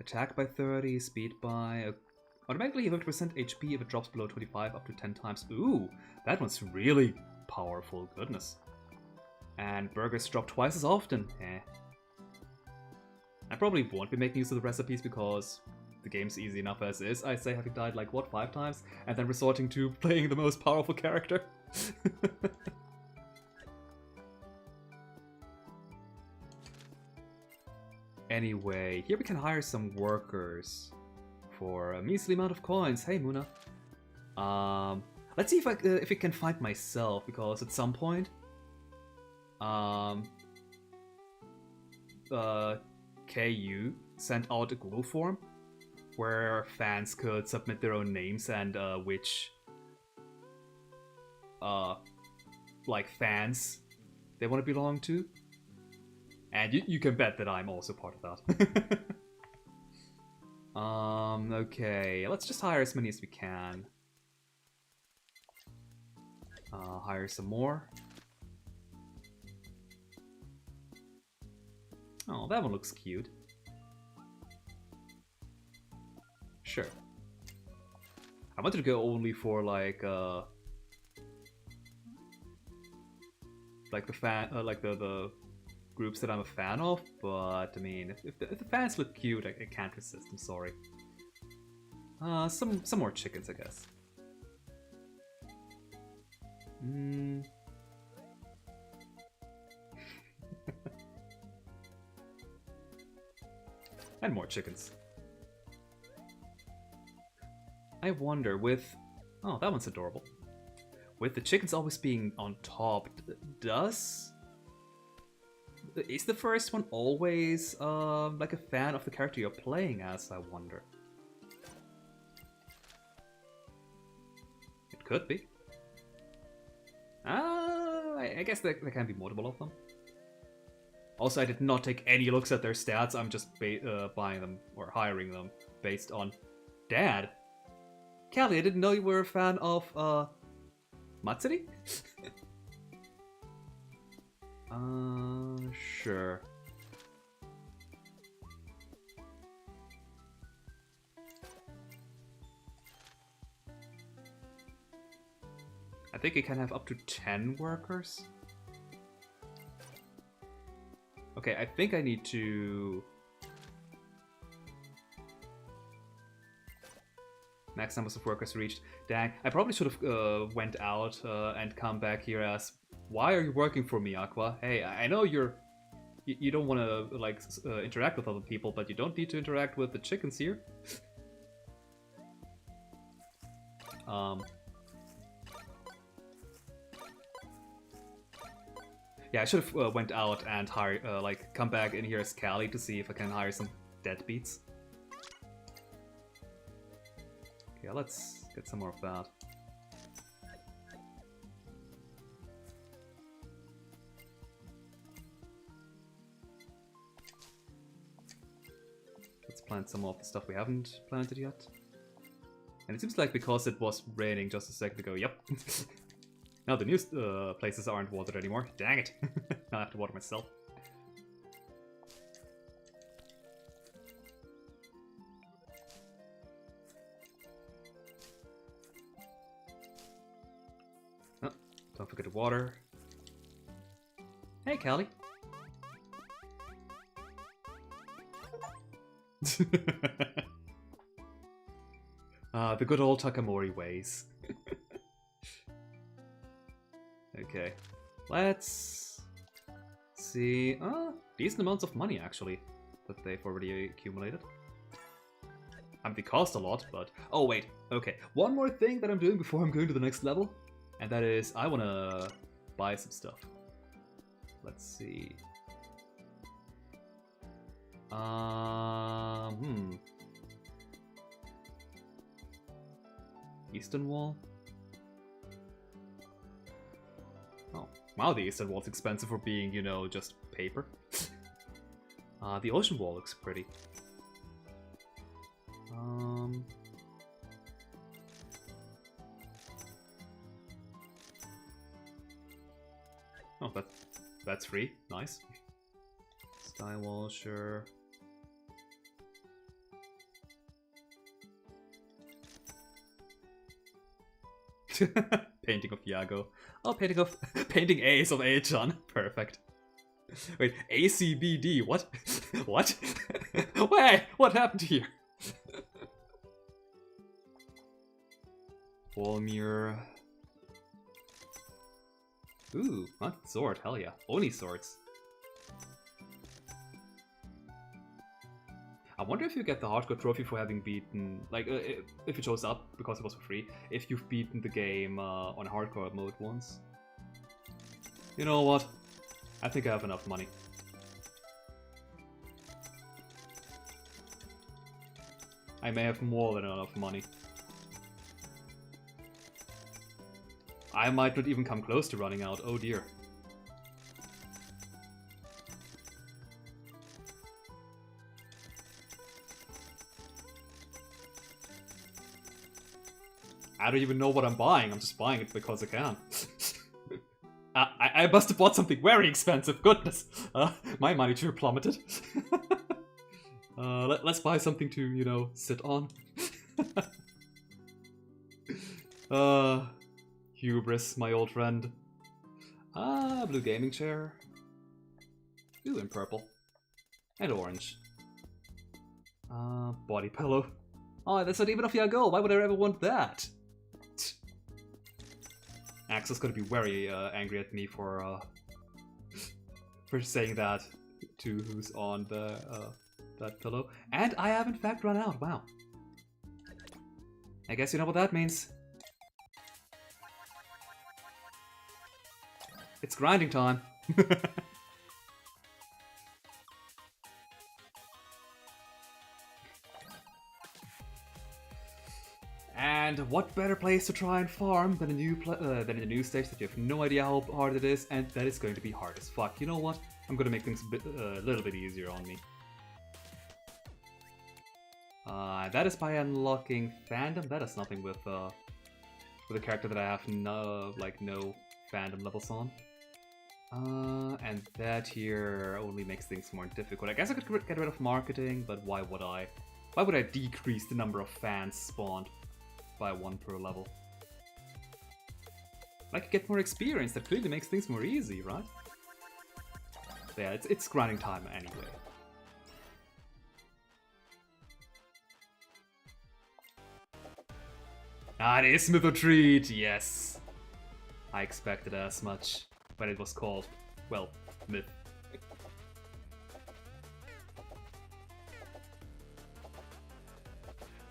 Attack by 30, speed by... automatically 50% HP if it drops below 25 up to 10 times. Ooh, that one's really powerful. Goodness. And burgers drop twice as often. Eh. I probably won't be making use of the recipes because the game's easy enough as is. I say having died like, what, 5 times? And then resorting to playing the most powerful character. Anyway, here we can hire some workers for a measly amount of coins. Hey, Muna. Let's see if I can find myself, because at some point, KU sent out a Google form where fans could submit their own names and which like fans they want to belong to. And you can bet that I'm also part of that. Okay, let's just hire as many as we can. Hire some more. Oh, that one looks cute. Sure. I wanted to go only for like the fan, like the groups that I'm a fan of, but I mean, if the fans look cute, I can't resist. I'm sorry. Some more chickens, I guess. And more chickens. I wonder with... Oh, that one's adorable. With the chickens always being on top, is the first one always like a fan of the character you're playing as, I wonder? It could be. I guess there can be multiple of them. Also, I did not take any looks at their stats. I'm just buying them or hiring them based on... Dad? Callie, I didn't know you were a fan of Matsuri? Sure. I think it can have up to 10 workers. Okay, I think I need to... Max numbers of workers reached. Dang, I probably should have went out and come back here as... Why are you working for me, Aqua? Hey, I know you don't want to like interact with other people, but you don't need to interact with the chickens here. Yeah, I should have went out and hire, like, come back in here as Callie to see if I can hire some deadbeats. Okay, let's get some more of that. Let's plant some of the stuff we haven't planted yet. And it seems like because it was raining just a second ago, yep. Now the new places aren't watered anymore. Dang it. Now I have to water myself. Oh, don't forget to water. Hey, Callie. The good old Takamori ways. Okay, let's see. Decent amounts of money actually that they've already accumulated. I mean, they cost a lot, but oh wait, okay. One more thing that I'm doing before I'm going to the next level, and that is I want to buy some stuff. Let's see. Eastern Wall. Oh, wow, the Eastern Wall's expensive for being, you know, just paper. The Ocean Wall looks pretty. Oh, that's free. Nice. Sky Wall, sure. Painting of Yago. Oh, painting Ace of Achan. Perfect. Wait, ACBD, what? What? Wait, what happened here? Volmir. Ooh, what? Sword, hell yeah. Only swords. I wonder if you get the hardcore trophy for having beaten, like, if it shows up because it was for free, if you've beaten the game on hardcore mode once. You know what? I think I have enough money. I may have more than enough money. I might not even come close to running out, oh dear. I don't even know what I'm buying, I'm just buying it because I can. I must have bought something very expensive, goodness! My money sure plummeted. Let's buy something to, you know, sit on. Hubris, my old friend. Blue gaming chair. Ooh, and purple. And orange. Body pillow. Oh, that's not even off your goal, why would I ever want that? Axel's gonna be very angry at me for saying that to who's on the that pillow. And I have in fact run out, wow. I guess you know what that means. It's grinding time. And what better place to try and farm than a new stage that you have no idea how hard it is, and that is going to be hard as fuck. You know what? I'm gonna make things a little bit easier on me. That is by unlocking fandom. That has nothing with a character that I have no fandom levels on. And that here only makes things more difficult. I guess I could get rid of marketing, but why would I? Why would I decrease the number of fans spawned by 1 per level? Like, you get more experience, that clearly makes things more easy, right? So yeah, it's grinding time anyway. Ah, it is Mytho Treat, yes! I expected as much when it was called, well, Myth.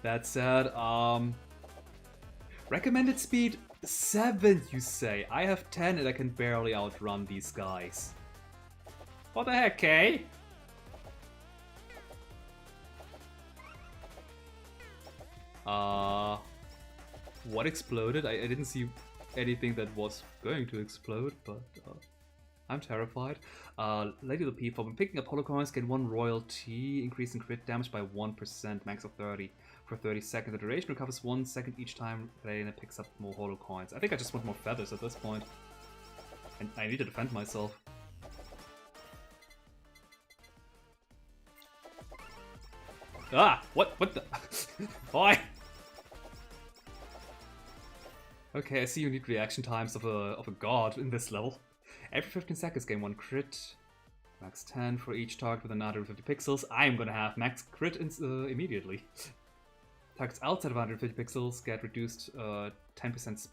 That said, recommended speed 7, you say? I have 10 and I can barely outrun these guys. What the heck, Kay? What exploded? I didn't see anything that was going to explode, but I'm terrified. Lady the P, when picking up holocoins, get 1 royalty, increasing crit damage by 1%, max of 30 for 30 seconds. The duration recovers 1 second each time Lady picks up more holocoins. I think I just want more feathers at this point. And I need to defend myself. Ah! What the? Why? Okay, I see you need reaction times of a god in this level. Every 15 seconds gain 1 crit. Max 10 for each target with another 50 pixels. I'm gonna have max crit immediately. Targets outside of 150 pixels get reduced 10%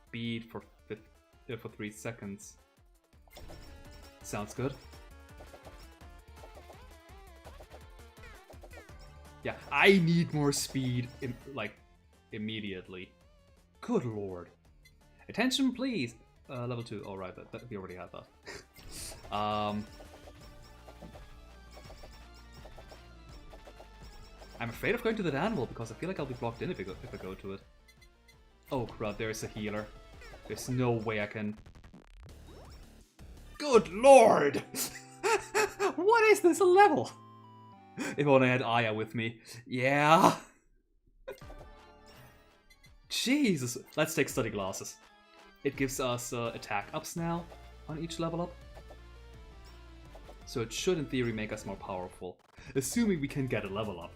speed for 3 seconds. Sounds good. Yeah, I need more speed, immediately. Good lord. Attention, please! Level 2, alright, we already had that. I'm afraid of going to that animal because I feel like I'll be blocked in if I go to it. Oh crud, there's a healer. There's no way I can... Good lord! What is this level? If only I had Aya with me. Yeah. Jesus. Let's take study glasses. It gives us attack ups now on each level up. So it should in theory make us more powerful. Assuming we can get a level up.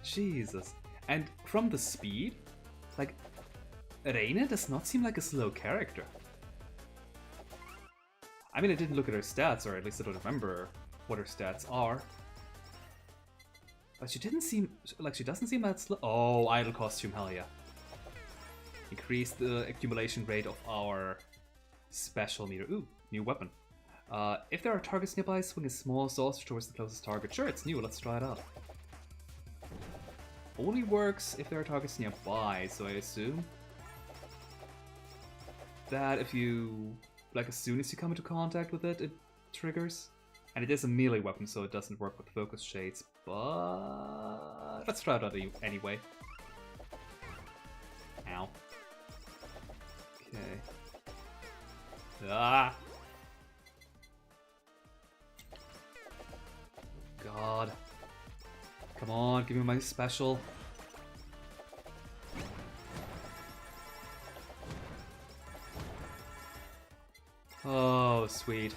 Jesus. And from the speed, like, Reina does not seem like a slow character. I mean, I didn't look at her stats, or at least I don't remember what her stats are. But she doesn't seem that slow. Oh, idle costume, hell yeah. Increase the accumulation rate of our special meter. Ooh, new weapon. If there are targets nearby, swing a small saucer towards the closest target. Sure, it's new, let's try it out. Only works if there are targets nearby, so I assume that if you, like, as soon as you come into contact with it, it triggers. And it is a melee weapon, so it doesn't work with focus shades, but let's try it out anyway. Ow. Okay. Ah! God. Come on, give me my special. Oh, sweet.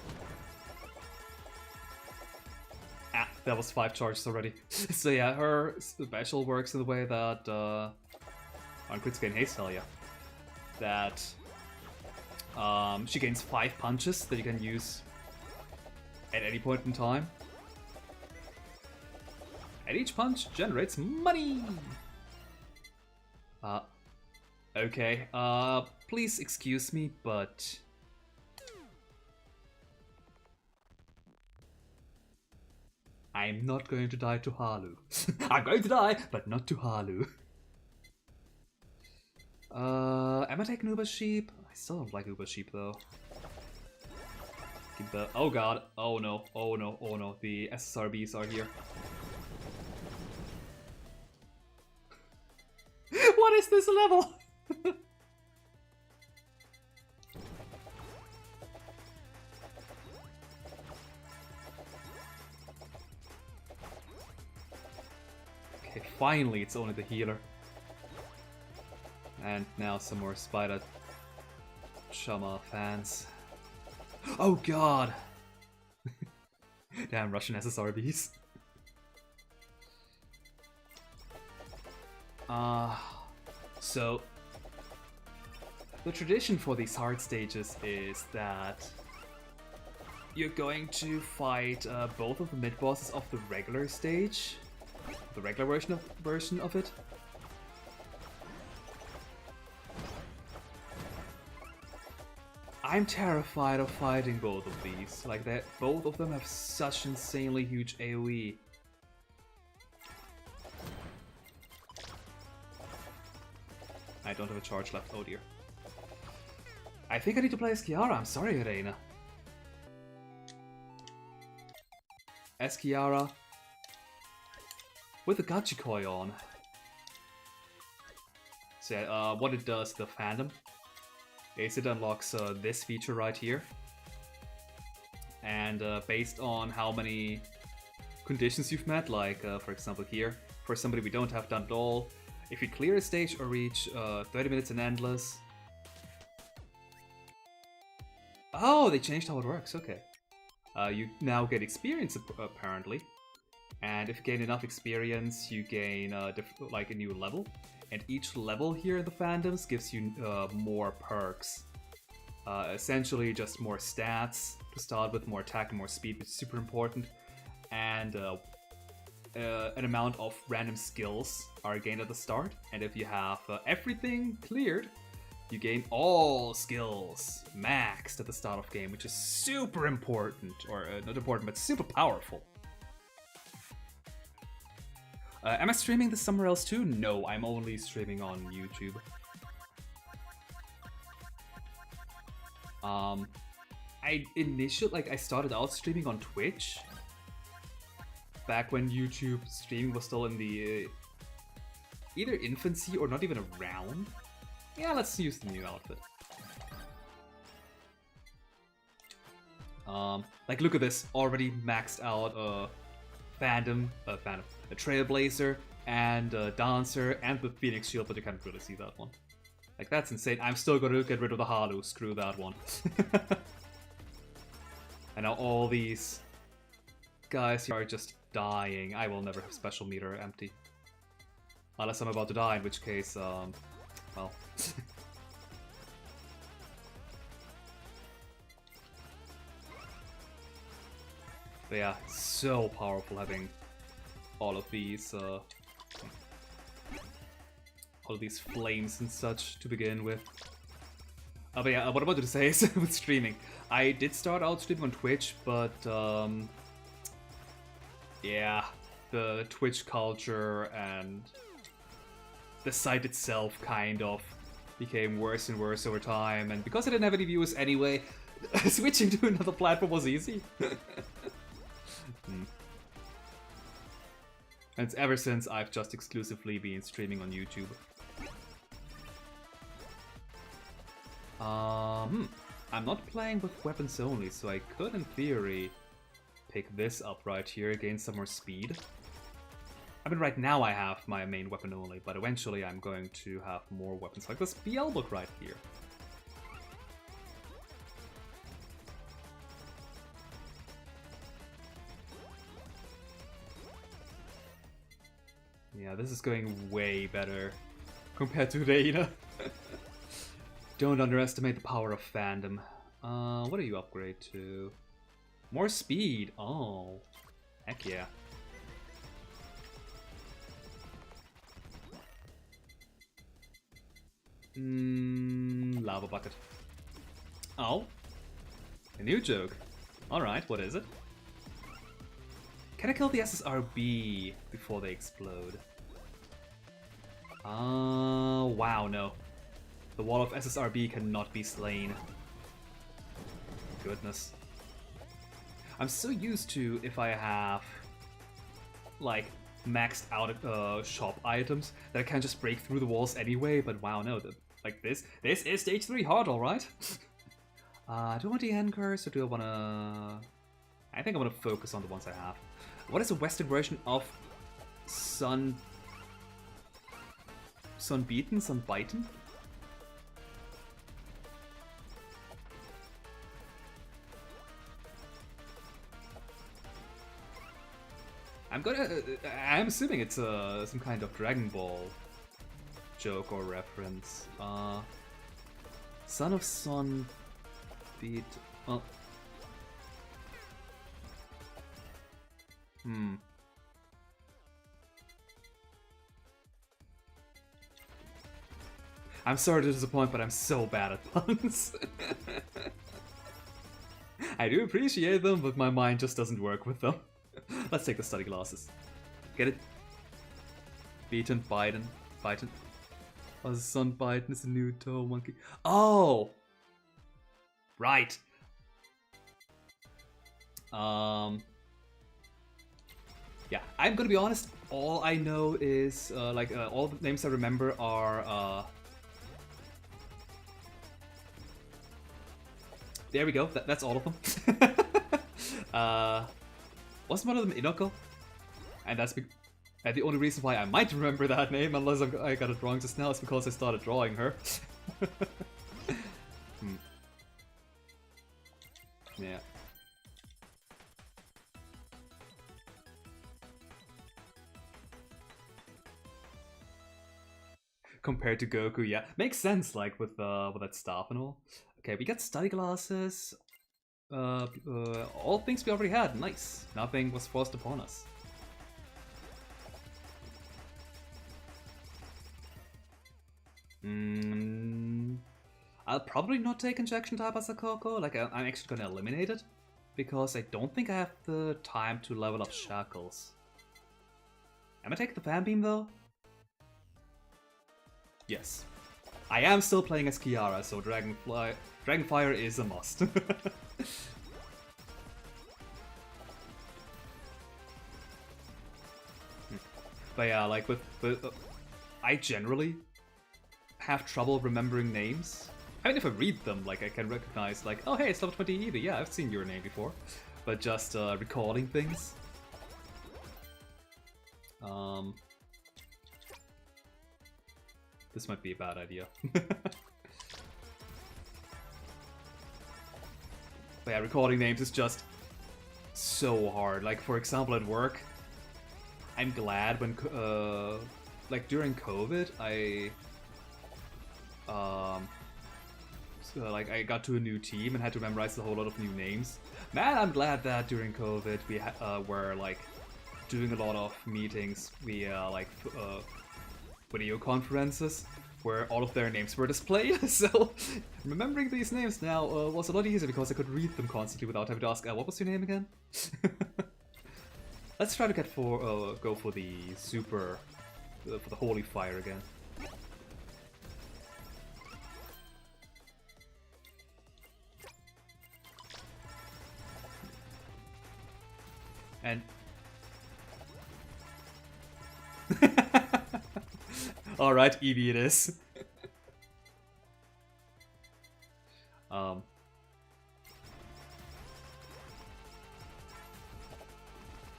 Ah, that was 5 charges already. So yeah, her special works in the way that, on crits gain haste, hell yeah. That, she gains 5 punches that you can use at any point in time. And each punch generates money! Okay, please excuse me, but... I'm not going to die to Halu. I'm going to die, but not to Halu. Am I taking Uber Sheep? I still don't like Uber Sheep though. Keep the... Oh god, oh no, oh no, oh no, the SSRBs are here. What is this level? Okay, finally it's only the healer. And now some more Spider Chama fans. Oh god! Damn Russian SSRBs. So The tradition for these hard stages is that you're going to fight both of the mid-bosses of the regular stage, the regular version of it. I'm terrified of fighting both of these. Like that, both of them have such insanely huge AoE. I don't have a charge left. Oh dear. I think I need to play as Kiara. I'm sorry, Reina. As Kiara with the Gachikoi on. So yeah, what it does, the fandom, is it unlocks this feature right here. And based on how many conditions you've met, like for example here, for somebody we don't have done at all, if you clear a stage or reach 30 minutes in Endless... Oh, they changed how it works, okay. You now get experience, apparently. And if you gain enough experience, you gain like a new level. And each level here in the fandoms gives you more perks. Essentially just more stats to start with, more attack and more speed, which is super important. And an amount of random skills are gained at the start. And if you have everything cleared, you gain all skills maxed at the start of game, which is super important, or not important, but super powerful. Am I streaming this somewhere else too? No, I'm only streaming on YouTube. I started out streaming on Twitch back when YouTube streaming was still in the either infancy or not even around. Yeah, let's use the new outfit. Like look at this, already maxed out a Trailblazer and a Dancer and the Phoenix Shield, but you can't really see that one. Like that's insane. I'm still gonna get rid of the Halu, screw that one. And now all these guys here are just dying. I will never have special meter empty. Unless I'm about to die, in which case, well. But yeah, so powerful having all of these flames and such to begin with. But yeah, what I wanted to say is with streaming, I did start out streaming on Twitch, but yeah, the Twitch culture and the site itself kind of became worse and worse over time, and because I didn't have any viewers anyway, switching to another platform was easy. And ever since, I've just exclusively been streaming on YouTube. I'm not playing with weapons only, so I could, in theory, pick this up right here, gain some more speed. I mean, right now I have my main weapon only, but eventually I'm going to have more weapons like this BL book right here. Yeah, this is going way better compared to Reina. Don't underestimate the power of fandom. What do you upgrade to? More speed. Oh, heck yeah. Lava bucket. Oh, a new joke. Alright, what is it? Can I kill the SSRB before they explode? Wow, no. The wall of SSRB cannot be slain. Goodness. I'm so used to if I have, like, maxed out shop items that I can just break through the walls anyway, but wow, no. Like this is stage 3 hard, alright? Do I want the end curse or do I want to... I think I want to focus on the ones I have. What is the Western version of Sunbeaten? Sunbiten? I'm assuming it's some kind of Dragon Ball joke or reference. Son of Sun beat... Oh. I'm sorry to disappoint, but I'm so bad at puns. I do appreciate them, but my mind just doesn't work with them. Let's take the study glasses. Get it? Beaten, Biden, Biden. Oh, Son Biden is a new toe monkey. Oh! Right. Yeah, I'm gonna be honest, all I know is, all the names I remember are, there we go, that's all of them. Wasn't one of them Inoko? And that's the only reason why I might remember that name, unless I got it wrong just now, is because I started drawing her. Yeah. Compared to Goku, yeah. Makes sense, like, with that staff and all. Okay, we got study glasses. All things we already had, nice. Nothing was forced upon us. I'll probably not take injection type as a Coco, like I'm actually gonna eliminate it. Because I don't think I have the time to level up Shackles. Am I taking the Fan Beam though? Yes. I am still playing as Kiara, so Dragonfire is a must. But yeah, like with I generally have trouble remembering names. I mean, if I read them, like I can recognize, like, oh hey, it's level 20 Eva. Yeah, I've seen your name before. But just recalling things. This might be a bad idea. But yeah, recording names is just so hard. Like, for example, at work, I'm glad when, like, during COVID, I I got to a new team and had to memorize a whole lot of new names. Man, I'm glad that during COVID we were, like, doing a lot of meetings via, video conferences where all of their names were displayed. So remembering these names now was a lot easier because I could read them constantly without having to ask, what was your name again? Let's try to get go for the super, for the Holy Fire again. And alright, Eevee it is.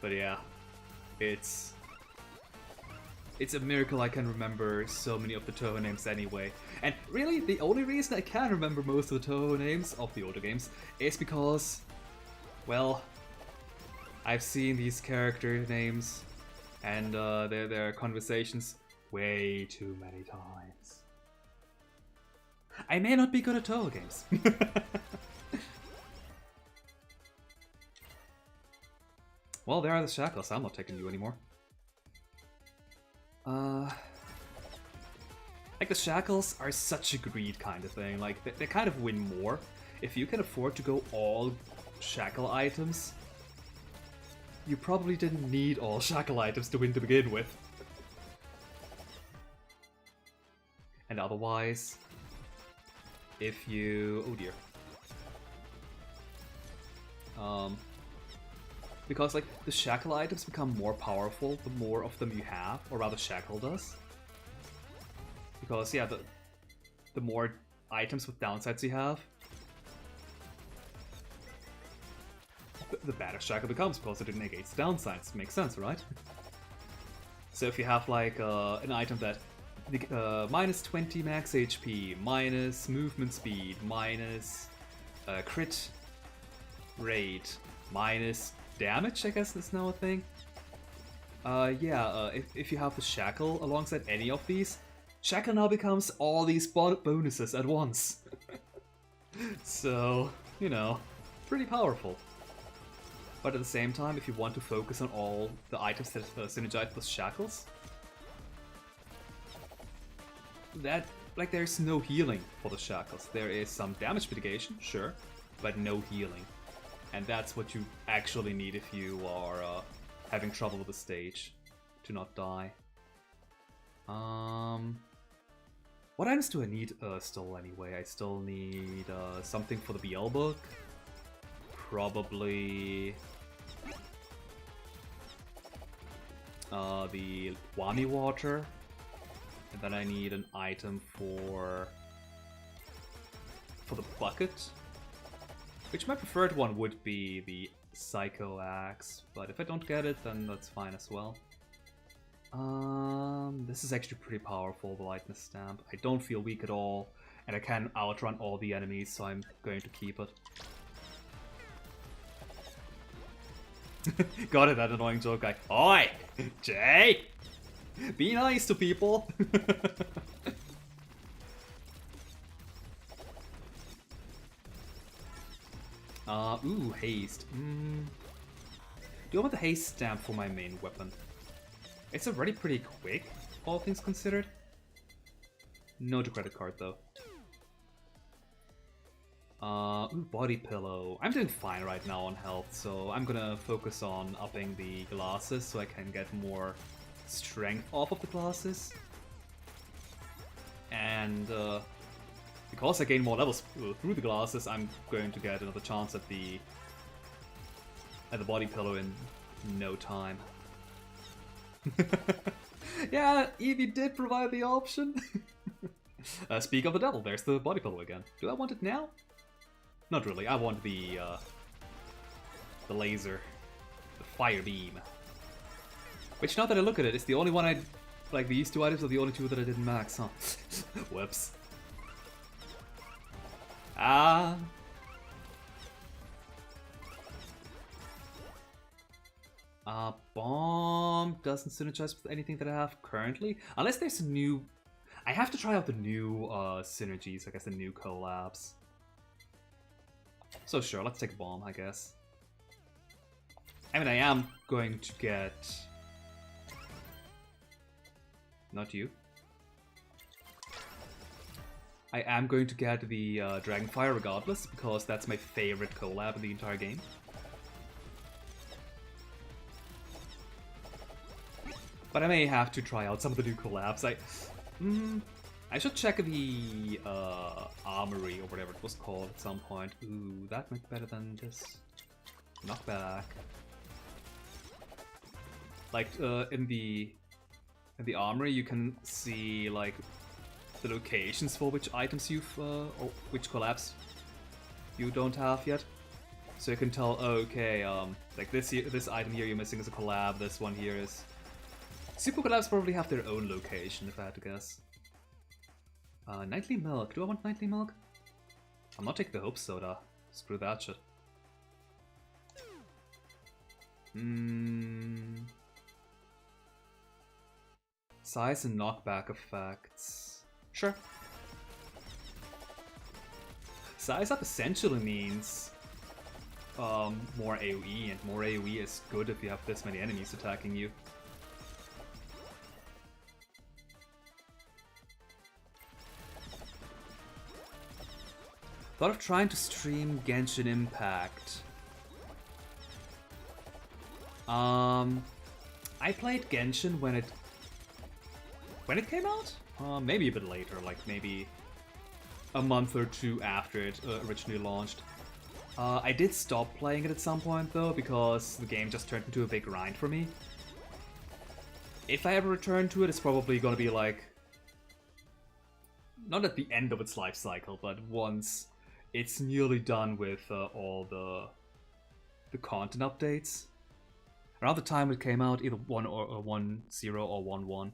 But yeah, it's a miracle I can remember so many of the Toho names anyway. And really, the only reason I can remember most of the Toho names of the older games is because, well, I've seen these character names and their conversations way too many times. I may not be good at Toho games. Well, there are the Shackles. I'm not taking you anymore. Like, the Shackles are such a greed kind of thing. Like, they kind of win more. If you can afford to go all Shackle items, you probably didn't need all Shackle items to win to begin with. And otherwise, if you... oh dear. Because, like, the Shackle items become more powerful the more of them you have, or rather Shackle does. Because, yeah, the more items with downsides you have, the better Shackle becomes, because it negates the downsides. Makes sense, right? So if you have, like, an item that minus 20 max HP, minus movement speed, minus crit rate, minus damage, I guess is now a thing. If you have the Shackle alongside any of these, Shackle now becomes all these bonuses at once. So, you know, pretty powerful. But at the same time, if you want to focus on all the items that synergize with Shackles, that, like, there's no healing for the Shackles. There is some damage mitigation, sure, but no healing. And that's what you actually need if you are having trouble with the stage, to not die. What items do I need still anyway? I still need something for the BL book. Probably the Wami water. And then I need an item for the bucket. Which my preferred one would be the Psycho Axe, but if I don't get it, then that's fine as well. This is actually pretty powerful, the Lightness Stamp. I don't feel weak at all, and I can outrun all the enemies, so I'm going to keep it. Got it, that annoying joke guy. Oi! Jay! Be nice to people! Ooh, haste. Do I want the haste stamp for my main weapon? It's already pretty quick, all things considered. No to credit card though. Ooh, body pillow. I'm doing fine right now on health, so I'm gonna focus on upping the glasses so I can get more strength off of the glasses. And because I gain more levels through the glasses, I'm going to get another chance at the body pillow in no time. Yeah, Eevee did provide the option. Speak of the devil, there's the body pillow again. Do I want it now? Not really. I want the laser, the fire beam. Which, now that I look at it, is the only one I like. These two items are the only two that I didn't max, huh? Whoops. Ah. Bomb doesn't synergize with anything that I have currently. Unless there's a new... I have to try out the new synergies, I guess the new collabs. So sure, let's take a bomb, I guess. I mean, I am going to get... Not you. I am going to get the Dragonfire regardless, because that's my favorite collab in the entire game. But I may have to try out some of the new collabs. I should check the armory or whatever it was called at some point. Ooh, that might be better than this. Knockback. Like in the armory, you can see like the locations for which items you've or which collabs you don't have yet. So you can tell, oh, okay, like this item here you're missing is a collab. This one here is. Super collabs probably have their own location, if I had to guess. Nightly milk. Do I want nightly milk? I'm not taking the hope soda. Screw that shit. Size and knockback effects. Sure. Size up essentially means more AoE, and more AoE is good if you have this many enemies attacking you. Thought of trying to stream Genshin Impact. I played Genshin when it came out? Maybe a bit later, like maybe a month or two after it originally launched. I did stop playing it at some point though, because the game just turned into a big grind for me. If I ever return to it, it's probably gonna be like... not at the end of its life cycle, but once it's nearly done with all the content updates. Around the time it came out, either 1.0 or 1.0 or 1.1.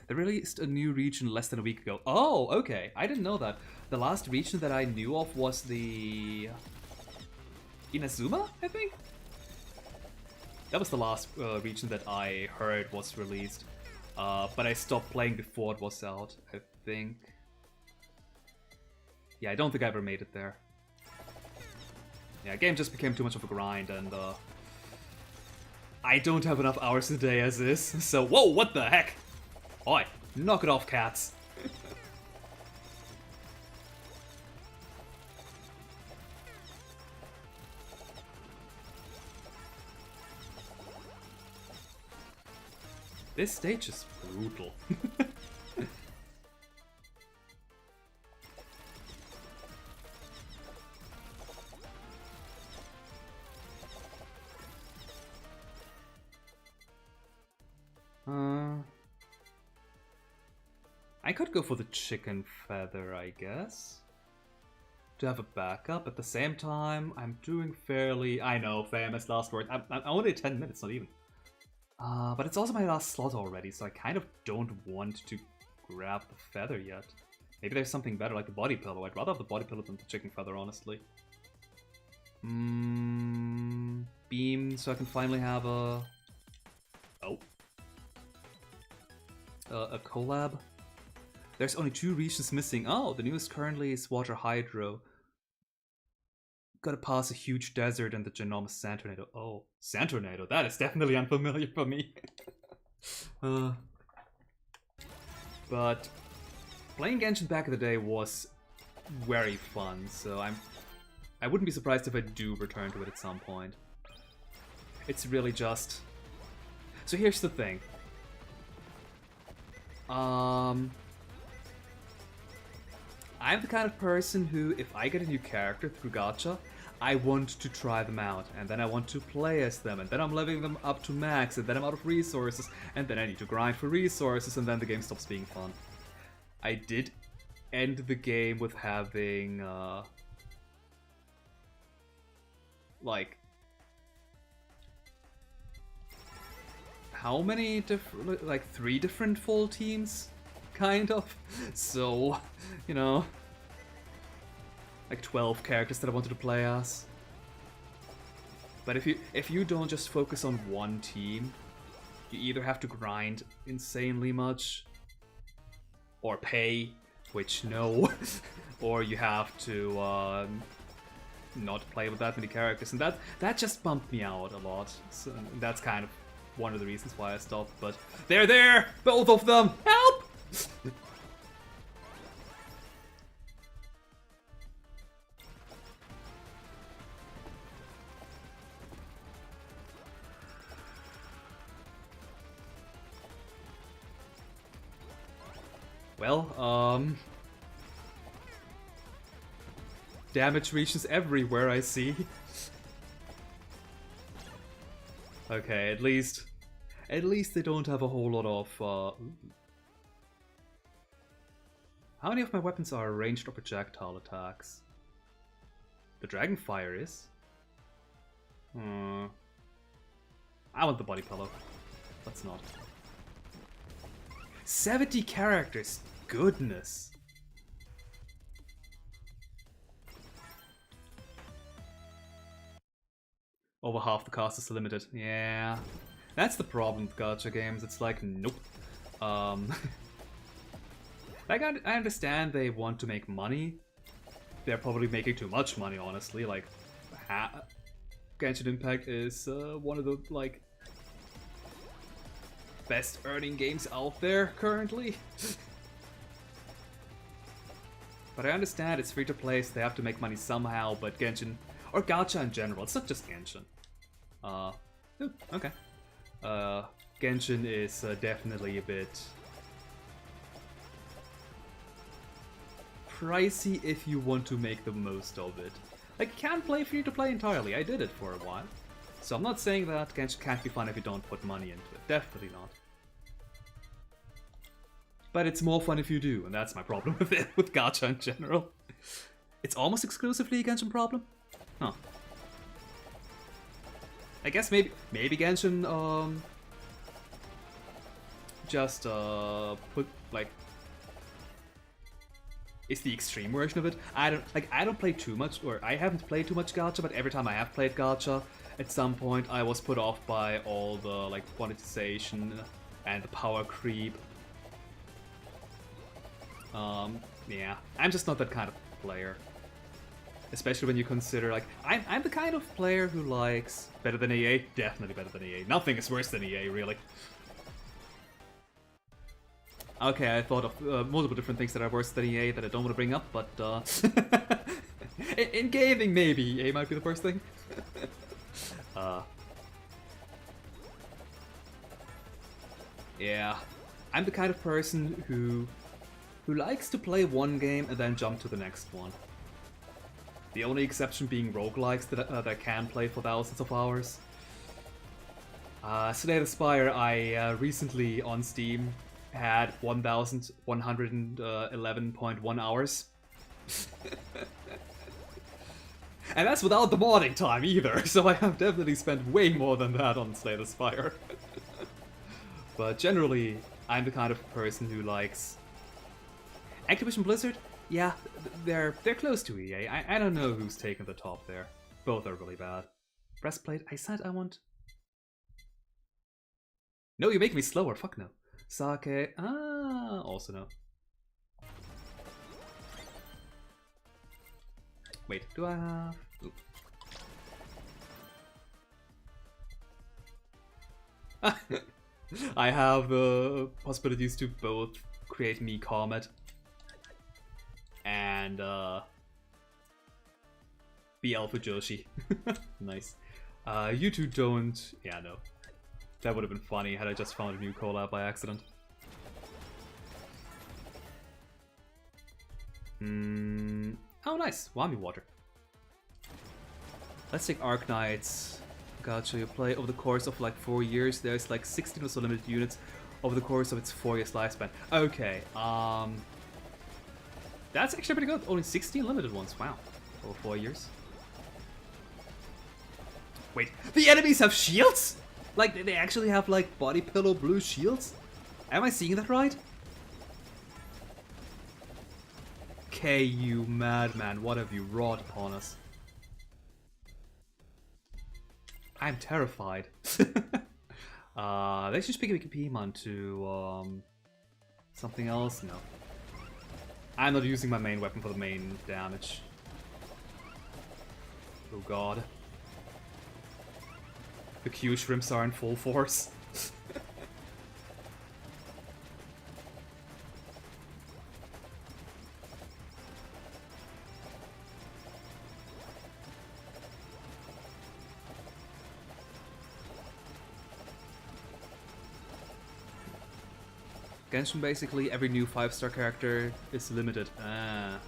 They released a new region less than a week ago. Oh, okay. I didn't know that. The last region that I knew of was the... Inazuma, I think? That was the last region that I heard was released. But I stopped playing before it was out, I think. Yeah, I don't think I ever made it there. Yeah, game just became too much of a grind, and I don't have enough hours a day as is, so whoa, what the heck? Oi, knock it off, cats. This stage is brutal. I could go for the chicken feather, I guess. To have a backup. At the same time, I'm doing fairly... I know, famous last word. I'm only at 10 minutes, not even. But it's also my last slot already, so I kind of don't want to grab the feather yet. Maybe there's something better, like the body pillow. I'd rather have the body pillow than the chicken feather, honestly. Beam, so I can finally have a... Oh. A collab. There's only 2 regions missing. Oh, the newest currently is Water Hydro. Gotta pass a huge desert and the ginormous sand tornado. Oh, sand tornado. That is definitely unfamiliar for me. But playing Genshin back in the day was very fun, so I wouldn't be surprised if I do return to it at some point. It's really just... So here's the thing. I'm the kind of person who, if I get a new character through gacha, I want to try them out, and then I want to play as them, and then I'm leveling them up to max, and then I'm out of resources, and then I need to grind for resources, and then the game stops being fun. I did end the game with having, like... How many different, like 3 different full teams? Kind of. So, you know, like 12 characters that I wanted to play as. But if you don't just focus on one team, you either have to grind insanely much, or pay, which no, or you have to not play with that many characters, and that just bumped me out a lot. So that's kind of one of the reasons why I stopped. But they're there, both of them. Help! Well, damage regions everywhere, I see. Okay, at least they don't have a whole lot of, How many of my weapons are ranged or projectile attacks? The Dragonfire is. I want the body pillow. Let's not. 70 characters! Goodness! Over half the cast is limited. Yeah. That's the problem with gacha games. It's like, nope. Like, I understand they want to make money. They're probably making too much money, honestly. Like, Genshin Impact is one of the, like, best earning games out there currently. But I understand it's free to play, so they have to make money somehow, but Genshin, or gacha in general, it's not just Genshin. Okay. Genshin is definitely a bit pricey if you want to make the most of it. Like, you can play free to play entirely, I did it for a while. So I'm not saying that Genshin can't be fun if you don't put money into it, definitely not. But it's more fun if you do, and that's my problem with it, with gacha in general. It's almost exclusively a Genshin problem? Huh. I guess maybe Genshin, just, put, like, it's the extreme version of it. I don't play too much, or I haven't played too much gacha, but every time I have played gacha, at some point I was put off by all the, like, monetization and the power creep. Yeah, I'm just not that kind of player. Especially when you consider, like, I'm the kind of player who likes better than EA, definitely better than EA. Nothing is worse than EA, really. Okay, I thought of multiple different things that are worse than EA that I don't want to bring up, but in gaming, maybe EA might be the worst thing. Yeah, I'm the kind of person who likes to play one game and then jump to the next one. The only exception being roguelikes that can play for thousands of hours. Slay the Spire, I recently on Steam had 1,111.1 hours. And that's without the modding time either, so I have definitely spent way more than that on Slay the Spire. But generally, I'm the kind of person who likes... Activision Blizzard? Yeah, they're close to EA. I don't know who's taken the top there. Both are really bad. Breastplate, I said I want... No, you make me slower, fuck no. Sake, also no. Wait, do I have... Ooh. I have the possibilities to both create me Comet and be Alpha Joshi. Nice. You two don't... Yeah, no. That would have been funny had I just found a new collab by accident. Oh, nice. Wami Water. Let's take Arc Knights. Gotcha, you play over the course of like 4 years. There's like 16 or so limited units over the course of its 4 years lifespan. Okay, that's actually pretty good. Only 16 limited ones. Wow. Over 4 years. Wait, the enemies have shields? Like, they actually have like body pillow blue shields? Am I seeing that right? Okay, you madman, what have you wrought upon us? I'm terrified. Let's just pick a Pokemon to something else. No, I'm not using my main weapon for the main damage. Oh god, the Q shrimps are in full force. Genshin, basically, every new 5-star character is limited. And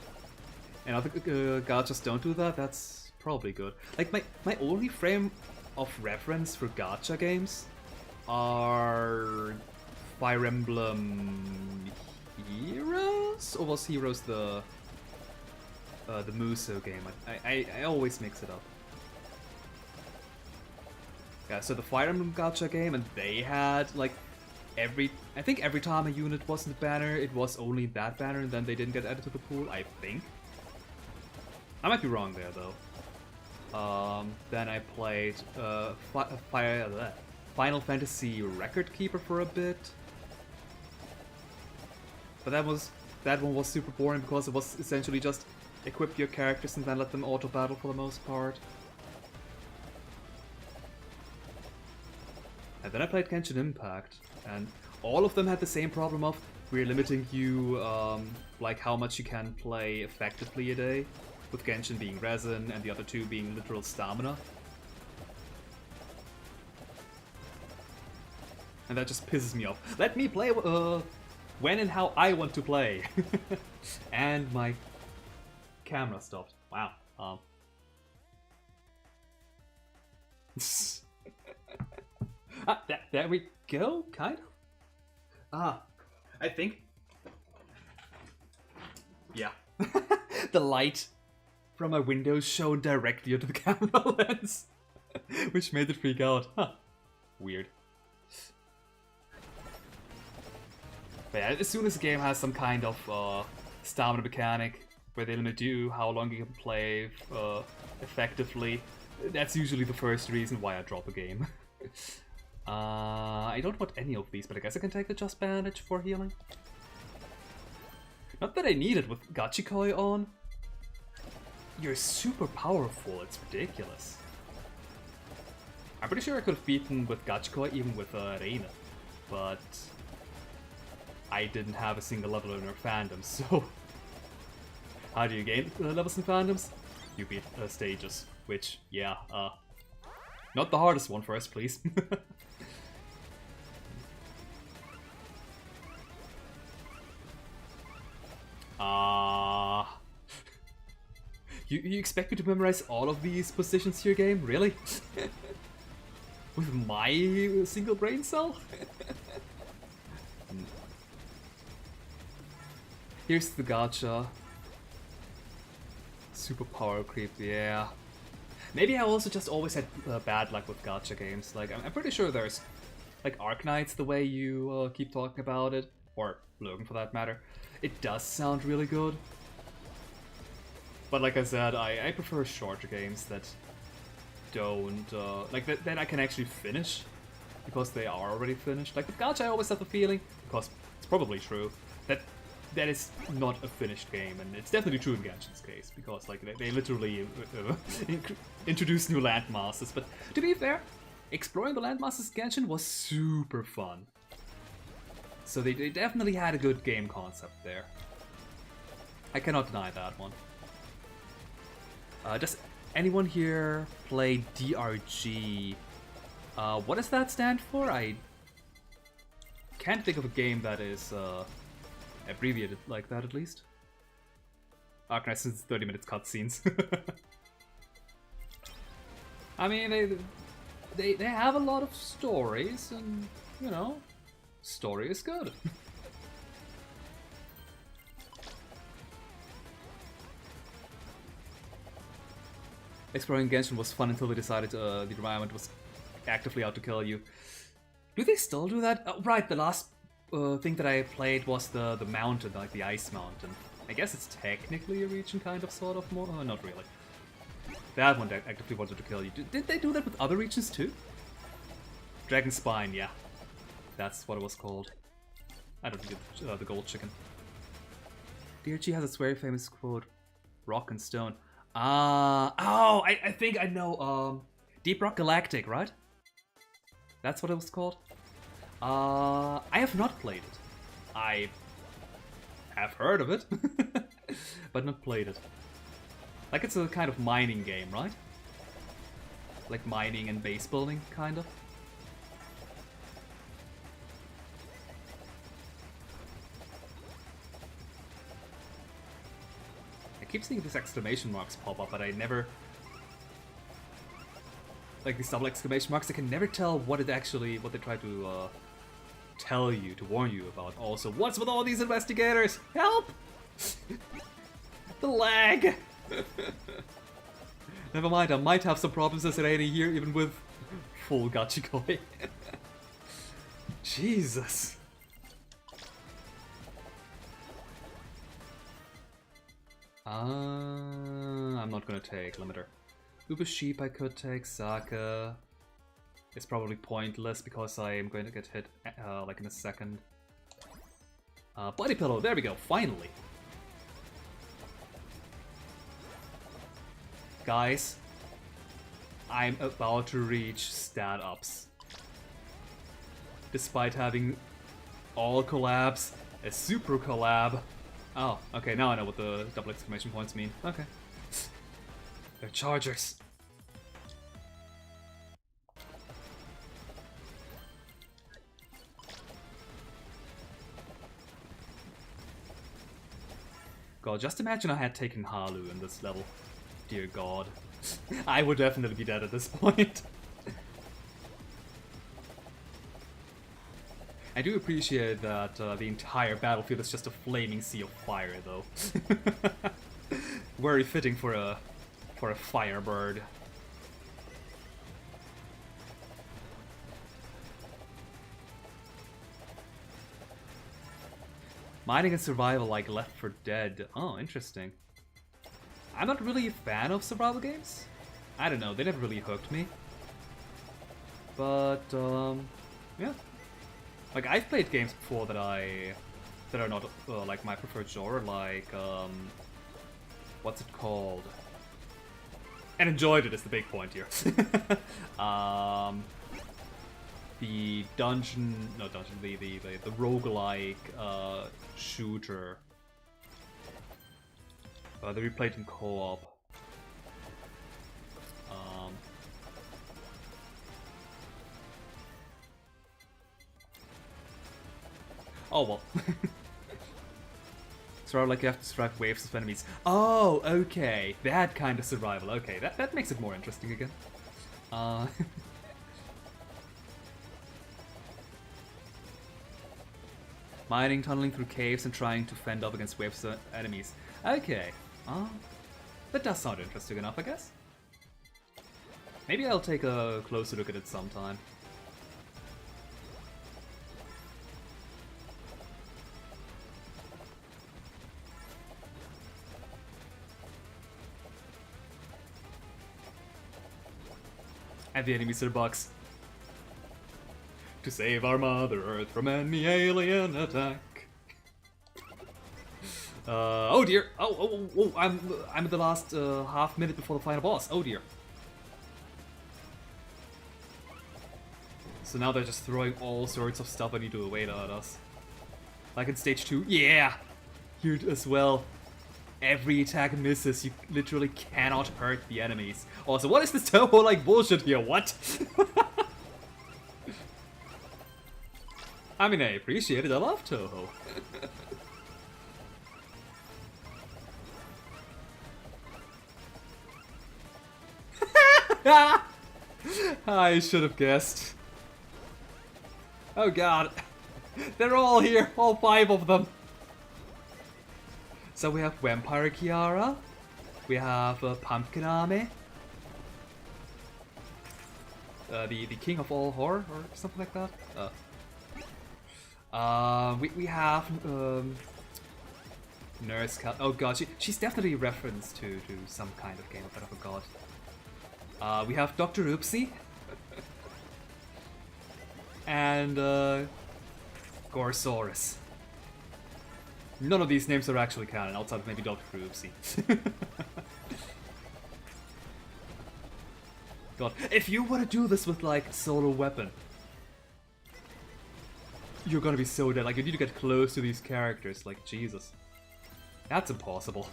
other gachas don't do that? That's probably good. Like, my only frame of reference for gacha games are Fire Emblem Heroes? Or was Heroes the Musou game? I always mix it up. Yeah, so the Fire Emblem gacha game, and they had, like, I think every time a unit was in the banner, it was only that banner, and then they didn't get added to the pool, I think. I might be wrong there, though. Then I played Final Fantasy Record Keeper for a bit. But that one was super boring because it was essentially just equip your characters and then let them auto-battle for the most part. And then I played Genshin Impact, and all of them had the same problem of we're limiting you, like how much you can play effectively a day, with Genshin being resin and the other two being literal stamina. And that just pisses me off. Let me play when and how I want to play. And my camera stopped. Wow. There we go, kind of. I think. Yeah. The light from my window shone directly into the camera lens, which made it freak out. Huh. Weird. But yeah, as soon as the game has some kind of stamina mechanic where they limit you how long you can play effectively, that's usually the first reason why I drop a game. I don't want any of these, but I guess I can take the Just Bandage for healing. Not that I need it with Gachikoi on. you're super powerful, it's ridiculous. I'm pretty sure I could have beaten with Gachikoi even with Reina, but I didn't have a single level in her fandom, so how do you gain levels in fandoms? You beat stages, which, yeah, not the hardest one for us, please. You expect me to memorize all of these positions here, game? Really? With my single brain cell? Here's the gacha. Super power creep, yeah. Maybe I also just always had bad luck with gacha games. Like, I'm pretty sure there's, like, Arknight's the way you keep talking about it. Or Logan, for that matter. It does sound really good. But like I said, I prefer shorter games that don't, like, that I can actually finish. Because they are already finished. Like, with gacha I always have the feeling, because it's probably true, that is not a finished game, and it's definitely true in Genshin's case, because like they literally introduce new landmasses. But to be fair, exploring the landmasses in Genshin was super fun. So they definitely had a good game concept there. I cannot deny that one. Does anyone here play DRG? What does that stand for? I can't think of a game that is abbreviated like that, at least. Arknight since 30 minutes cutscenes. I mean, they have a lot of stories, and you know, story is good. Exploring Genshin was fun until they decided the environment was actively out to kill you. Do they still do that? Oh, right, the last thing that I played was the mountain, like the ice mountain. I guess it's technically a region, kind of, sort of, more. Not really. That one actively wanted to kill you. Did they do that with other regions too? Dragon Spine, yeah. That's what it was called. I don't think the gold chicken. DRG has its very famous quote, "Rock and stone." Oh, I think I know, Deep Rock Galactic, right? That's what it was called? I have not played it. I have heard of it, but not played it. Like, it's a kind of mining game, right? Like mining and base building, kind of. I keep seeing these exclamation marks pop up, but I never... Like these double exclamation marks, I can never tell what they try to tell you, to warn you about. Also, what's with all these investigators? Help! The lag! Never mind, I might have some problems as an 80 here, even with full Gachikoi. Jesus. I'm not gonna take Limiter. Uber Sheep I could take, Saka. It's probably pointless because I am going to get hit like in a second. Body Pillow, there we go, finally! Guys, I'm about to reach stat ups. Despite having all collabs, a super collab. Oh, okay, now I know what the double exclamation points mean. Okay. They're chargers. God, just imagine I had taken Halu in this level. Dear God. I would definitely be dead at this point. I do appreciate that the entire battlefield is just a flaming sea of fire, though. Very fitting for a firebird. Mining and survival like Left 4 Dead. Oh, interesting. I'm not really a fan of survival games. I don't know, they never really hooked me. But, yeah. Like, I've played games before that are not, like, my preferred genre, like, what's it called? And enjoyed it is the big point here. The dungeon, no dungeon, the roguelike shooter. That we played in co-op. Oh well. So like you have to strike waves of enemies. Oh, okay. That kind of survival. Okay, that makes it more interesting again. Mining, tunneling through caves, and trying to fend off against waves of enemies. Okay. That does sound interesting enough, I guess. Maybe I'll take a closer look at it sometime. And the enemies are bugs. To save our Mother Earth from any alien attack. Oh dear! Oh! I'm in the last half minute before the final boss. Oh dear! So now they're just throwing all sorts of stuff I need to await at us. Like in stage 2. Yeah! Here as well. Every attack misses. You literally cannot hurt the enemies. Also, what is this Toho-like bullshit here? What? I mean, I appreciate it. I love Toho. I should have guessed. Oh god. They're all here. All 5 of them. So we have Vampire Kiara. We have Pumpkin Army. The King of All Horror or something like that. We have Nurse Cal. Oh god, she's definitely a reference to some kind of game, but I forgot. We have Dr. Oopsie. And Gorsaurus. None of these names are actually canon, outside of maybe Dr. Oopsie. God, if you want to do this with like solo weapon, you're gonna be so dead. Like you need to get close to these characters. Like Jesus, that's impossible.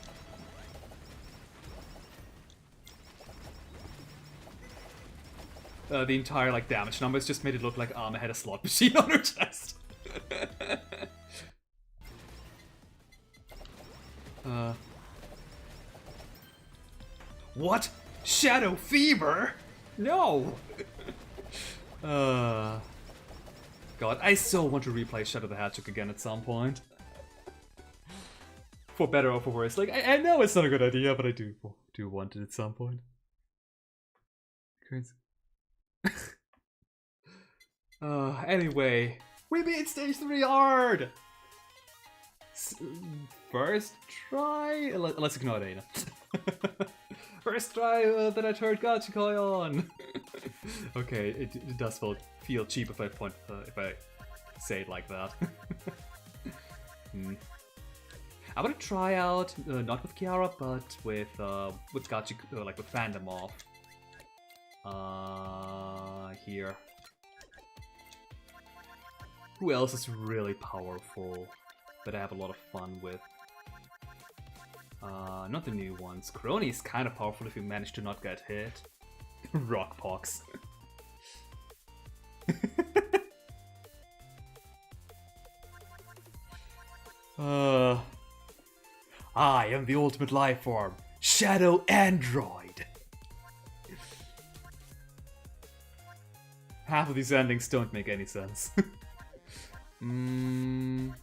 The entire like damage numbers just made it look like Arma had a slot machine on her chest. What? Shadow Fever? No! God, I so want to replay Shadow the Hedgehog again at some point. For better or for worse. Like, I know it's not a good idea, but I do want it at some point. Crazy. Anyway, we beat stage 3 hard! First try? Let's ignore Dana. First try that I turned Gachikoi on! Okay, it does feel cheap if I say it like that. I want to try out, not with Kiara, but with Gachikoi, like with Fandom off. Here. Who else is really powerful that I have a lot of fun with? Not the new ones. Crony is kind of powerful if you manage to not get hit. Rockpox. I am the ultimate life form, Shadow Android. Half of these endings don't make any sense. I'm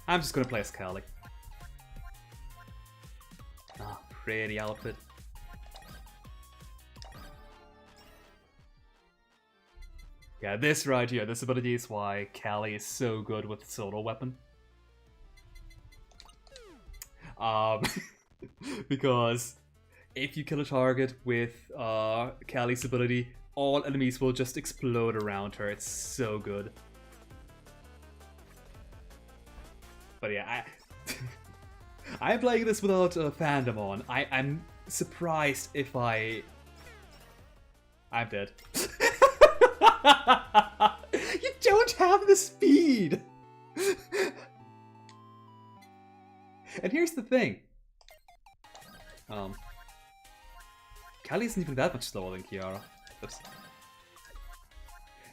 just gonna play as Callie. Ah, pretty outfit. Yeah, this right here, this ability is why Callie is so good with solo weapon. Because if you kill a target with Callie's ability, all enemies will just explode around her. It's so good. But yeah, I'm playing this without Fandom on. I'm surprised if I'm dead. You don't have the speed! And here's the thing. Callie isn't even that much slower than Kiara. Oops.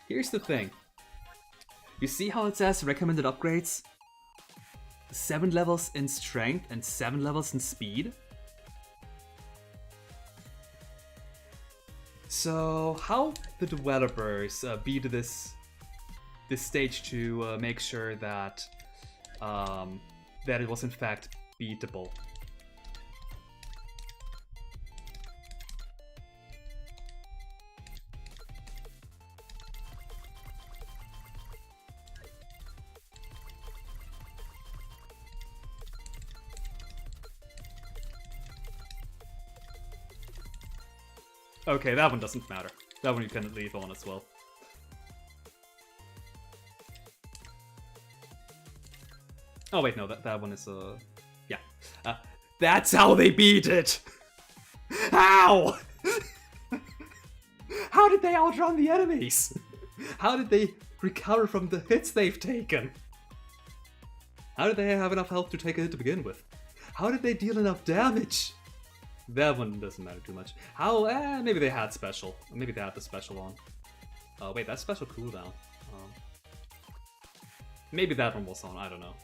Here's the thing. You see how it says recommended upgrades? 7 levels in strength and 7 levels in speed? So how the developers beat this stage to make sure that that it was in fact beatable? Okay, that one doesn't matter. That one you can leave on as well. Oh wait, no, that one is yeah. That's how they beat it! How? How did they outrun the enemies? How did they recover from the hits they've taken? How did they have enough health to take a hit to begin with? How did they deal enough damage? That one doesn't matter too much. How? Maybe they had special. Maybe they had the special on. Oh wait, that's special cooldown. Maybe that one was on. I don't know.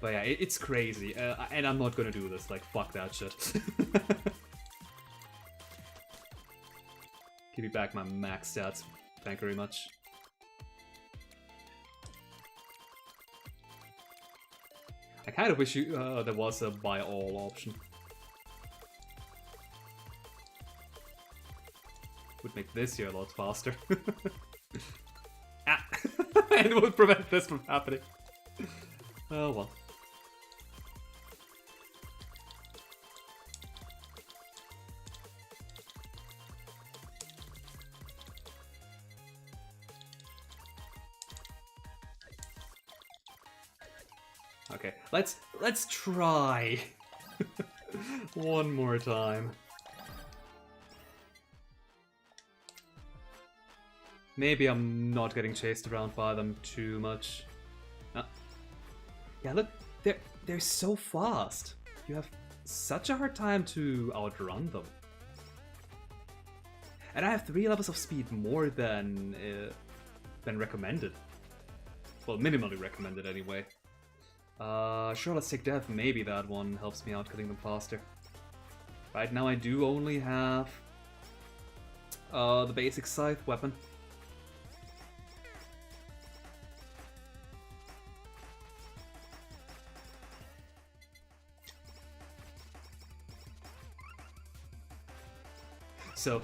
But yeah, it's crazy, and I'm not gonna do this. Like, fuck that shit. Give me back my max stats. Thank you very much. I kind of wish there was a buy all option. Would make this year a lot faster. Ah! And it would prevent this from happening. Oh well. Okay, let's try one more time. Maybe I'm not getting chased around by them too much. Yeah, look, they're so fast. You have such a hard time to outrun them. And I have 3 levels of speed more than recommended. Well, minimally recommended anyway. Sure, let's take death. Maybe that one helps me out killing them faster. Right now I do only have the basic scythe weapon. So,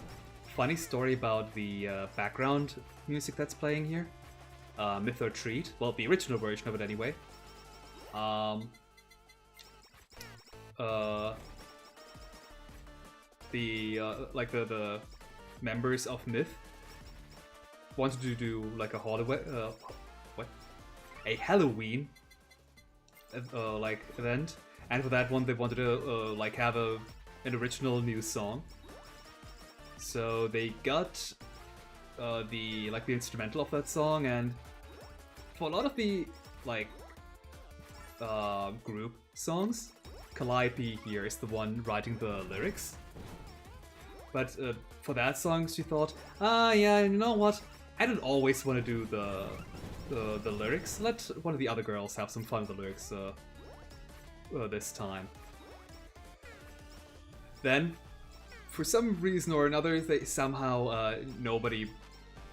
funny story about the background music that's playing here. Myth or Treat. Well, the original version of it anyway. The members of Myth wanted to do like a Halloween like event, and for that one they wanted to like have an original new song. So they got the instrumental of that song, and for a lot of the group songs, Calliope here is the one writing the lyrics. But for that song, she thought, yeah, you know what? I don't always want to do the lyrics. Let one of the other girls have some fun with the lyrics this time. Then, for some reason or another, they somehow nobody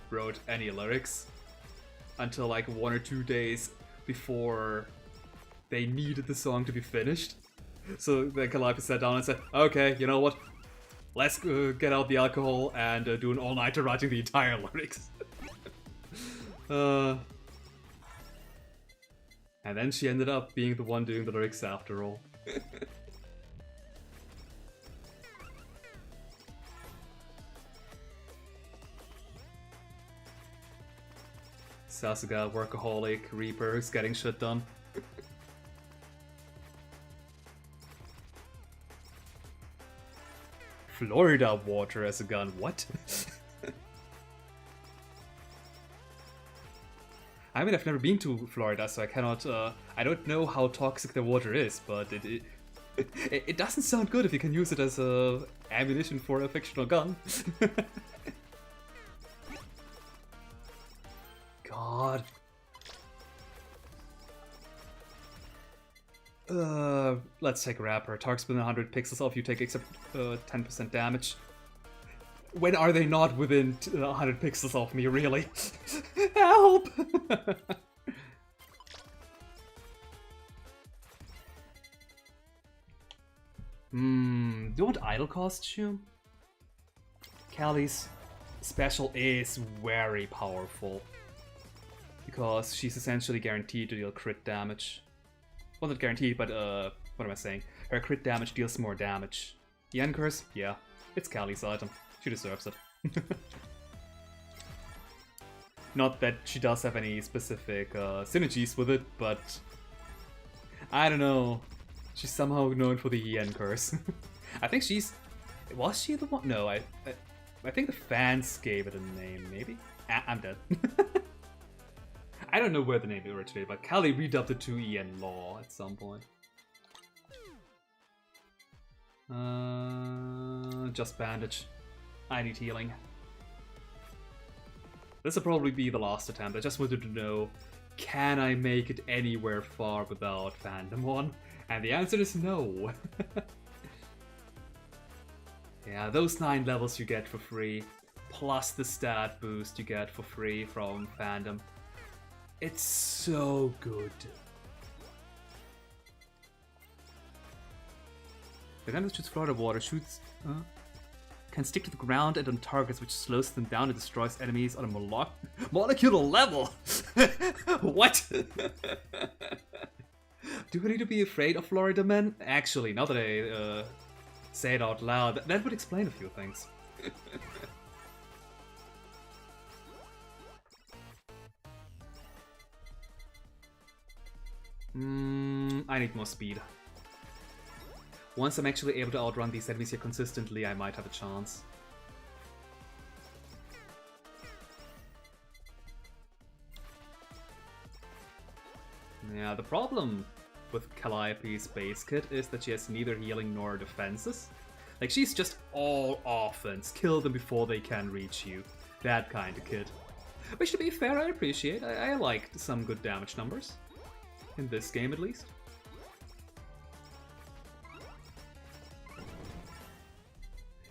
wrote any lyrics until like 1 or 2 days before they needed the song to be finished. So then Calliope sat down and said, okay, you know what? Let's get out the alcohol and do an all-nighter writing the entire lyrics. And then she ended up being the one doing the lyrics after all. Sasuga, workaholic, Reaper, who's getting shit done. Florida water as a gun, what? I mean, I've never been to Florida, so I cannot, I don't know how toxic the water is, but it doesn't sound good if you can use it as ammunition for a fictional gun. God. Let's take Rapper. Targets within 100 pixels off you take except 10% damage. When are they not within 100 pixels off me, really? Help! Do you want Idol costume? Callie's special is very powerful. Because she's essentially guaranteed to deal crit damage. Well, not guaranteed, but what am I saying? Her crit damage deals more damage. The End Curse? Yeah, it's Callie's item. She deserves it. Not that she does have any specific synergies with it, but I don't know. She's somehow known for the End Curse. I think she's... Was she the one? No, I think the fans gave it a name, maybe? I'm dead. I don't know where the name originated, but Callie redubbed it to Ian Law at some point. Just bandage. I need healing. This will probably be the last attempt. I just wanted to know, can I make it anywhere far without Fandom 1? And the answer is no. Yeah, those 9 levels you get for free, plus the stat boost you get for free from Fandom. It's so good. The gun that shoots Florida water can stick to the ground and on targets, which slows them down and destroys enemies on a molecular level. What? Do we need to be afraid of Florida men? Actually, now that I say it out loud, that would explain a few things. I need more speed. Once I'm actually able to outrun these enemies here consistently, I might have a chance. Yeah, the problem with Calliope's base kit is that she has neither healing nor defenses. Like, she's just all offense. Kill them before they can reach you. That kind of kit. Which, to be fair, I appreciate. I liked some good damage numbers. In this game, at least.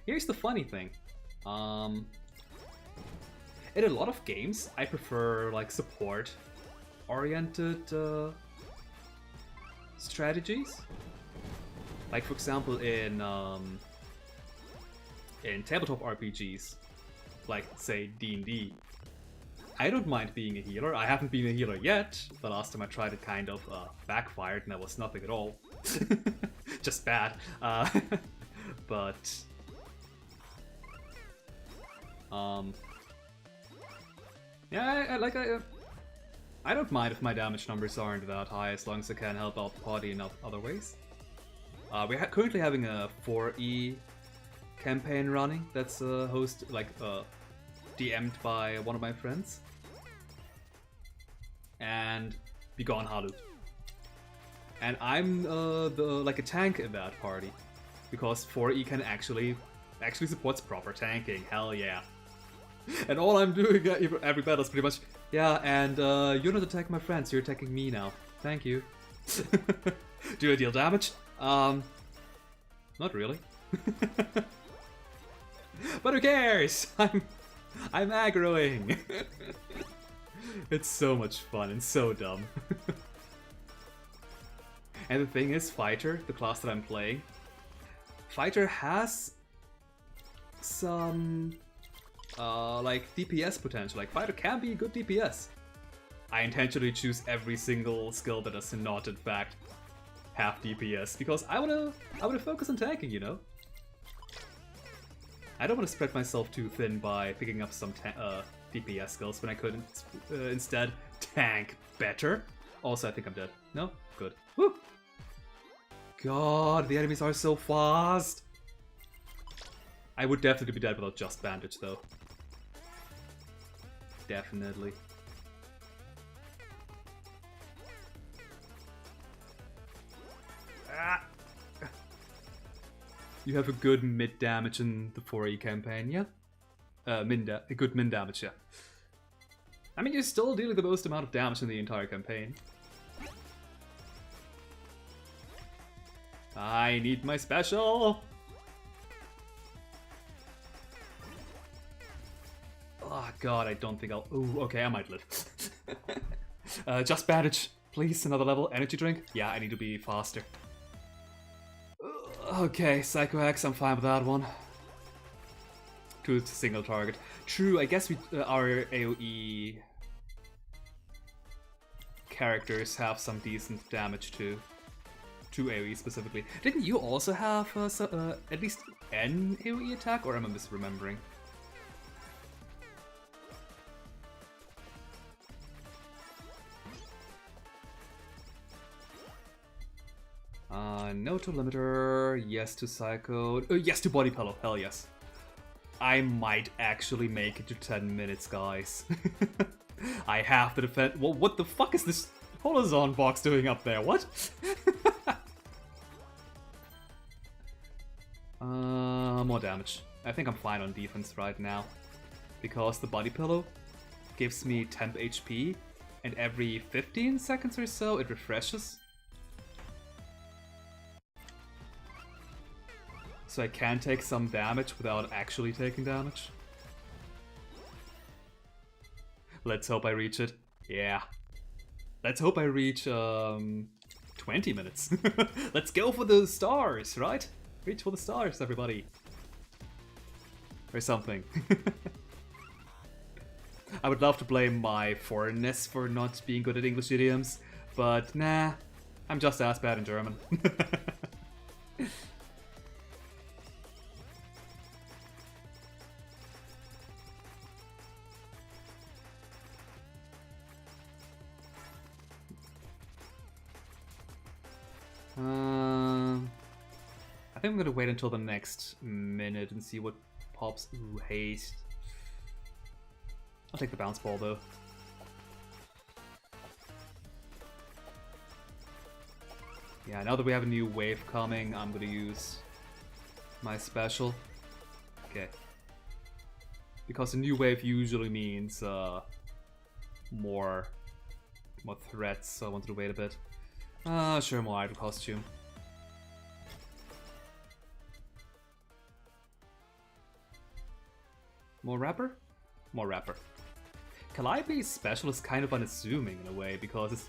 Here's the funny thing. In a lot of games, I prefer, like, support-oriented strategies. Like, for example, in tabletop RPGs, like, say, D&D. I don't mind being a healer. I haven't been a healer yet. The last time I tried it kind of backfired and that was nothing at all. Just bad. But... yeah, I don't mind if my damage numbers aren't that high as long as I can help out the party in other ways. We're currently having a 4E campaign running that's DM'd by one of my friends. And Begone Halu. And I'm like a tank in that party. Because 4E can actually supports proper tanking, hell yeah. And all I'm doing at every battle is pretty much, yeah, and you're not attacking my friends, you're attacking me now. Thank you. Do I deal damage? Not really. But who cares? I'm aggroing. It's so much fun and so dumb. And the thing is, Fighter, the class that I'm playing, Fighter has some like DPS potential. Like, Fighter can be a good DPS. I intentionally choose every single skill that does not, in fact, have DPS because I wanna focus on tanking, you know. I don't want to spread myself too thin by picking up some DPS skills when I could instead tank better. Also, I think I'm dead. No? Good. Woo! God, the enemies are so fast! I would definitely be dead without just bandage, though. Definitely. Ah. You have a good mid damage in the 4E campaign, yeah? A good min damage, yeah. I mean, you're still dealing the most amount of damage in the entire campaign. I need my special! Oh god, I don't think I'll... Ooh, okay, I might live. Just bandage, please, another level. Energy drink? Yeah, I need to be faster. Okay, Psycho X, I'm fine with that one. To single target. True, I guess our AoE characters have some decent damage too. To AoE specifically. Didn't you also have at least an AoE attack, or am I misremembering? No to limiter, yes to psycho, yes to body pillow, hell yes. I might actually make it to 10 minutes, guys. I have to defend. Well, what the fuck is this Holozone box doing up there? What? More damage. I think I'm fine on defense right now. Because the body pillow gives me temp HP, and every 15 seconds or so it refreshes. So I can take some damage without actually taking damage. Let's hope I reach it. Yeah. Let's hope I reach 20 minutes. Let's go for the stars, right? Reach for the stars, everybody. Or something. I would love to blame my foreignness for not being good at English idioms, but nah, I'm just as bad in German. I think I'm gonna wait until the next minute and see what pops. Ooh, haste. I'll take the bounce ball though. Yeah, now that we have a new wave coming, I'm gonna use my special. Okay. Because a new wave usually means more threats, so I wanted to wait a bit. Sure, more idol costume. More rapper? More rapper. Calliope's special is kind of unassuming in a way, because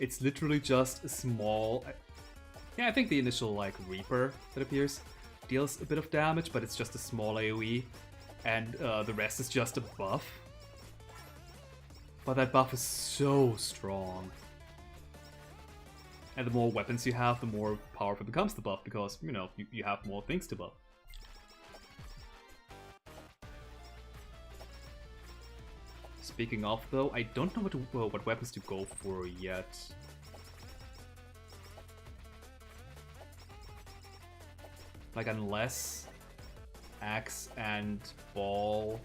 it's literally just a small... Yeah, I think the initial, like, Reaper that appears deals a bit of damage, but it's just a small AoE, and the rest is just a buff. But that buff is so strong. And the more weapons you have, the more powerful becomes the buff, because, you know, you have more things to buff. Speaking of, though, I don't know what weapons to go for yet. Like, unless Axe and Ball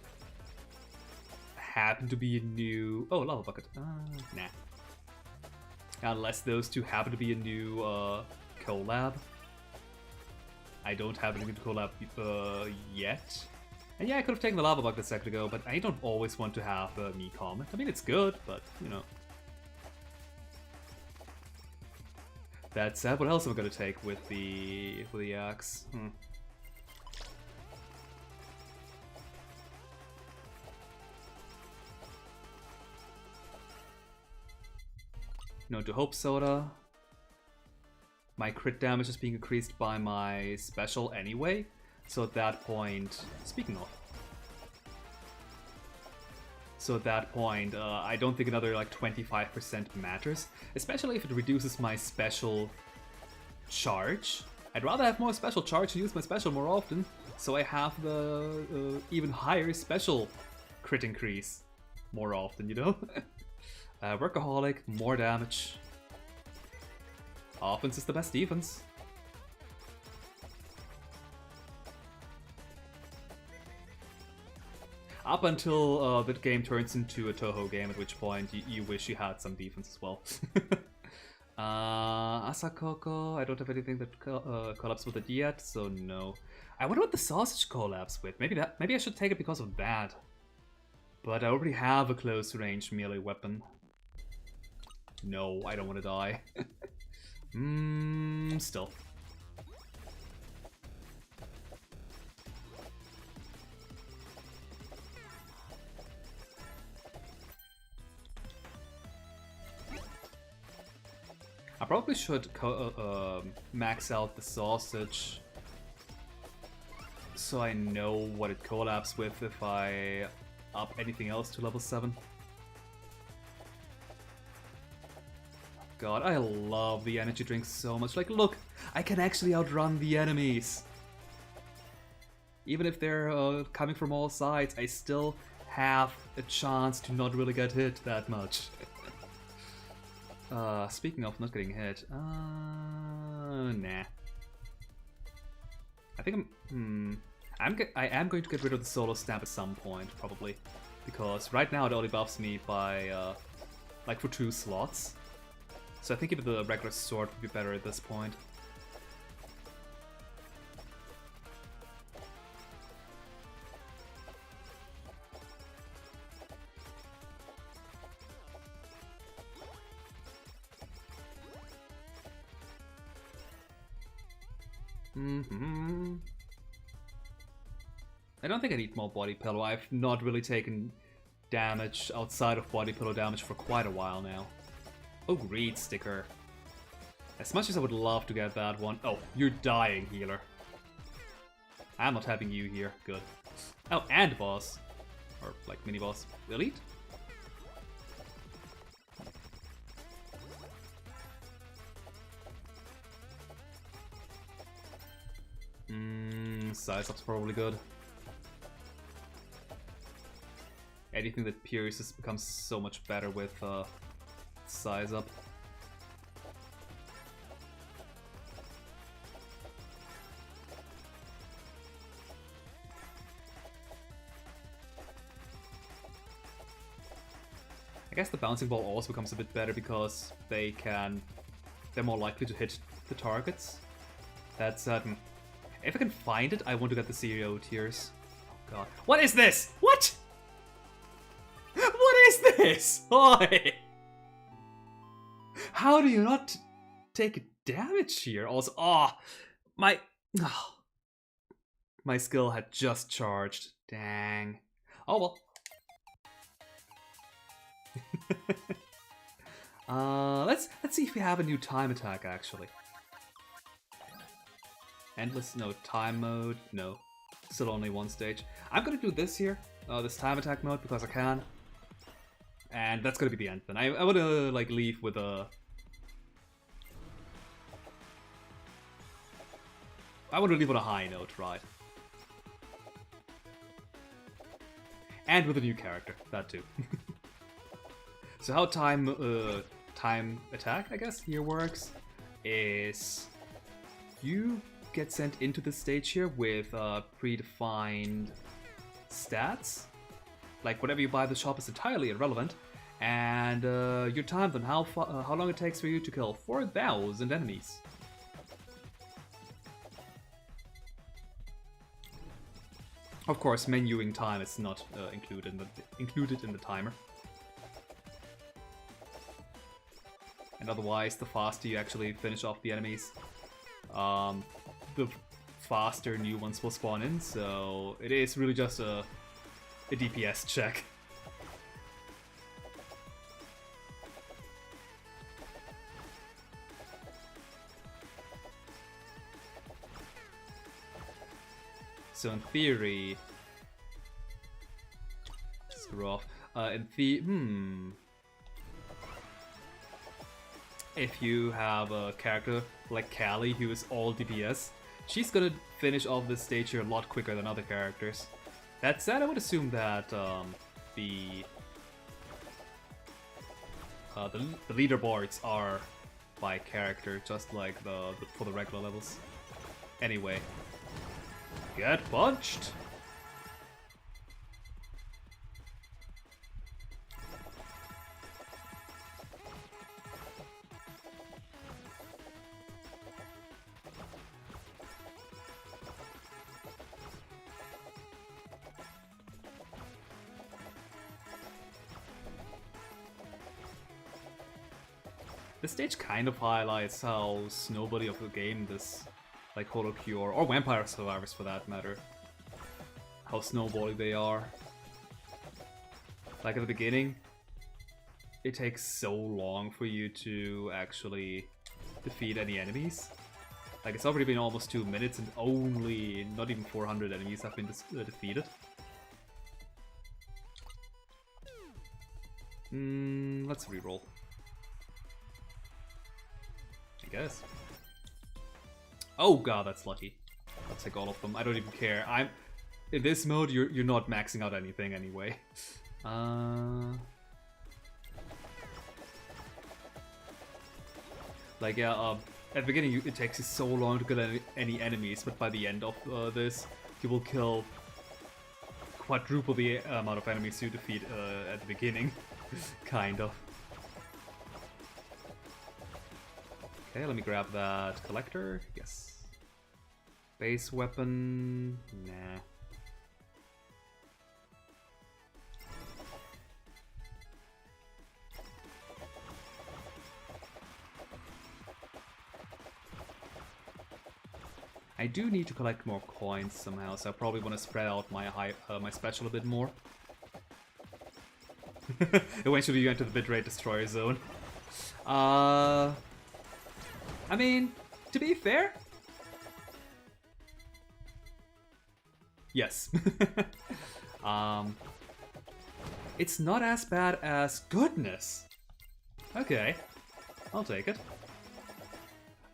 happen to be a new... Oh, Lava Bucket. Nah. Unless those two happen to be a new collab. I don't have anything to collab yet. And yeah, I could have taken the Lava Bucket a second ago, but I don't always want to have me comment. I mean, it's good, but, you know. That said, what else am I going to take with the axe? No to Hope Soda. My crit damage is being increased by my special anyway. So at that point, speaking of. So at that point, I don't think another like 25% matters. Especially if it reduces my special charge. I'd rather have more special charge and use my special more often. So I have the even higher special crit increase more often, you know? Workaholic, more damage. Offense is the best defense. Up until the game turns into a Toho game, at which point you wish you had some defense as well. Asakoko, I don't have anything that collabs with it yet, so no. I wonder what the sausage collabs with. Maybe I should take it because of that. But I already have a close range melee weapon. No, I don't want to die. Still. I probably should max out the sausage so I know what it collabs with if I up anything else to level 7. God, I love the energy drink so much. Like, look, I can actually outrun the enemies. Even if they're coming from all sides, I still have a chance to not really get hit that much. Speaking of not getting hit, nah. I think I am going to get rid of the solo stamp at some point, probably, because right now it only buffs me by like for 2 slots. So I think even the regular sword would be better at this point. I don't think I need more body pillow. I've not really taken damage outside of body pillow damage for quite a while now. Oh, great sticker. As much as I would love to get that one. Oh, you're dying, healer. I'm not having you here. Good. Oh, and boss. Or, like, mini-boss. Elite? Size up's probably good. Anything that pierces becomes so much better with size up. I guess the bouncing ball also becomes a bit better because they're more likely to hit the targets. That's certain. If I can find it, I want to get the CEO tiers. Oh god. What is this? What? What is this? Oi! How do you not take damage here? Also, my skill had just charged. Dang. Oh well. Let's see if we have a new time attack actually. Endless, no. Time mode, no. Still only one stage. I'm gonna do this here, this time attack mode, because I can. And that's gonna be the end then. I wanna like leave with a... I wanna leave on a high note, right? And with a new character, that too. So how time attack, I guess, here works is you get sent into the stage here with predefined stats. Like whatever you buy at the shop is entirely irrelevant, and you're timed on how long it takes for you to kill 4,000 enemies. Of course, menuing time is not included in the timer. And otherwise, the faster you actually finish off the enemies, the faster new ones will spawn in, so it is really just a DPS check. So in theory... Screw off. If you have a character like Callie who is all DPS, she's gonna finish off this stage here a lot quicker than other characters. That said, I would assume that the leaderboards are by character, just like for the regular levels. Anyway, get punched! This stage kind of highlights how snowbody of a game this, like Holocure, or Vampire Survivors for that matter, how snowbally they are. Like at the beginning, it takes so long for you to actually defeat any enemies. Like it's already been almost 2 minutes and only not even 400 enemies have been defeated. Let's reroll. I guess. Oh god, that's lucky. I'll take all of them. I don't even care. I'm in this mode. You're not maxing out anything anyway. Like yeah, at the beginning it takes you so long to kill any enemies, but by the end of this, you will kill quadruple the amount of enemies you defeat at the beginning, kind of. Okay, let me grab that collector. Yes. Base weapon. Nah. I do need to collect more coins somehow, so I probably want to spread out my my special a bit more. Eventually you enter the bitrate destroyer zone. I mean, to be fair, yes. It's not as bad as goodness. Okay, I'll take it.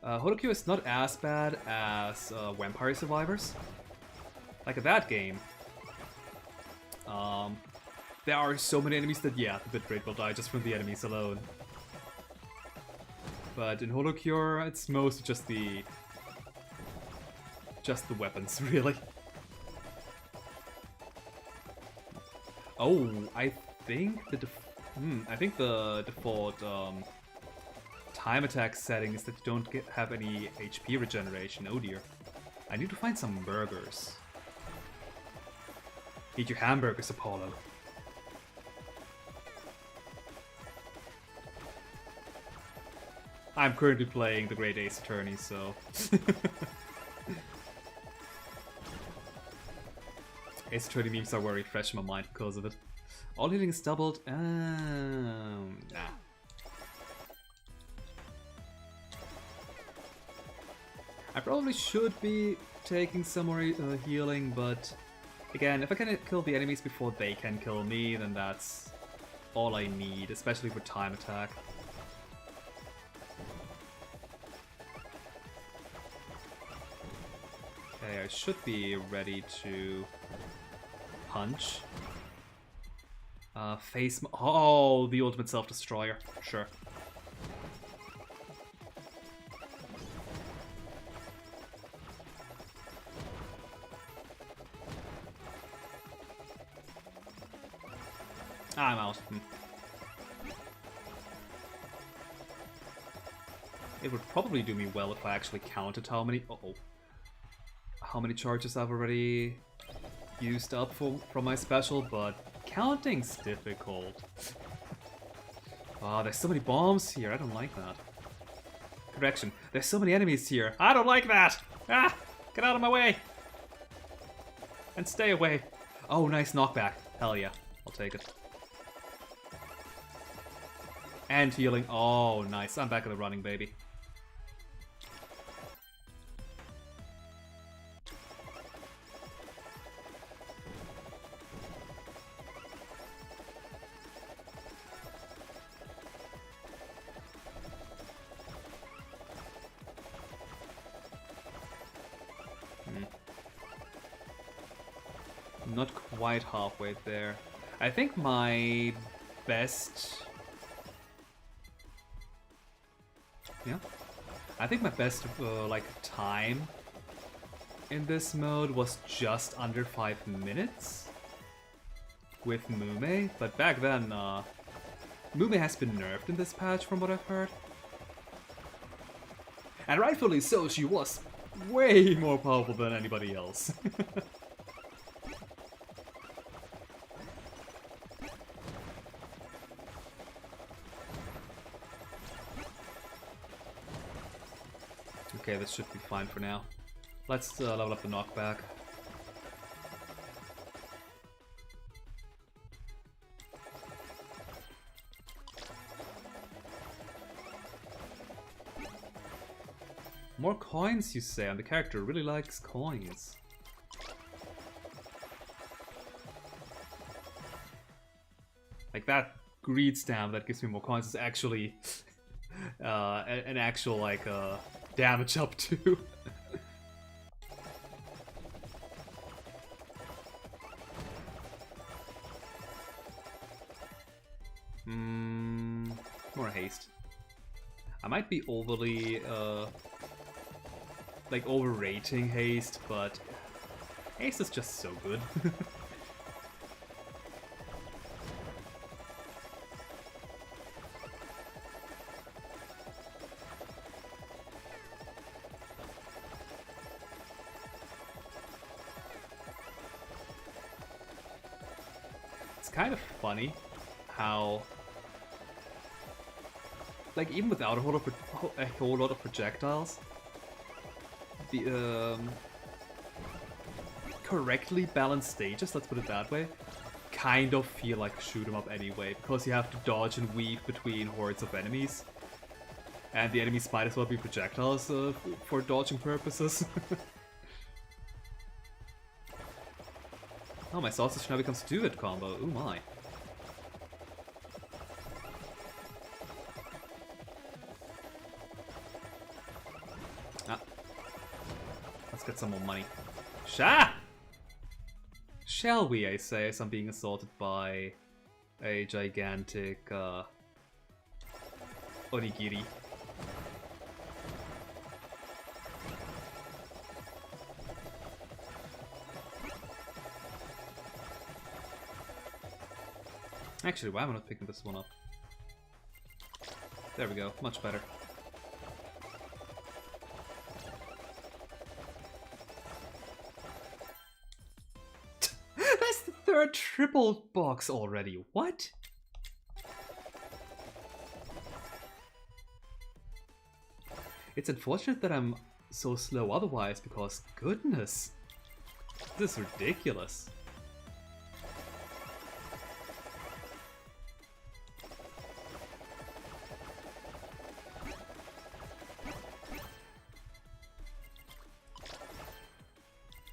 Holocure is not as bad as Vampire Survivors. Like at that game, there are so many enemies that yeah, the bitrate will die just from the enemies alone. But in Holocure, it's mostly just the weapons, really. Oh, I think the default time attack setting is that you don't have any HP regeneration. Oh dear. I need to find some burgers. Eat your hamburgers, Apollo. I'm currently playing the Great Ace Attorney, so... Ace Attorney memes are very fresh in my mind because of it. All healing is doubled. Nah. I probably should be taking some more healing, but again, if I can kill the enemies before they can kill me, then that's all I need, especially for time attack. Okay, I should be ready to punch. Oh, the ultimate self-destroyer. Sure. I'm out. It would probably do me well if I actually counted how many... how many charges I've already used up from my special, but counting's difficult. There's so many bombs here. I don't like that. Correction. There's so many enemies here. I don't like that! Ah! Get out of my way! And stay away. Oh, nice knockback. Hell yeah. I'll take it. And healing. Oh, nice. I'm back in the running, baby. Not quite halfway there. I think my best... Yeah. I think my best, like, time in this mode was just under 5 minutes with Mume, but back then, Mume has been nerfed in this patch from what I've heard. And rightfully so, she was way more powerful than anybody else. Okay, this should be fine for now. Let's level up the knockback. More coins, you say, and the character really likes coins. Like that greed stamp that gives me more coins is actually an actual like damage up too. More haste. I might be overly like overrating haste, but haste is just so good. It's kind of funny how, like, even without a whole lot of projectiles, the correctly balanced stages, let's put it that way, kind of feel like a shoot 'em up anyway, because you have to dodge and weave between hordes of enemies, and the enemies might as well be projectiles for dodging purposes. Oh, my sausage now becomes 2-hit combo. Ooh my. Ah. Let's get some more money. Shall we, I say, as I'm being assaulted by a gigantic onigiri. Actually, why am I not picking this one up? There we go, much better. That's the third triple box already. What? It's unfortunate that I'm so slow otherwise, because goodness, this is ridiculous.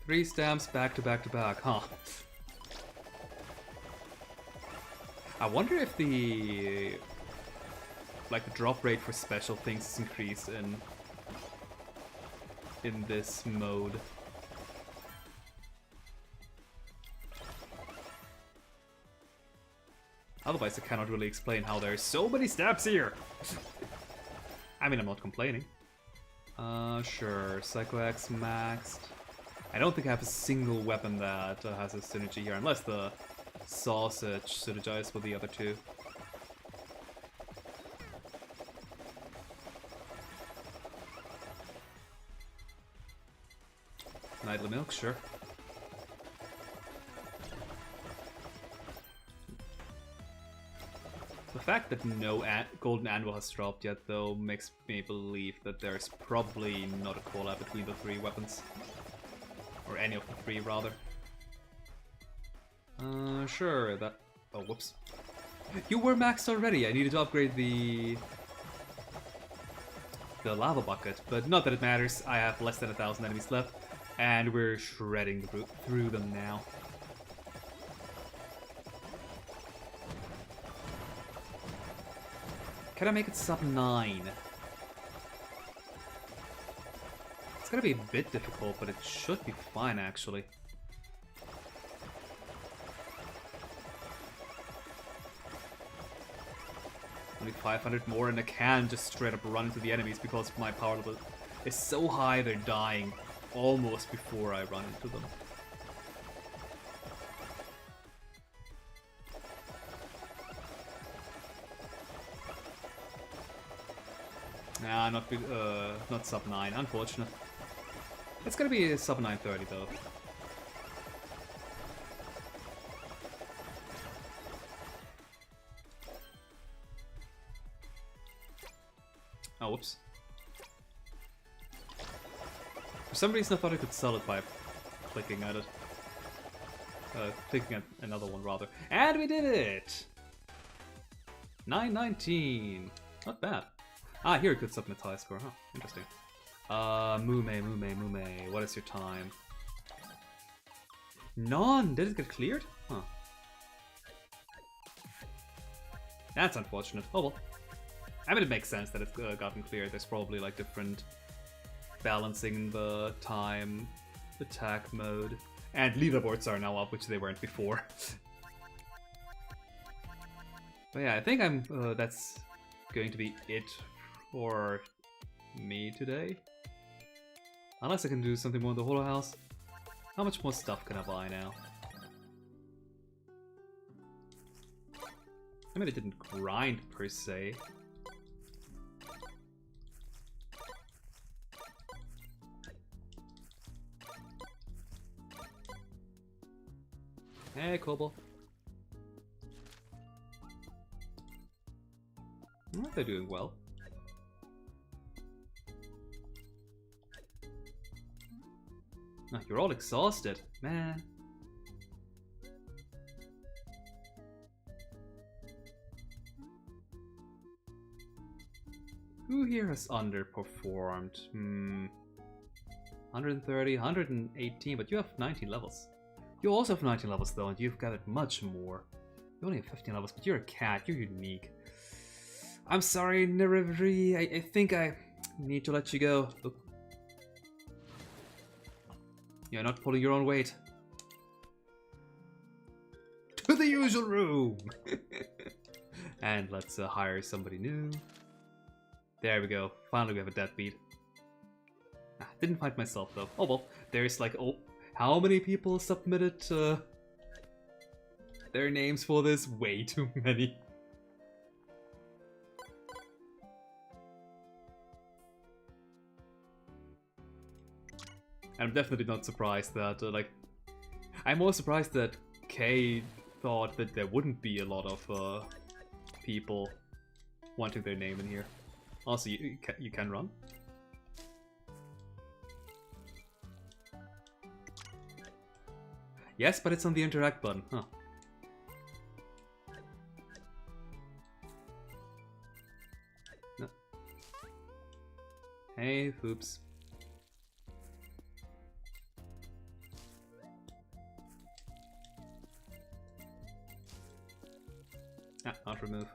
Three stamps back to back to back, huh? I wonder if the drop rate for special things is increased in this mode. Otherwise, I cannot really explain how there's so many stamps here. I mean, I'm not complaining. Sure, Psycho X maxed. I don't think I have a single weapon that has a synergy here, unless the sausage synergizes with the other two. Nightly Milk, sure. The fact that no Golden Anvil has dropped yet, though, makes me believe that there's probably not a collab between the three weapons. Or any of the three, rather. Sure, that... Oh, whoops. You were maxed already! I needed to upgrade the lava bucket, but not that it matters. I have less than 1,000 enemies left, and we're shredding through them now. Can I make it sub 9? It's gonna be a bit difficult, but it should be fine, actually. Only 500 more, and I can just straight up run into the enemies because my power level is so high they're dying almost before I run into them. Nah, not sub 9, unfortunate. It's gonna be sub 930 though. Oh, whoops. For some reason I thought I could sell it by clicking at it. Clicking at another one rather. And we did it! 919. Not bad. Ah, here it could submit high score, huh? Interesting. Mume, what is your time? None! Did it get cleared? Huh. That's unfortunate. Oh well. I mean, it makes sense that it's gotten cleared. There's probably like different balancing the time, attack mode, and leaderboards are now up, which they weren't before. But yeah, I think that's going to be it for me today. Unless I can do something more in the Holo House. How much more stuff can I buy now? I mean, it didn't grind per se. Hey, Kobo. Well, they're doing well. Oh, you're all exhausted, man. Who here has underperformed? 130, 118, but you have 19 levels. You also have 19 levels though, and you've got it much more. You only have 15 levels, but you're a cat, you're unique. I'm sorry, Nerivri, I think I need to let you go. Look. You're not pulling your own weight. To the usual room! And let's hire somebody new. There we go. Finally we have a deadbeat. Didn't find myself though. Oh well, there's like, oh, how many people submitted their names for this? Way too many. I'm definitely not surprised that, I'm more surprised that Kay thought that there wouldn't be a lot of people wanting their name in here. Also, you can run. Yes, but it's on the interact button, huh? No. Hey, oops. Not remove.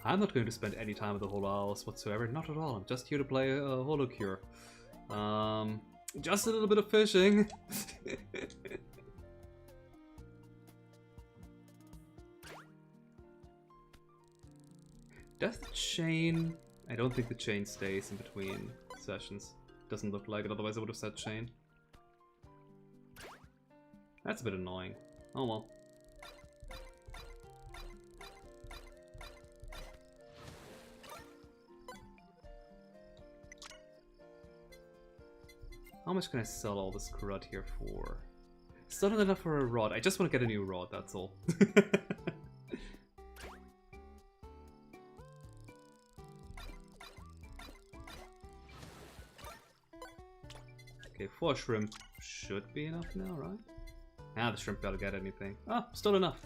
I'm not going to spend any time at the Holo House whatsoever, not at all. I'm just here to play Holocure. Just a little bit of fishing. Does the chain... I don't think the chain stays in between sessions. Doesn't look like it, otherwise I would have said chain. That's a bit annoying. Oh well. How much can I sell all this crud here for? Still not enough for a rod. I just want to get a new rod, that's all. Okay, 4 shrimp should be enough now, right? Now the shrimp gotta get anything. Oh, still enough.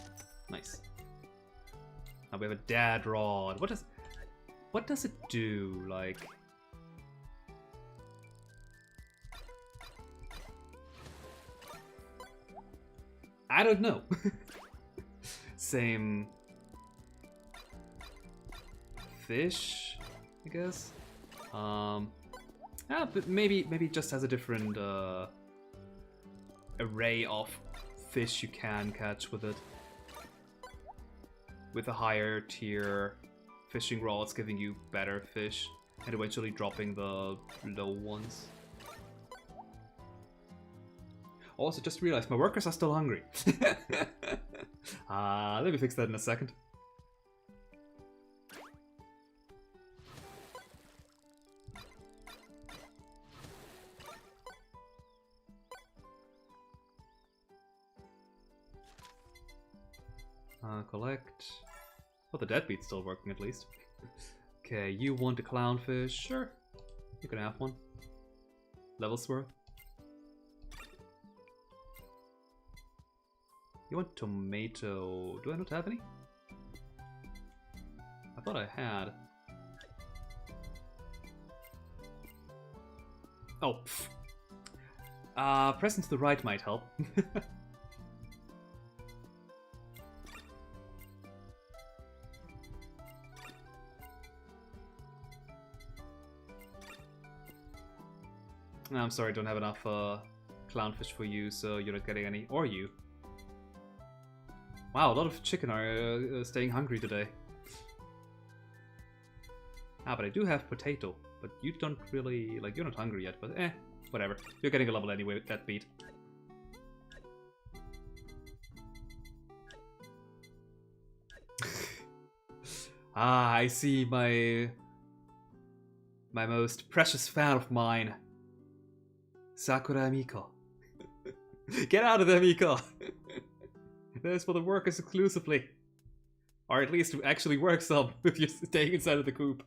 Nice. Now we have a dad rod. What does it do? Like... I don't know. Same fish, I guess. But maybe it just has a different array of fish you can catch with it. With a higher tier fishing rods giving you better fish and eventually dropping the low ones. Also, just realized my workers are still hungry. Let me fix that in a second. Collect. Oh, the deadbeat's still working at least. Okay, you want a clownfish? Sure. You can have one. Levels worth. You want tomato? Do I not have any? I thought I had. Oh, pff. Pressing to the right might help. No, I'm sorry, I don't have enough clownfish for you, so you're not getting any. Or you. Wow, a lot of chicken are staying hungry today. Ah, but I do have potato. But you don't really, like, you're not hungry yet, but whatever. You're getting a level anyway with that beat. Ah, I see my most precious fan of mine. Sakura Miko. Get out of there, Miko! That's for the workers exclusively. Or at least to actually work some if you're staying inside of the coop.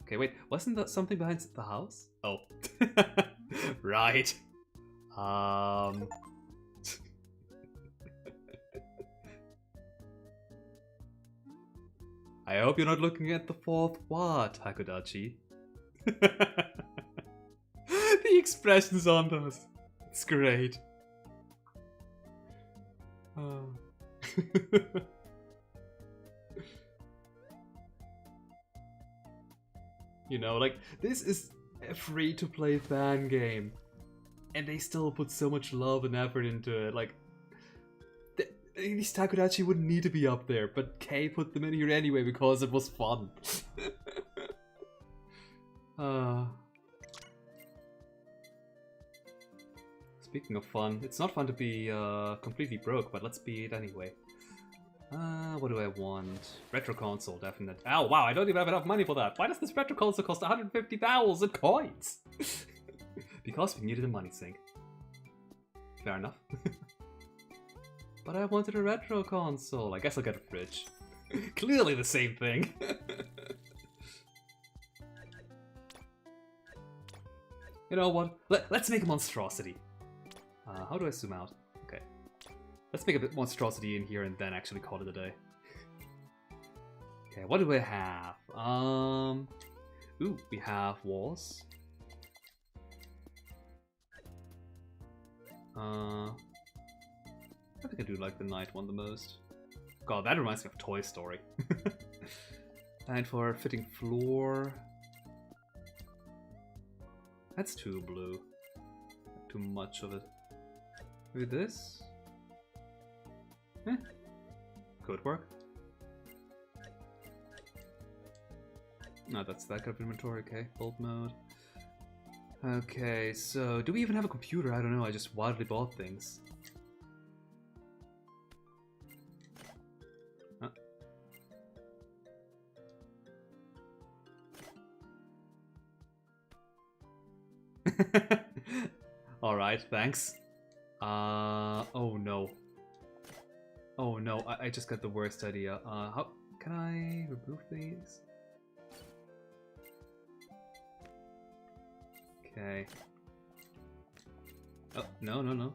Okay, wait, wasn't that something behind the house? Oh. Right. I hope you're not looking at the fourth what, Hakodachi. The expressions on those. It's great. You know, like, this is a free-to-play fan game. And they still put so much love and effort into it. Like, these Takodachi wouldn't need to be up there, but Kay put them in here anyway because it was fun. Speaking of fun, it's not fun to be completely broke, but let's be it anyway. What do I want? Retro console, definite. Oh wow, I don't even have enough money for that. Why does this retro console cost 150,000 coins? Because we needed a money sink. Fair enough. But I wanted a retro console. I guess I'll get a fridge. Clearly the same thing. You know what? Let's make a monstrosity. How do I zoom out? Okay. Let's make a bit monstrosity in here and then actually call it a day. Okay, what do I have? Ooh, we have walls. I think I do like the night one the most. God, that reminds me of Toy Story. And for a fitting floor... That's too blue. Too much of it. Maybe this? Could work. No, that's that kind of inventory, okay. Bulk mode. Okay, so do we even have a computer? I don't know, I just wildly bought things. Alright, thanks. Oh no. Oh no, I just got the worst idea. How can I remove these? Okay. Oh, no, no, no.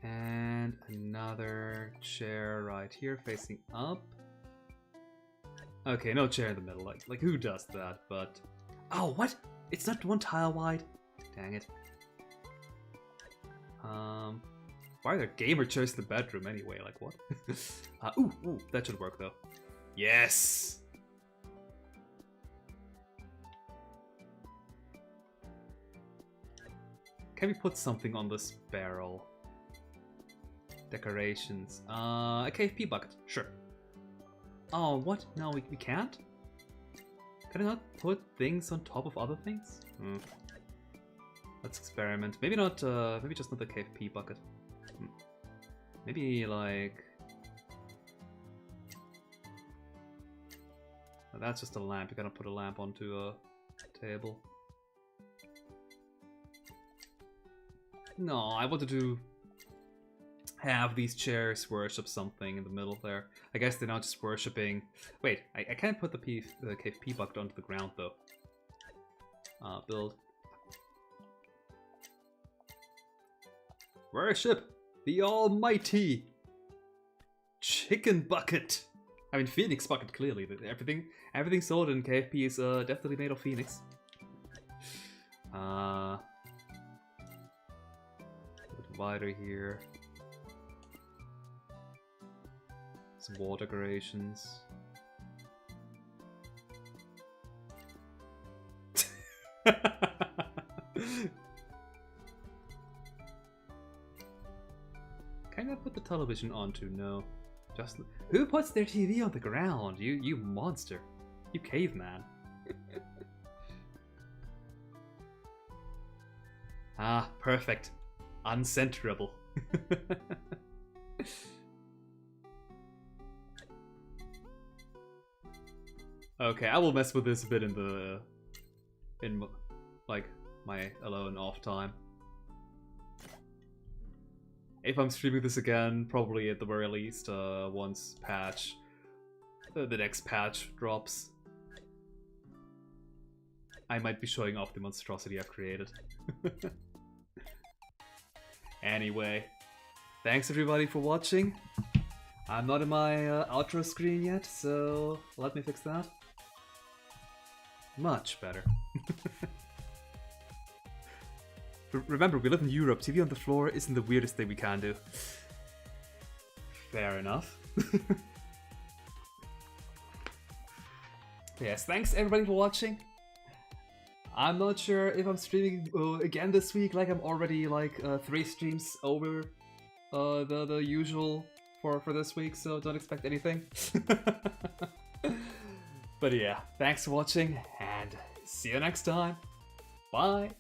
And another chair right here facing up. Okay, no chair in the middle. Like who does that? But oh, what? It's not one tile wide. Dang it. Why are there gamer chairs in the bedroom anyway? Like what? Ooh, that should work though. Yes. Can we put something on this barrel? Decorations. A KFP bucket. Sure. Oh, what? No, we can't? Can I not put things on top of other things? Let's experiment. Maybe not, maybe just not the KFP bucket. Maybe like... Oh, that's just a lamp. You gotta put a lamp onto a table. No, I wanted to have these chairs worship something in the middle there. I guess they're not just worshipping... Wait, I can't put the cave P bucket onto the ground though. Build. Worship the almighty chicken bucket. I mean, Phoenix bucket, clearly. Everything sold in KFP is definitely made of Phoenix. Divider here. Some wall decorations. Can I put the television onto? No. Just who puts their TV on the ground? You monster. You caveman. Ah, perfect. Uncenterable. Okay, I will mess with this a bit in like my alone off time. If I'm streaming this again, probably at the very least once the next patch drops. I might be showing off the monstrosity I've created. Anyway, thanks everybody for watching. I'm not in my outro screen yet, so let me fix that. Much better. Remember, we live in Europe. TV on the floor isn't the weirdest thing we can do. Fair enough. Yes, thanks everybody for watching. I'm not sure if I'm streaming again this week. Like, I'm already like 3 streams over the usual for this week, so don't expect anything. But yeah, thanks for watching, and see you next time. Bye!